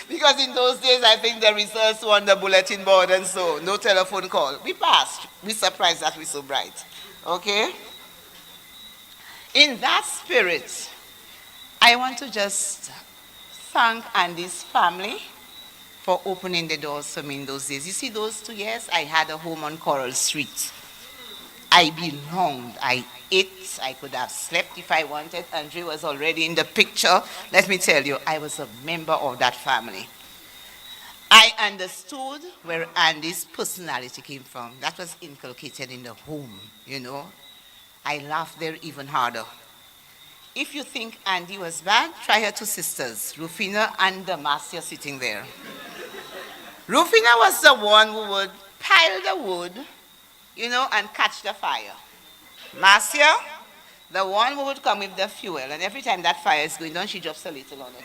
Because in those days, I think the results were on the bulletin board and so, no telephone call. We passed. We surprised that we're so bright. Okay? In that spirit, I want to just thank Andy's family for opening the doors for me in those days. You see, those 2 years, I had a home on Coral Street. I belonged. I ate. I could have slept if I wanted. Andre was already in the picture. Let me tell you, I was a member of that family. I understood where Andy's personality came from. That was inculcated in the home, you know. I laughed there even harder. If you think Andy was bad, try her 2 sisters, Rufina and Damasia, sitting there. Rufina was the one who would pile the wood, you know, and catch the fire. Marcia, the one who would come with the fuel, and every time that fire is going down, she drops a little on it.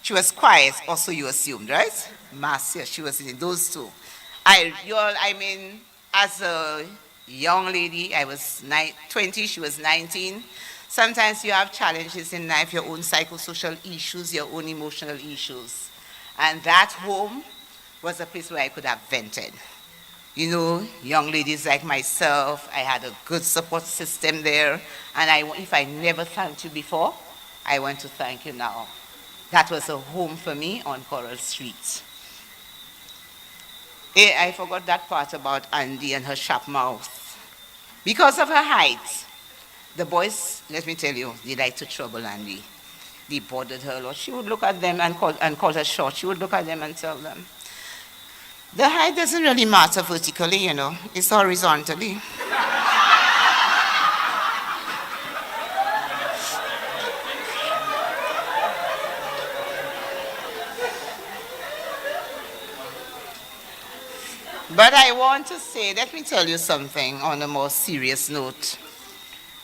She was quiet, also you assumed, right? Marcia, she was in those 2. I mean, as a young lady, I was 20, she was 19. Sometimes you have challenges in life, your own psychosocial issues, your own emotional issues. And that home was a place where I could have vented. You know, young ladies like myself, I had a good support system there. And if I never thanked you before, I want to thank you now. That was a home for me on Coral Street. I forgot that part about Andy and her sharp mouth. Because of her height, the boys, let me tell you, they like to trouble Andy. They bothered her a lot. She would look at them and call her short. She would look at them and tell them, the height doesn't really matter vertically, you know. It's horizontally. But I want to say, let me tell you something on a more serious note.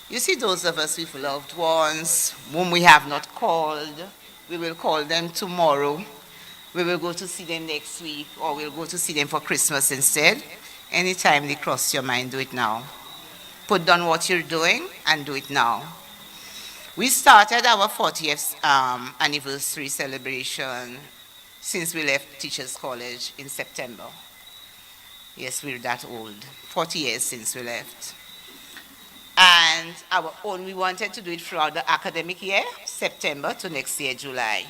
You see, those of us with loved ones whom we have not called, we will call them tomorrow. We will go to see them next week, or we'll go to see them for Christmas instead. Anytime they cross your mind, do it now. Put down what you're doing and do it now. We started our 40th anniversary celebration since we left Teachers College in September. Yes, we're that old. 40 years since we left. And we wanted to do it throughout the academic year, September to next year, July.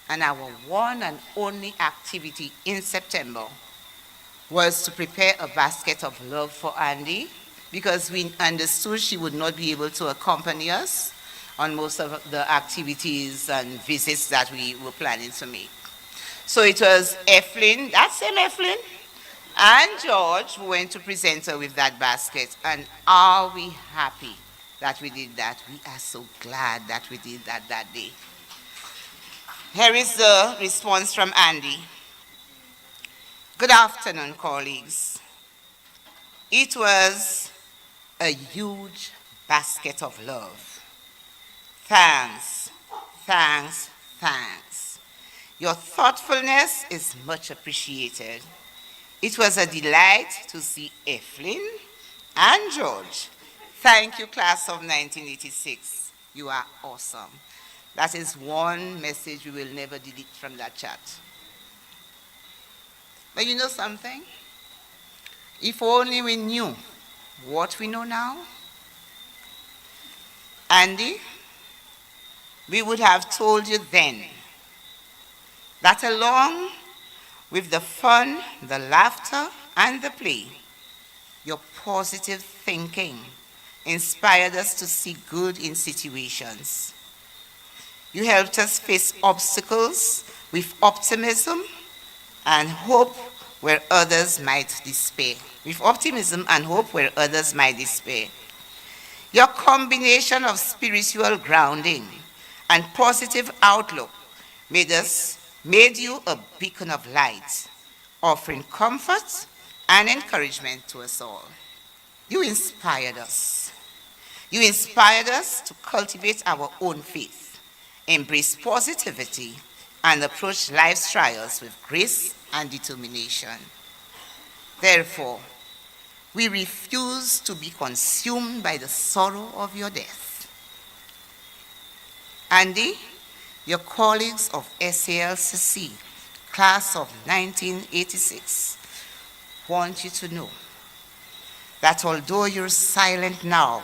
And our one and only activity in September was to prepare a basket of love for Andy, because we understood she would not be able to accompany us on most of the activities and visits that we were planning to make. So it was Eflin, that same Eflin, and George who went to present her with that basket. And are we happy that we did that? We are so glad that we did that day. Here is the response from Andy. Good afternoon, colleagues. It was a huge basket of love. Thanks, thanks, thanks. Your thoughtfulness is much appreciated. It was a delight to see Eflin and George. Thank you, class of 1986. You are awesome. That is one message we will never delete from that chat. But you know something? If only we knew what we know now, Andy, we would have told you then that along with the fun, the laughter, and the play, your positive thinking inspired us to see good in situations. You helped us face obstacles with optimism and hope where others might despair. With optimism and hope where others might despair. Your combination of spiritual grounding and positive outlook made you a beacon of light, offering comfort and encouragement to us all. You inspired us. You inspired us to cultivate our own faith, embrace positivity, and approach life's trials with grace and determination. Therefore, we refuse to be consumed by the sorrow of your death. Andy, your colleagues of SALCC, class of 1986, want you to know that although you're silent now,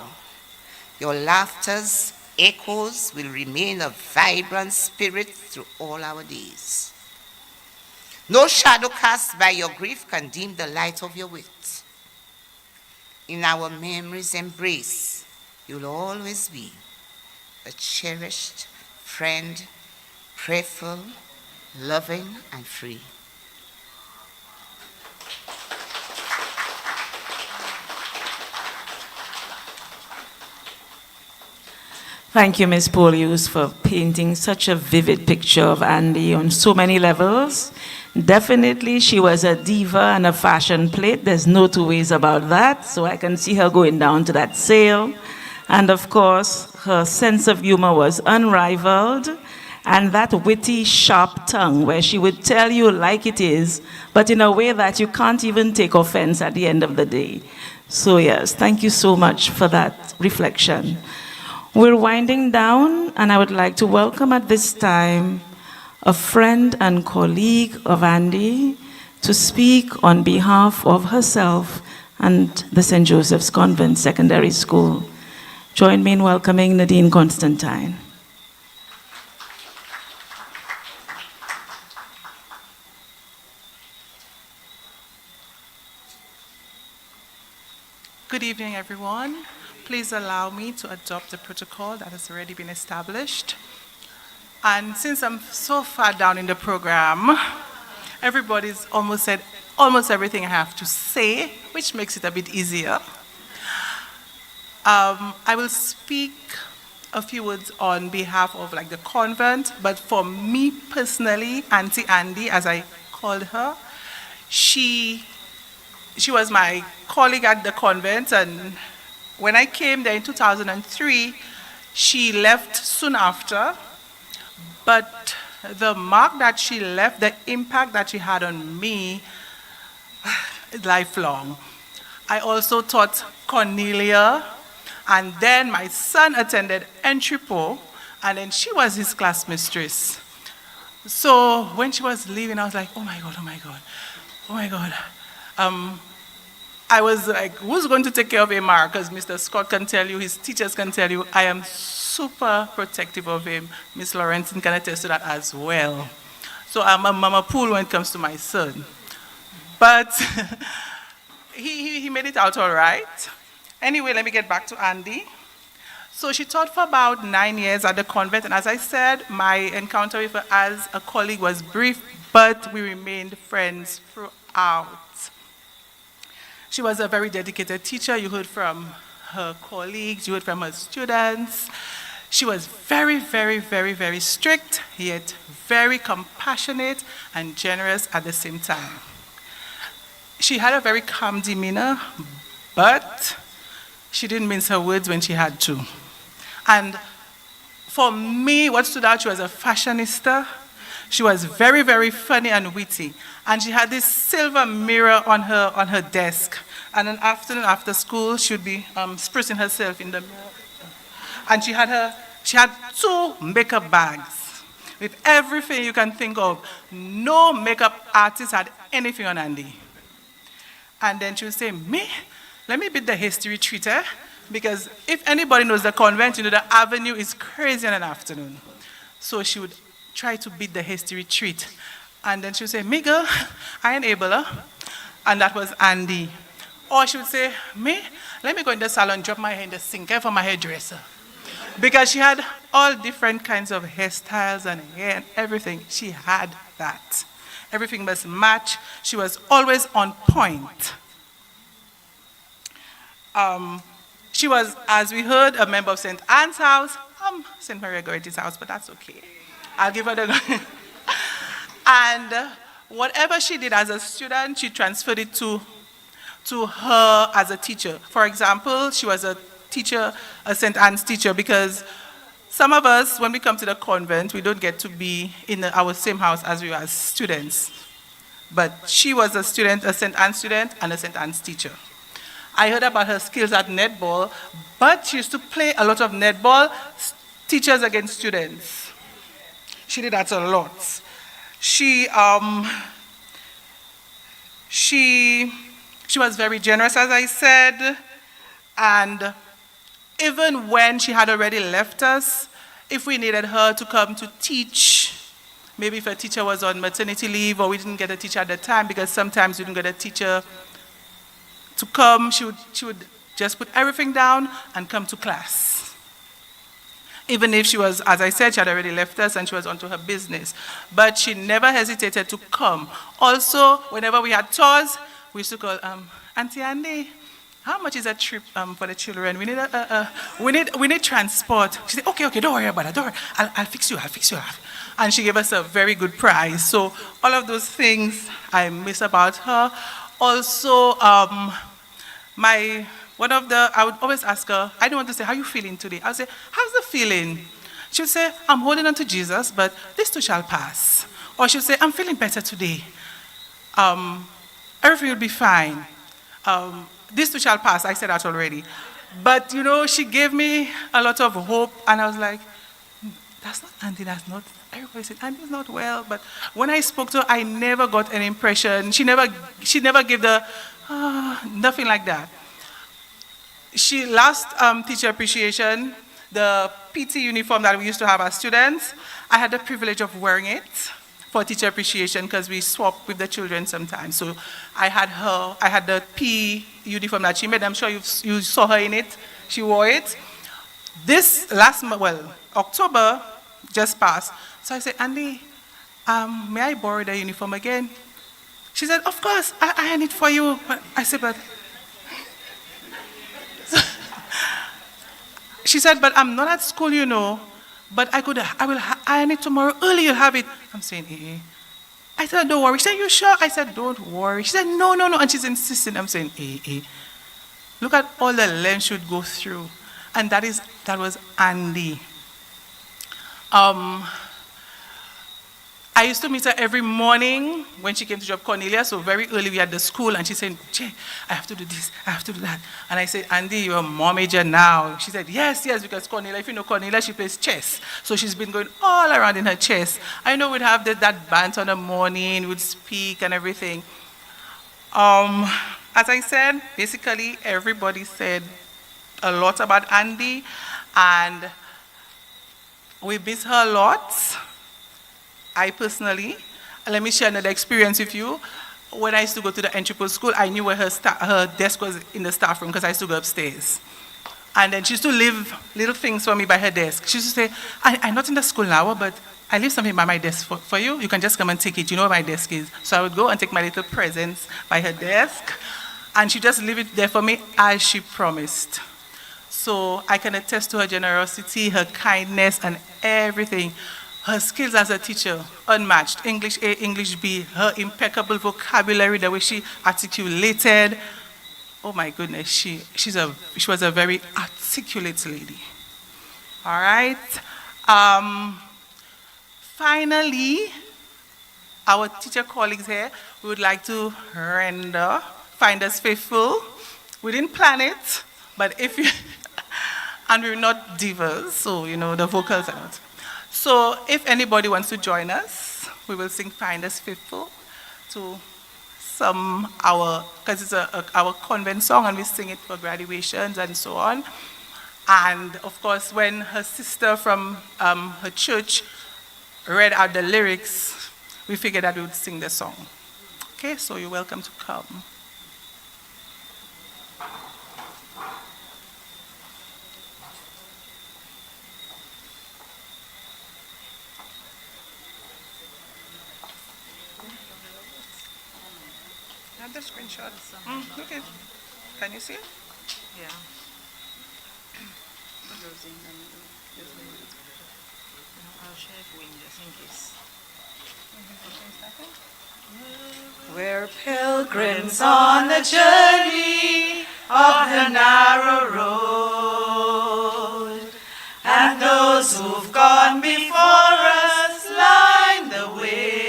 your laughter's echoes will remain a vibrant spirit through all our days. No shadow cast by your grief can dim the light of your wit. In our memory's embrace, you'll always be a cherished friend, prayerful, loving, and free. Thank you, Ms. Polius, for painting such a vivid picture of Andy on so many levels. Definitely, she was a diva and a fashion plate. There's no two ways about that. So I can see her going down to that sale. And of course, her sense of humor was unrivaled. And that witty, sharp tongue where she would tell you like it is, but in a way that you can't even take offense at the end of the day. So yes, thank you so much for that reflection. We're winding down, and I would like to welcome at this time a friend and colleague of Andy to speak on behalf of herself and the St. Joseph's Convent Secondary School. Join me in welcoming Nadine Constantine. Good evening, everyone. Please allow me to adopt the protocol that has already been established. And since I'm so far down in the program, everybody's almost said almost everything I have to say, which makes it a bit easier. I will speak a few words on behalf of the convent, but for me personally, Auntie Andy, as I called her, she was my colleague at the convent, and when I came there in 2003, she left soon after, but the mark that she left, the impact that she had on me, is lifelong. I also taught Cornelia, and then my son attended Entrepot, and then she was his class mistress. So when she was leaving, I was like, oh my God, oh my God, oh my God. I was like, who's going to take care of Amar? Because Mr. Scott can tell you, his teachers can tell you, I am super protective of him. Miss Laurentin can attest to that as well. So I'm a mama pool when it comes to my son. But he made it out all right. Anyway, let me get back to Andy. So she taught for about 9 years at the convent, and as I said, my encounter with her as a colleague was brief, but we remained friends throughout. She was a very dedicated teacher. You heard from her colleagues, you heard from her students. She was very, very, very, very strict, yet very compassionate and generous at the same time. She had a very calm demeanor, but she didn't mince her words when she had to. And for me, what stood out, she was a fashionista. She was very, very funny and witty. And she had this silver mirror on her desk. And an afternoon after school, she would be sprucing herself in the mirror. And she had 2 makeup bags with everything you can think of. No makeup artist had anything on Andy. And then she would say, let me beat the history treater, because if anybody knows the convent, you know the avenue is crazy in an afternoon. So she would try to beat the history treat. And then she would say, girl, I ain't able. And that was Andy. Or she would say, let me go in the salon, drop my hair in the sink for my hairdresser. Because she had all different kinds of hairstyles and hair and everything. She had that. Everything must match. She was always on point. She was, as we heard, a member of St. Anne's house, St. Maria Goretti's house, but that's okay. I'll give her the... And whatever she did as a student, she transferred it to her as a teacher. For example, she was a teacher, a St. Anne's teacher, because some of us, when we come to the convent, we don't get to be in our same house as we were as students. But she was a student, a St. Anne's student, and a St. Anne's teacher. I heard about her skills at netball, but she used to play a lot of netball, teachers against students. She did that a lot. She was very generous, as I said, and even when she had already left us, if we needed her to come to teach, maybe if a teacher was on maternity leave or we didn't get a teacher at the time, because sometimes we didn't get a teacher to come, she would just put everything down and come to class. Even if she was, as I said, she had already left us and she was onto her business. But she never hesitated to come. Also, whenever we had tours, we used to call, Auntie Andy, how much is a trip for the children? We need transport. She said, okay, don't worry about it. Don't worry. I'll fix you. And she gave us a very good price. So all of those things I miss about her. Also, I would always ask her, I don't want to say, how are you feeling today? I would say, how's the feeling? She would say, I'm holding on to Jesus, but this too shall pass. Or she would say, I'm feeling better today. Everything will be fine. This too shall pass. I said that already. But, she gave me a lot of hope, and I was like, that's not Auntie, that's not. Everybody said, Auntie's not well. But when I spoke to her, I never got an impression. She never gave the, nothing like that. She last teacher appreciation, the PT uniform that we used to have as students, I had the privilege of wearing it for teacher appreciation because we swap with the children sometimes. So I had the PE uniform that she made. I'm sure you saw her in it. She wore it. This October just passed. So I said, Andy, may I borrow the uniform again? She said, of course, I iron it for you. But I said, but... She said, but I'm not at school, but I will iron it tomorrow early, you'll have it. I'm saying, I said, don't worry. She said, you sure? I said, don't worry. She said, no. And she's insisting. I'm saying, Look at all the lengths she would go through. And that was Andy. I used to meet her every morning when she came to drop Cornelia, so very early we had the school, and she said, Jay, I have to do this, I have to do that. And I said, Andy, you're a momager now. She said, yes, because Cornelia, if you know Cornelia, she plays chess. So she's been going all around in her chess. I know we'd have that band on the morning, we'd speak and everything. As I said, basically everybody said a lot about Andy, and we miss her a lot. I personally, let me share another experience with you. When I used to go to the entry school, I knew where her desk was in the staff room because I used to go upstairs. And then she used to leave little things for me by her desk. She used to say, I'm not in the school now, but I leave something by my desk for you. You can just come and take it. You know where my desk is. So I would go and take my little presents by her desk, and she just leave it there for me as she promised. So I can attest to her generosity, her kindness, and everything. Her skills as a teacher, unmatched. English A, English B, her impeccable vocabulary, the way she articulated. Oh my goodness, she was a very articulate lady. All right. Finally, our teacher colleagues here, we would like to render Find Us Faithful. We didn't plan it, but if you, and we're not divas, so the vocals are not. So if anybody wants to join us, we will sing Find Us Faithful to because it's our convent song, and we sing it for graduations and so on. And of course, when her sister from her church read out the lyrics, we figured that we would sing the song. Okay, so you're welcome to come. have the screenshot. Okay. Can you see it? Yeah. I'll share it with you just in case. We're pilgrims on the journey of the narrow road, and those who've gone before us line the way,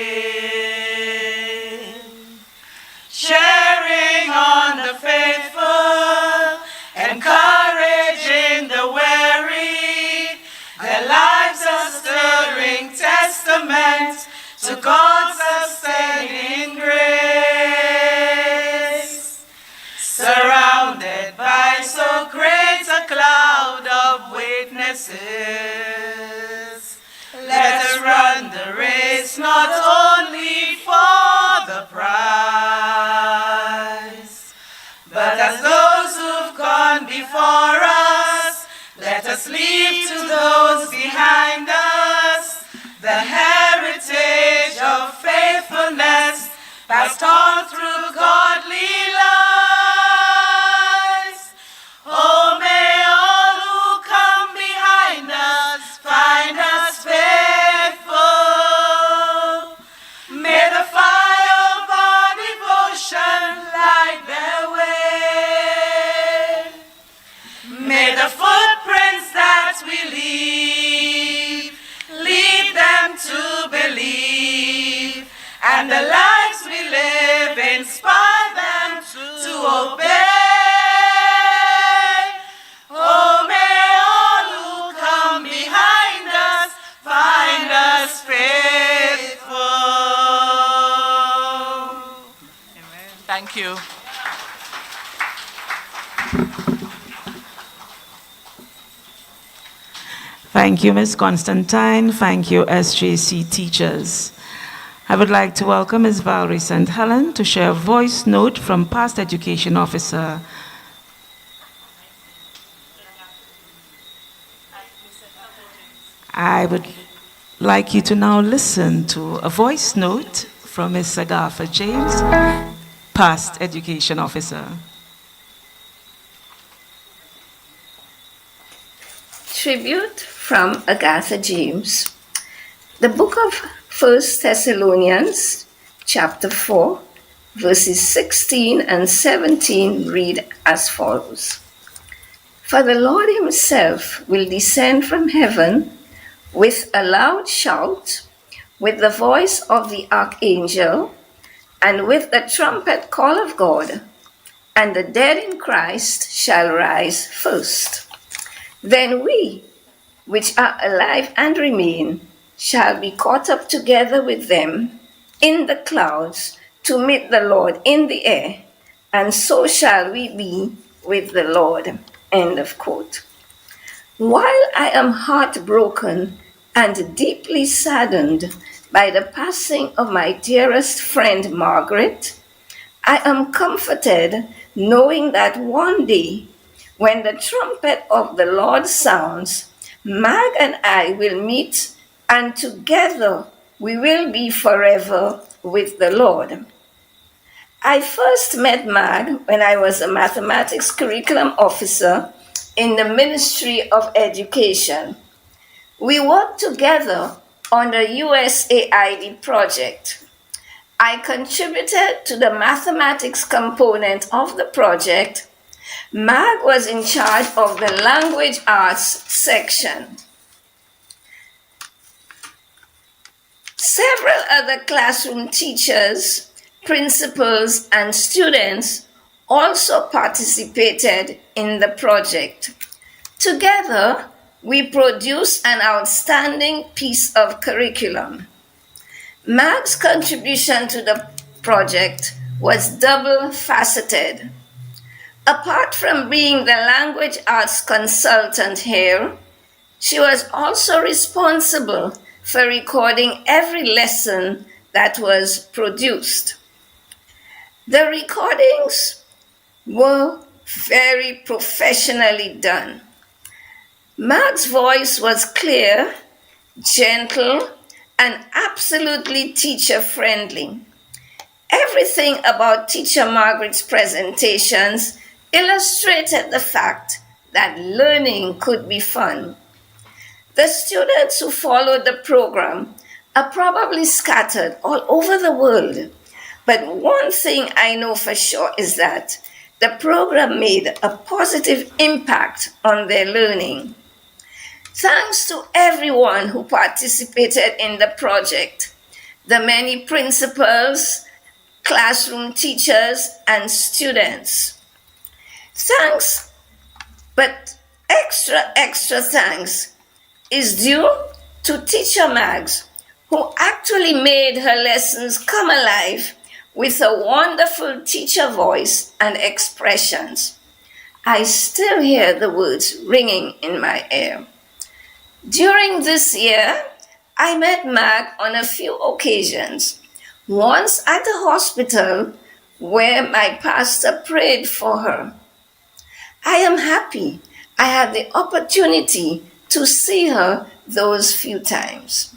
sharing on the faithful, encouraging the weary. Their lives are stirring testament to God's sustaining grace. Surrounded by so great a cloud of witnesses, let us run the race not only for the prize, but as those who've gone before us, let us leave to those behind us the heritage of faithfulness passed on through godly lives. Oh, may all who come behind us find us faithful. May the fire of our devotion light their way. May the footprints that we leave lead them to believe, and the lives we live inspire them to obey. Oh, may all who come behind us find us faithful. Amen. Thank you. Thank you, Ms. Constantine. Thank you, SJC teachers. I would like to welcome Ms. Valerie St. Helen to share a voice note from past education officer. I would like you to now listen to a voice note from Ms. Agatha James, past education officer. Tribute from Agatha James. The book of 1 Thessalonians, chapter 4, verses 16 and 17 read as follows. For the Lord himself will descend from heaven with a loud shout, with the voice of the archangel, and with the trumpet call of God, and the dead in Christ shall rise first. Then we, which are alive and remain, shall be caught up together with them in the clouds to meet the Lord in the air, and so shall we be with the Lord. End of quote. While I am heartbroken and deeply saddened by the passing of my dearest friend Margaret, I am comforted knowing that one day, when the trumpet of the Lord sounds, Mag and I will meet, and together we will be forever with the Lord. I first met Mag when I was a mathematics curriculum officer in the Ministry of Education. We worked together on the USAID project. I contributed to the mathematics component of the project. Mag was in charge of the language arts section. Several other classroom teachers, principals, and students also participated in the project. Together, we produced an outstanding piece of curriculum. Mag's contribution to the project was double-faceted. Apart from being the language arts consultant here, she was also responsible for recording every lesson that was produced. The recordings were very professionally done. Mag's voice was clear, gentle, and absolutely teacher-friendly. Everything about Teacher Margaret's presentations illustrated the fact that learning could be fun. The students who followed the program are probably scattered all over the world. But one thing I know for sure is that the program made a positive impact on their learning. Thanks to everyone who participated in the project, the many principals, classroom teachers, and students. Thanks, but extra thanks is due to Teacher Mags, who actually made her lessons come alive with a wonderful teacher voice and expressions. I still hear the words ringing in my ear. During this year, I met Mag on a few occasions. Once at the hospital where my pastor prayed for her. I am happy I had the opportunity to see her those few times.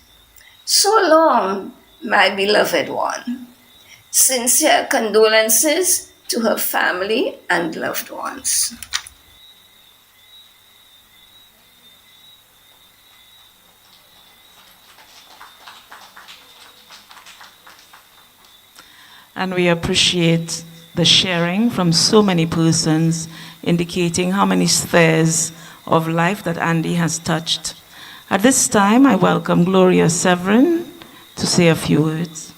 So long, my beloved one. Sincere condolences to her family and loved ones. And we appreciate the sharing from so many persons, indicating how many spheres of life that Andy has touched. At this time, I welcome Gloria Severin to say a few words.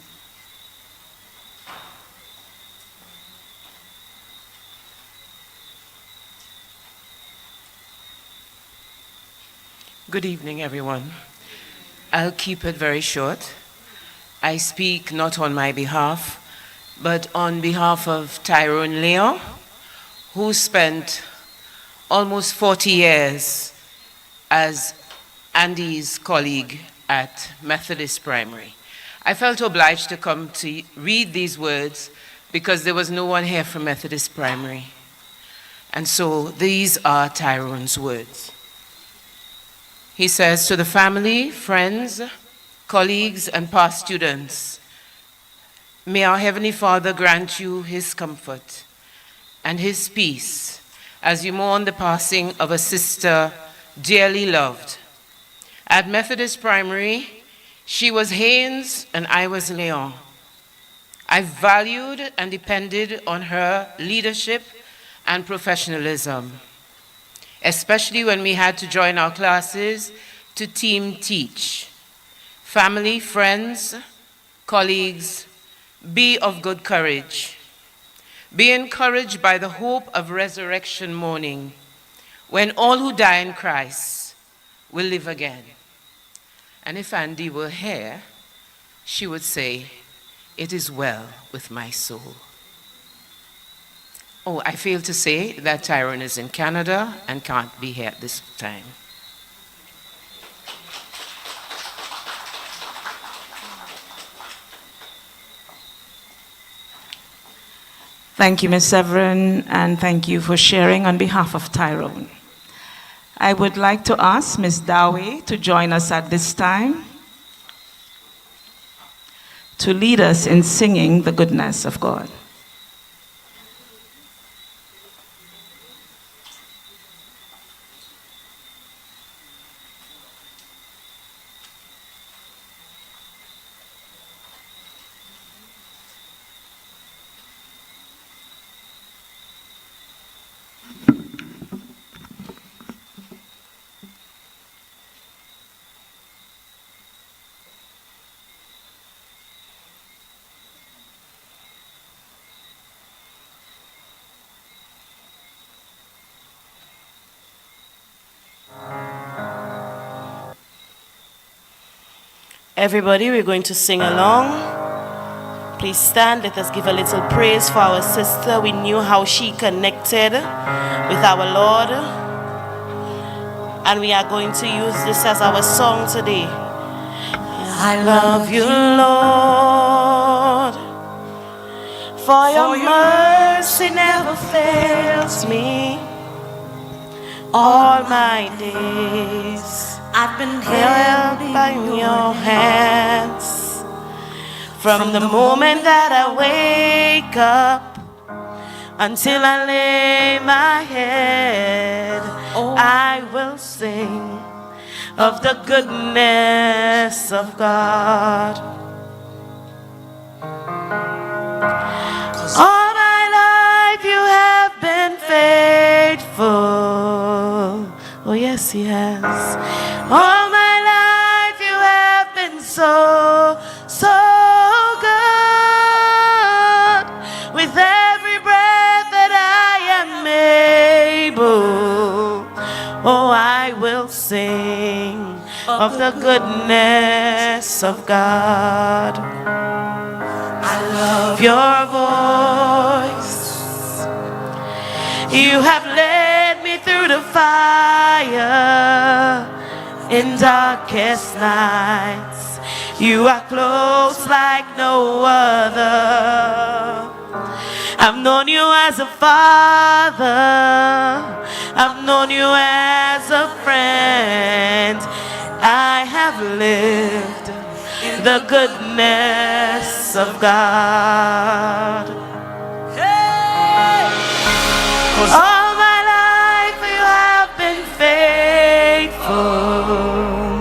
Good evening, everyone. I'll keep it very short. I speak not on my behalf, but on behalf of Tyrone Leon, who spent almost 40 years as Andy's colleague at Methodist Primary. I felt obliged to come to read these words because there was no one here from Methodist Primary. And so these are Tyrone's words. He says, to the family, friends, colleagues, and past students, may our Heavenly Father grant you his comfort and his peace as you mourn the passing of a sister dearly loved. At Methodist Primary, she was Haynes and I was Leon. I valued and depended on her leadership and professionalism, especially when we had to join our classes to team teach. Family, friends, colleagues, be of good courage. Be encouraged by the hope of resurrection morning, when all who die in Christ will live again. And if Andy were here, she would say, it is well with my soul. Oh, I failed to say that Tyrone is in Canada and can't be here at this time. Thank you, Ms. Severin, and thank you for sharing on behalf of Tyrone. I would like to ask Ms. Dawe to join us at this time to lead us in singing the goodness of God. Everybody, we're going to sing along. Please stand. Let us give a little praise for our sister. We knew how she connected with our Lord. And we are going to use this as our song today. I love you, Lord, for your mercy never fails me. All my days I've been held by your hands. From the moment that I wake up until I lay my head, I will sing of the goodness of God. All my life you have been faithful. Oh yes, he has. All my life you have been so, so good. With every breath that I am able, oh, I will sing of the goodness of God. I love your voice. You have led me through the fire in darkest nights. You are close like no other. I've known you as a father. I've known you as a friend. I have lived the goodness of God. All my life you have been faithful.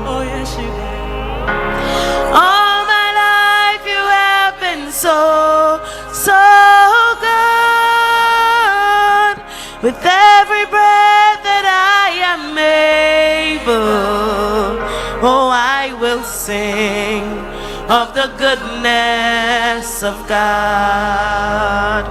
Oh yes you have. All my life you have been so, so good. With every breath that I am able, oh, I will sing of the goodness of God.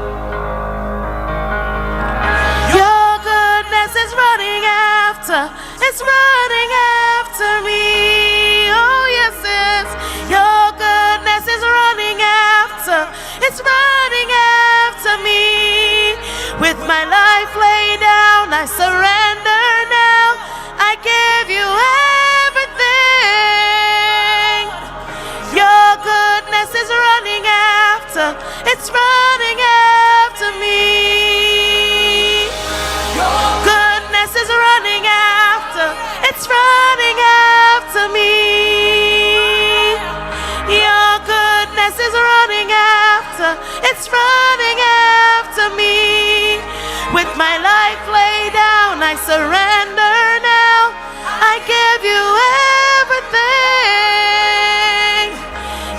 Your goodness is running after, it's running after me. Oh yes, it's your goodness is running after, it's running after me. With my life laid down, I surrender now. I give you everything. Your goodness is running after, it's running after me. Your goodness is running after, it's running after me. Your goodness is running after, it's running after me. With my life laid down, I surrender now. I give you everything.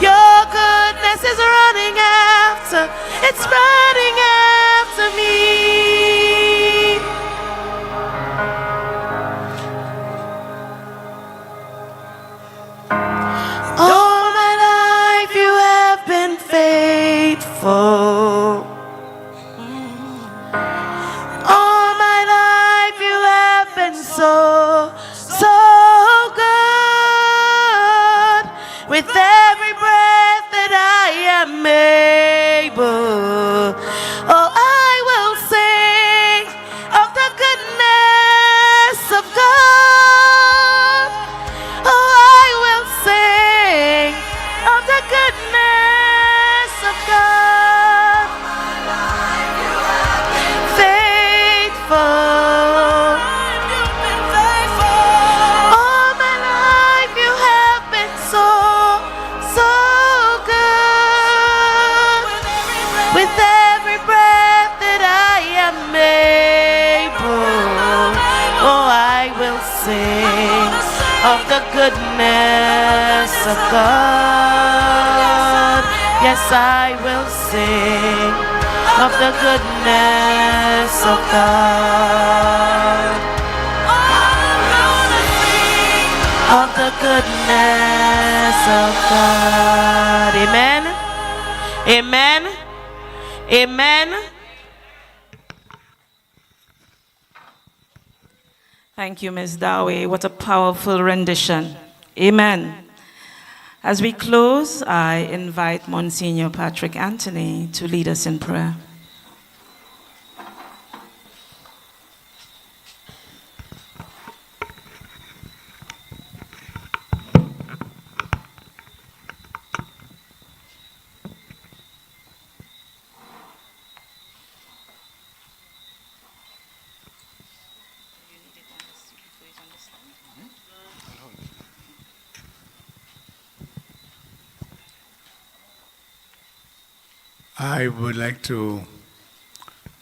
Your goodness is running after, it's running after me. All my life you have been faithful. All my life you have been so, so good. With every breath that I am able, oh, I will sing of the goodness of God. Oh, I will sing of the goodness of God. Faithful. All my life you have been so, so good. With every breath that I am able, oh, I will sing of the goodness of God. Yes, I will sing of the goodness of God. Of the goodness of God. Amen. Amen. Amen. Thank you, Ms. Dawe. What a powerful rendition. Amen. As we close, I invite Monsignor Patrick Anthony to lead us in prayer. I would like to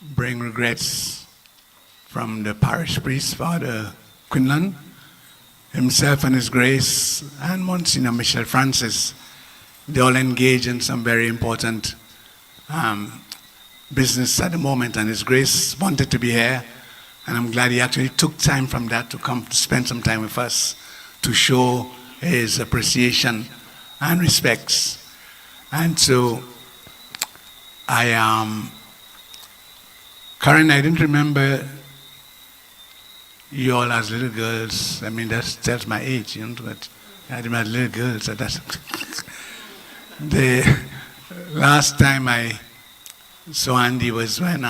bring regrets from the parish priest, Father Quinlan, himself and his grace, and Monsignor Michel Francis. They all engage in some very important business at the moment, and his grace wanted to be here, and I'm glad he actually took time from that to come to spend some time with us to show his appreciation and respects. And so Karen, I didn't remember you all as little girls. I mean, that's my age, you know, but I remember little girls. So that's the last time I saw Andy was when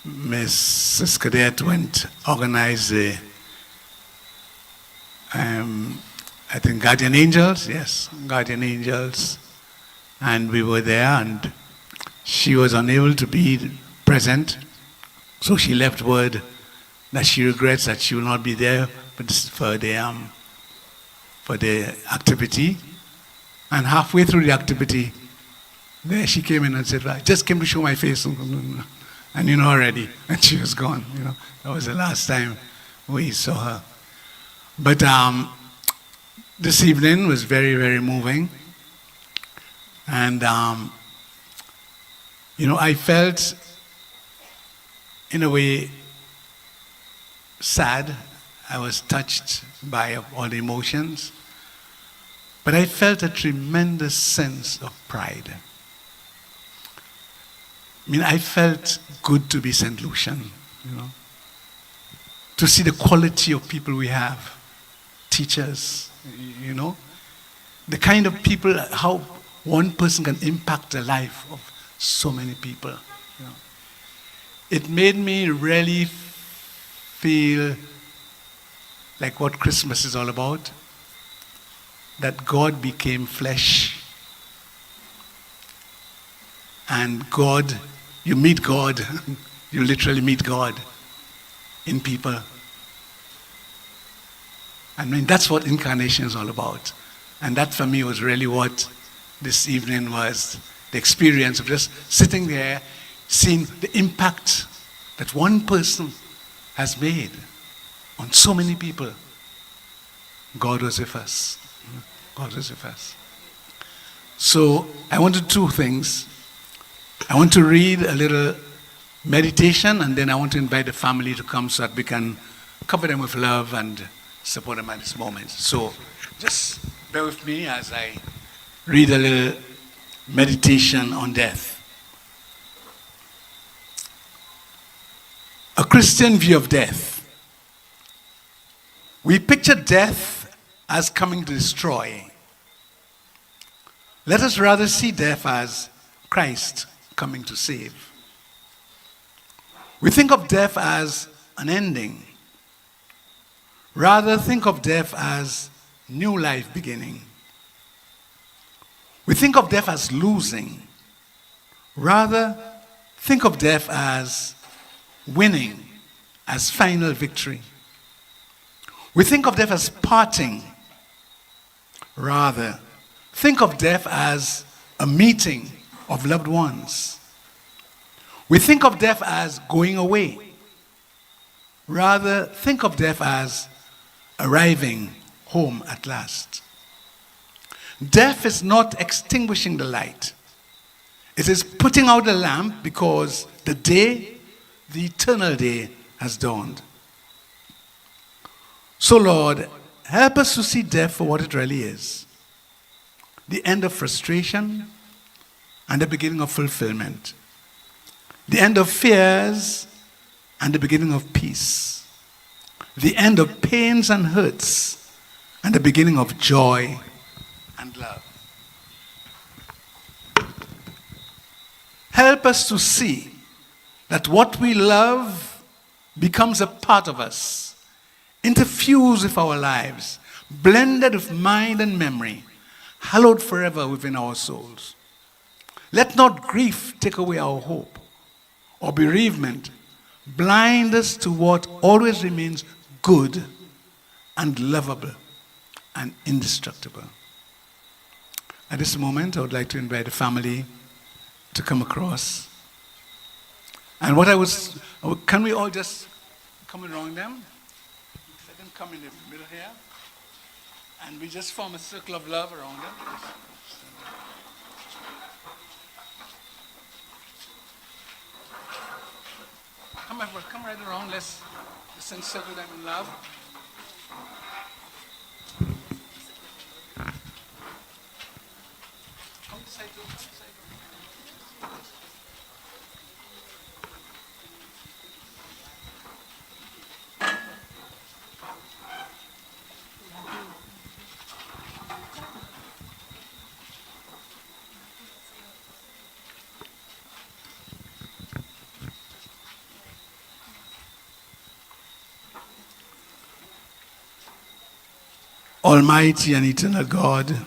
Miss Cadet went organize the, I think Guardian Angels, yes, Guardian Angels. And we were there, and she was unable to be present, so she left word that she regrets that she will not be there for the activity. And halfway through the activity, there she came in and said, "I just came to show my face," and you know already, and she was gone. You know, that was the last time we saw her. But this evening was very, very moving. And, you know, I felt, in a way, sad. I was touched by all the emotions. But I felt a tremendous sense of pride. I mean, I felt good to be St. Lucian, you know, to see the quality of people we have, teachers, you know, the kind of people, how one person can impact the life of so many people. You know. It made me really feel like what Christmas is all about, that God became flesh. And God, you meet God, you literally meet God in people. I mean, that's what incarnation is all about. And that for me was really what this evening was, the experience of just sitting there, seeing the impact that one person has made on so many people. God was with us. God was with us. So I want to do two things. I want to read a little meditation, and then I want to invite the family to come so that we can cover them with love and support them at this moment. So just bear with me as I read a little meditation on death. A Christian view of death. We picture death as coming to destroy. Let us rather see death as Christ coming to save. We think of death as an ending. Rather, think of death as new life beginning. We think of death as losing. Rather, think of death as winning, as final victory. We think of death as parting. Rather, think of death as a meeting of loved ones. We think of death as going away. Rather, think of death as arriving home at last. Death is not extinguishing the light. It is putting out the lamp because the day, the eternal day, has dawned. So, Lord, help us to see death for what it really is. The end of frustration and the beginning of fulfillment. The end of fears and the beginning of peace. The end of pains and hurts and the beginning of joy and love. Help us to see that what we love becomes a part of us, interfused with our lives, blended with mind and memory, hallowed forever within our souls. Let not grief take away our hope, or bereavement blind us to what always remains good and lovable and indestructible. At this moment, I would like to invite the family to come across. And what can we all just come around them? Let them come in the middle here. And we just form a circle of love around them. Come right around. Let's encircle them in love. Come this side too. Come this side too. Almighty and eternal God,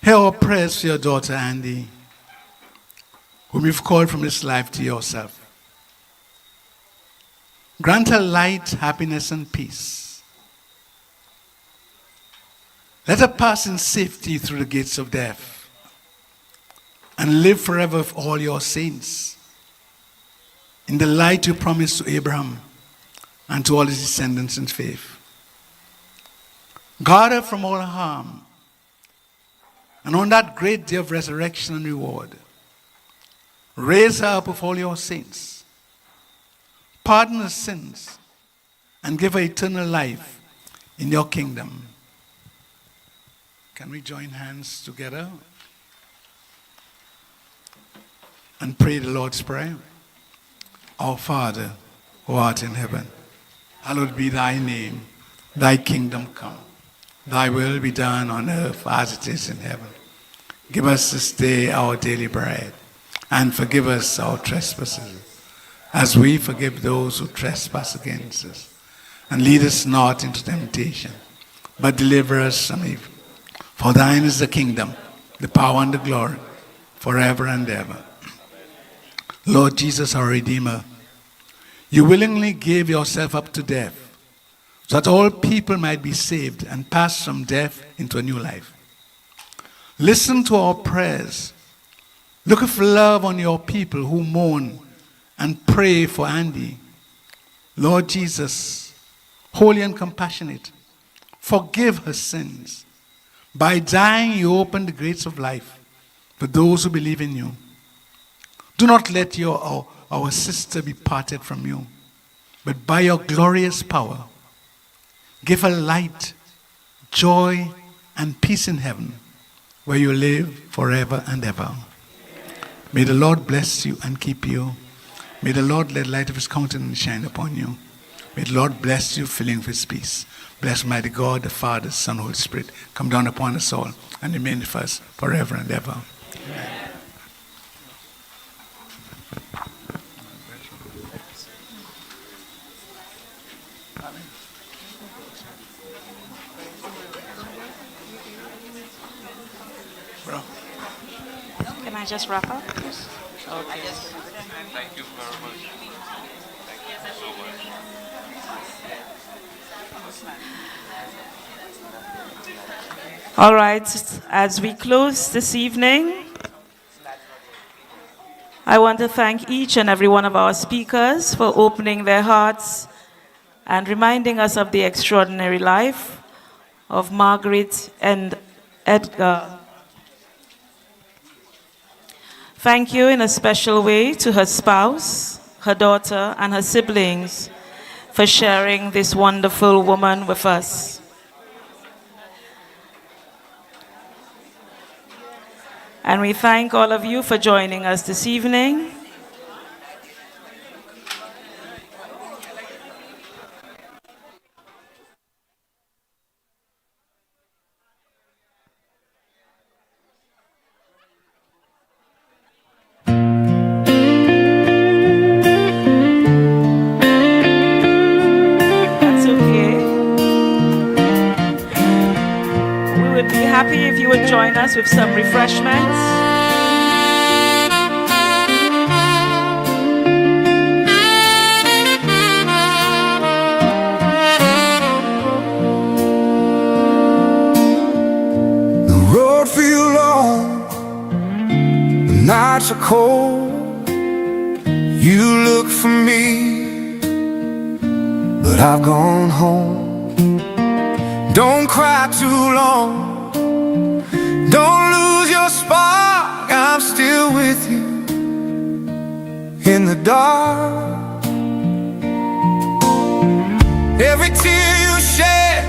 hear our prayers for your daughter Andy, whom you've called from this life to yourself. Grant her light, happiness, and peace. Let her pass in safety through the gates of death and live forever with all your saints in the light you promised to Abraham and to all his descendants in faith. Guard her from all harm, and on that great day of resurrection and reward, raise her up with all your saints, pardon her sins, and give her eternal life in your kingdom. Can we join hands together and pray the Lord's Prayer? Our Father, who art in heaven, hallowed be thy name. Thy kingdom come. Thy will be done on earth as it is in heaven. Give us this day our daily bread, and forgive us our trespasses, as we forgive those who trespass against us. And lead us not into temptation, but deliver us from evil. For thine is the kingdom, the power, and the glory, forever and ever. Lord Jesus, our Redeemer, you willingly gave yourself up to death, so that all people might be saved and pass from death into a new life. Listen to our prayers. Look with love on your people who mourn and pray for Andy. Lord Jesus, holy and compassionate, forgive her sins. By dying, you open the gates of life for those who believe in you. Do not let our sister be parted from you, but by your glorious power, give her light, joy, and peace in heaven, where you live forever and ever. May the Lord bless you and keep you. May the Lord let the light of his countenance shine upon you. May the Lord bless you, filling with his peace. Bless mighty God, the Father, Son, Holy Spirit, come down upon us all and remain with us forever and ever. Amen. Can I just wrap up, please? Okay. Thank you very much. Thank you so much. All right, as we close this evening, I want to thank each and every one of our speakers for opening their hearts and reminding us of the extraordinary life of Margaret and Edgar. Thank you in a special way to her spouse, her daughter, and her siblings for sharing this wonderful woman with us. And we thank all of you for joining us this evening. That's okay. We would be happy if you would join us with some refreshments. The road feels long nights are cold, you look for me, but I've gone home. Don't cry too long, don't lose your spark, I'm still with you in the dark. Every tear you shed,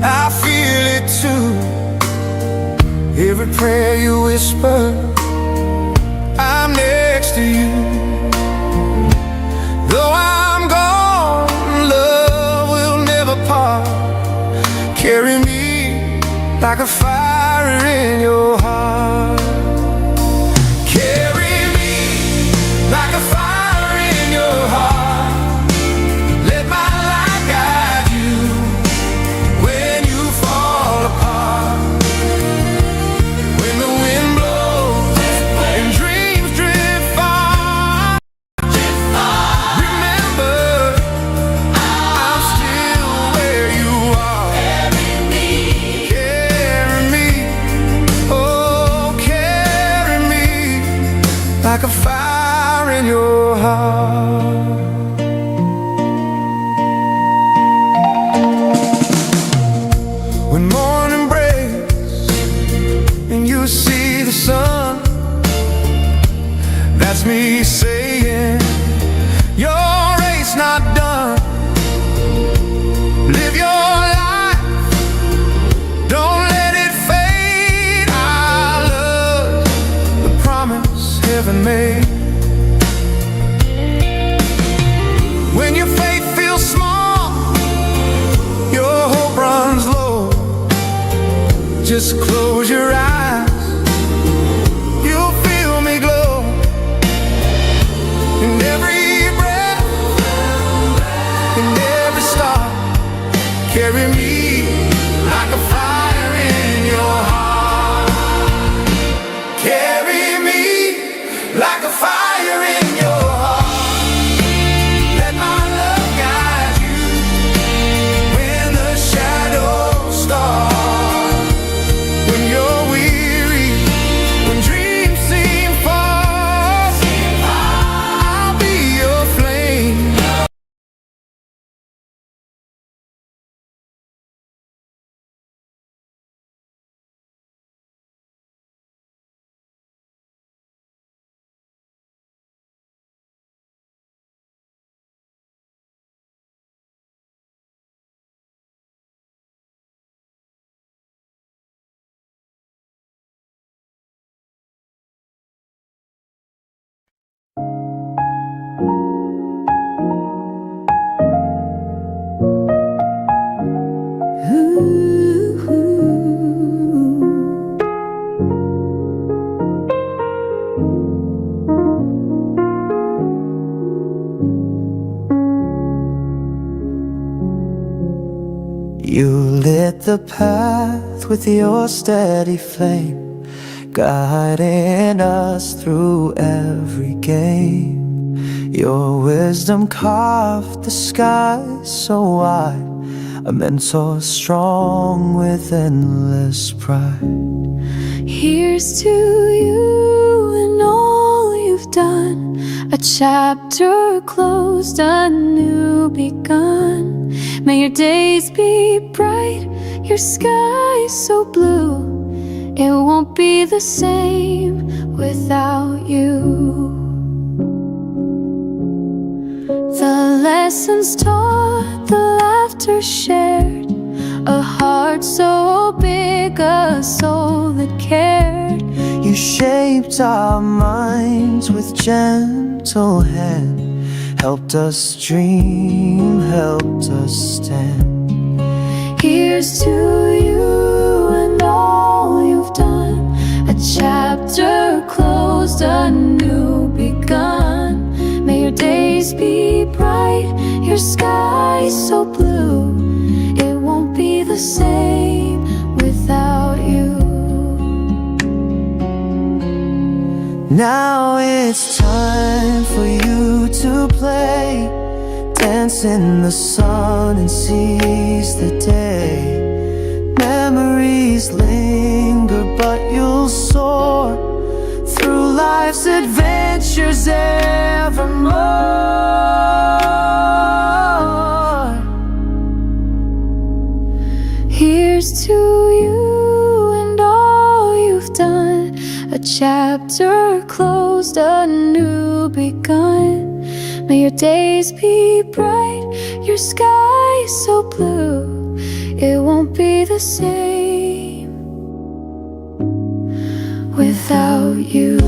I feel it too. Every prayer you whisper, I'm next to you. Though I'm gone, love will never part. Carry me like a fire in your heart. Carry me like a fire in your heart. Let my light guide you when you fall apart. When the wind blows and dreams drift far, remember I'm still where you are. Carry me, oh carry me like a fire in your heart. When morning breaks and you see the sun, that's me saying your race not done. Live your life, don't let it fade. I love the promise heaven made. When your faith feels small, your hope runs low, just close your eyes, you'll feel me glow. In every breath, in every star, carry me like a fire in your heart. Carry me like a fire in your heart. Let my love guide you when the shadows start. When you're weary, when dreams seem far, I'll be your flame. You lit the path with your steady flame, guiding us through every game. Your wisdom carved the sky so wide, a mentor strong with endless pride. Here's to you and all you've done, a chapter closed, a new begun. May your days be bright, your sky so blue, it won't be the same without you. The lessons taught, the laughter shared, a heart so big, a soul that cared. You shaped our minds with gentle hand, helped us dream, helped us stand. Here's to you and all you've done, a chapter closed, a new begun. May your days be bright, your sky so blue, it won't be the same without you. Now it's time for you to play, dance in the sun and seize the day. Memories linger, but you'll soar through life's adventures evermore. Here's to you and all you've done, a chapter closed, a new begun. May your days be bright, your sky so blue, it won't be the same without you.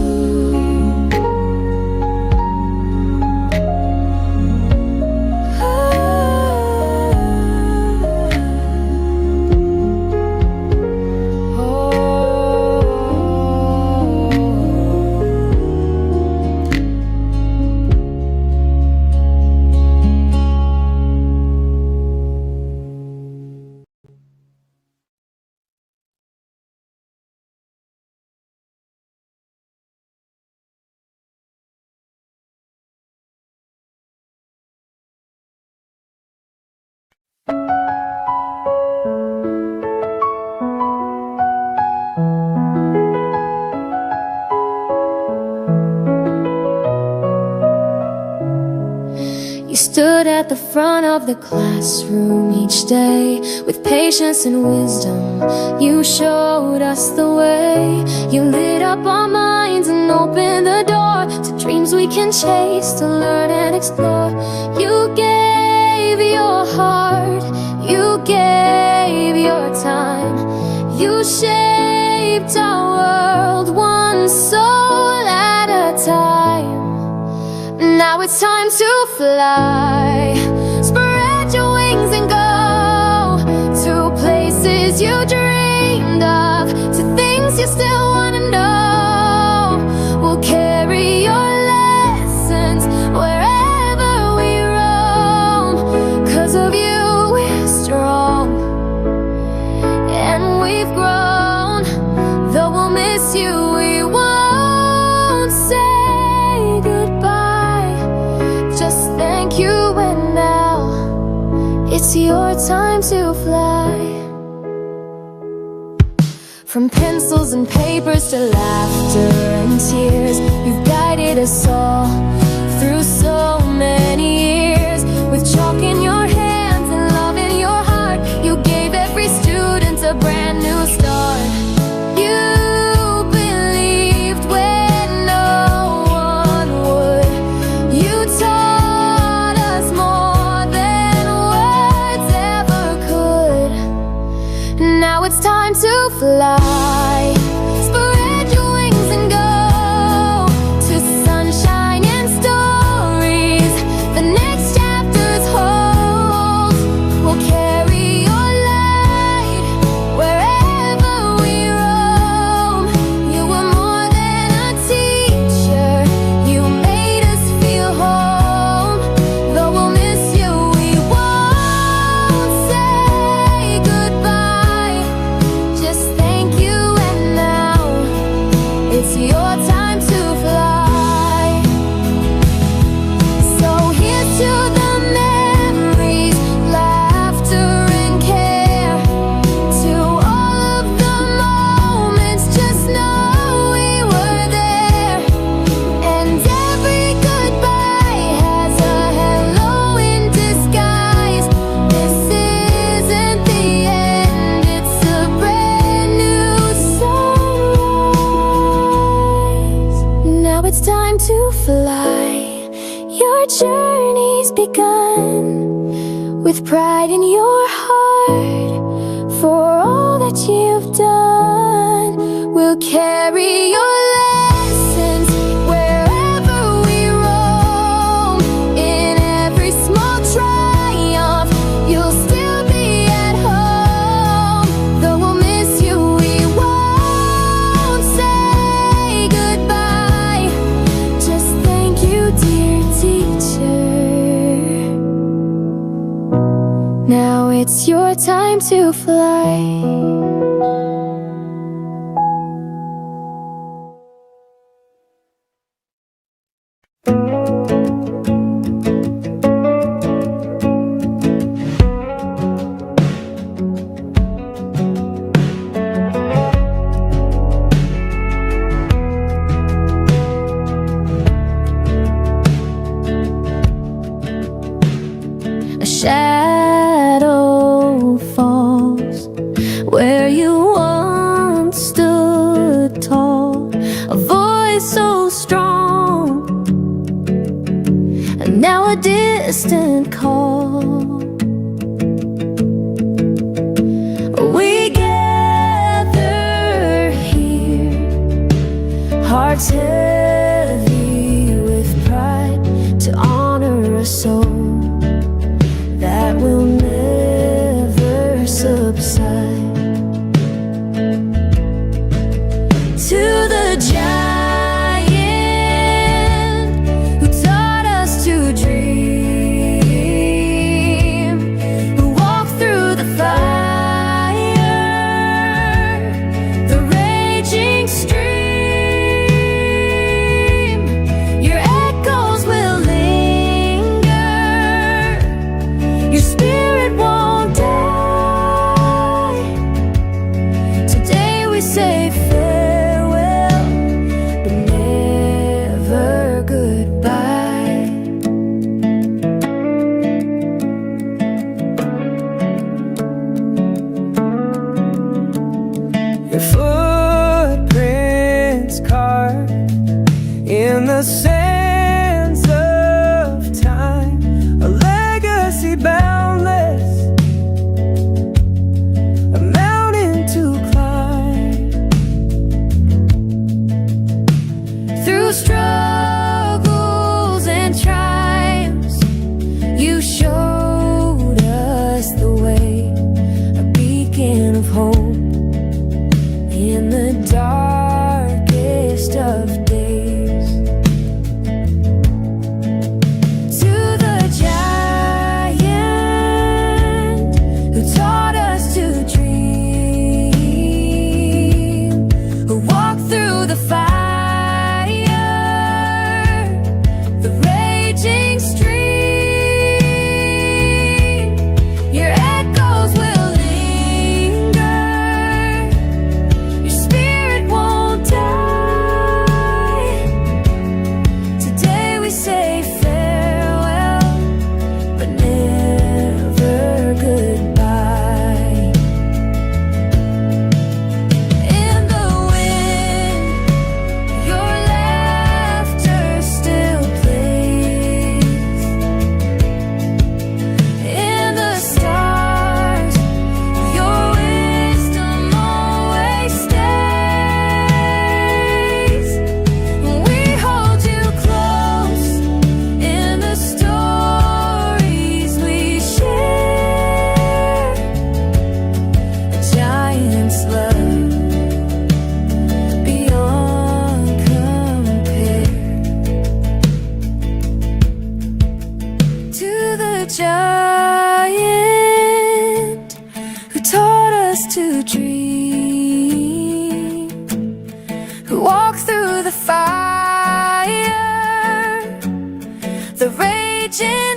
You stood at the front of the classroom each day with patience and wisdom. You showed us the way. You lit up our minds and opened the door to dreams we can chase, to learn and explore. You gave your heart, you gave your time. You shaped our world one soul at a time. Now it's time to fly. Spread your wings and go to places you dreamed of, to things you still want to know. We'll carry your lessons wherever we roam. 'Cause of you we're strong and we've grown. Though we'll miss you, we won't say goodbye. Just thank you, and now it's your time to fly. From pencils and papers to laughter and tears, you've guided us all through so many years. With chalk in your hands and love in your heart, you gave every student a brand new start. You believed when no one would. You taught us more than words ever could. Now it's time to fly. Spread your wings and go to sunshine and stories the next chapters hold. We'll carry your light wherever we roam. You were more than a teacher, you made us feel home. Though we'll miss you, we won't say goodbye. Just thank you, and now it's your time to fly. So here's to the memories, laughter and care. To all of the moments, just know we were there. And every goodbye has a hello in disguise. This isn't the end, it's a brand new sunrise. Now it's time to fly. Your journey's begun with pride in your heart for all that you've done. We'll carry your lessons wherever we roam. In every small triumph, you'll still be at home. Though we'll miss you, we won't say goodbye. Just thank you, dear teacher. Now it's your time to fly. shadow falls where you once stood tall, a voice so strong, and now a distant call. We gather here, hearts heavy with pride, to honor a soul that will never subside. To the giant who taught us to dream, who walked through the fire, the raging stream, your echoes will linger, your spirit won't die. Today we say farewell, but never goodbye. Your footprints carved in the sands of time, a legacy boundless, a mountain to climb. Through struggles and triumphs, you showed us the way, a beacon of hope in the darkest of days. To the giant who taught us to dream, who walked through the fire, the raging stream, your echoes will linger, your spirit won't die. Today we say farewell, but never goodbye. In the wind, your laughter still plays. In the stars, your wisdom always stays. We hold you close in the stories we share. A giant's love beyond compare. To the giant who taught us to dream, who walked through the fire, the raging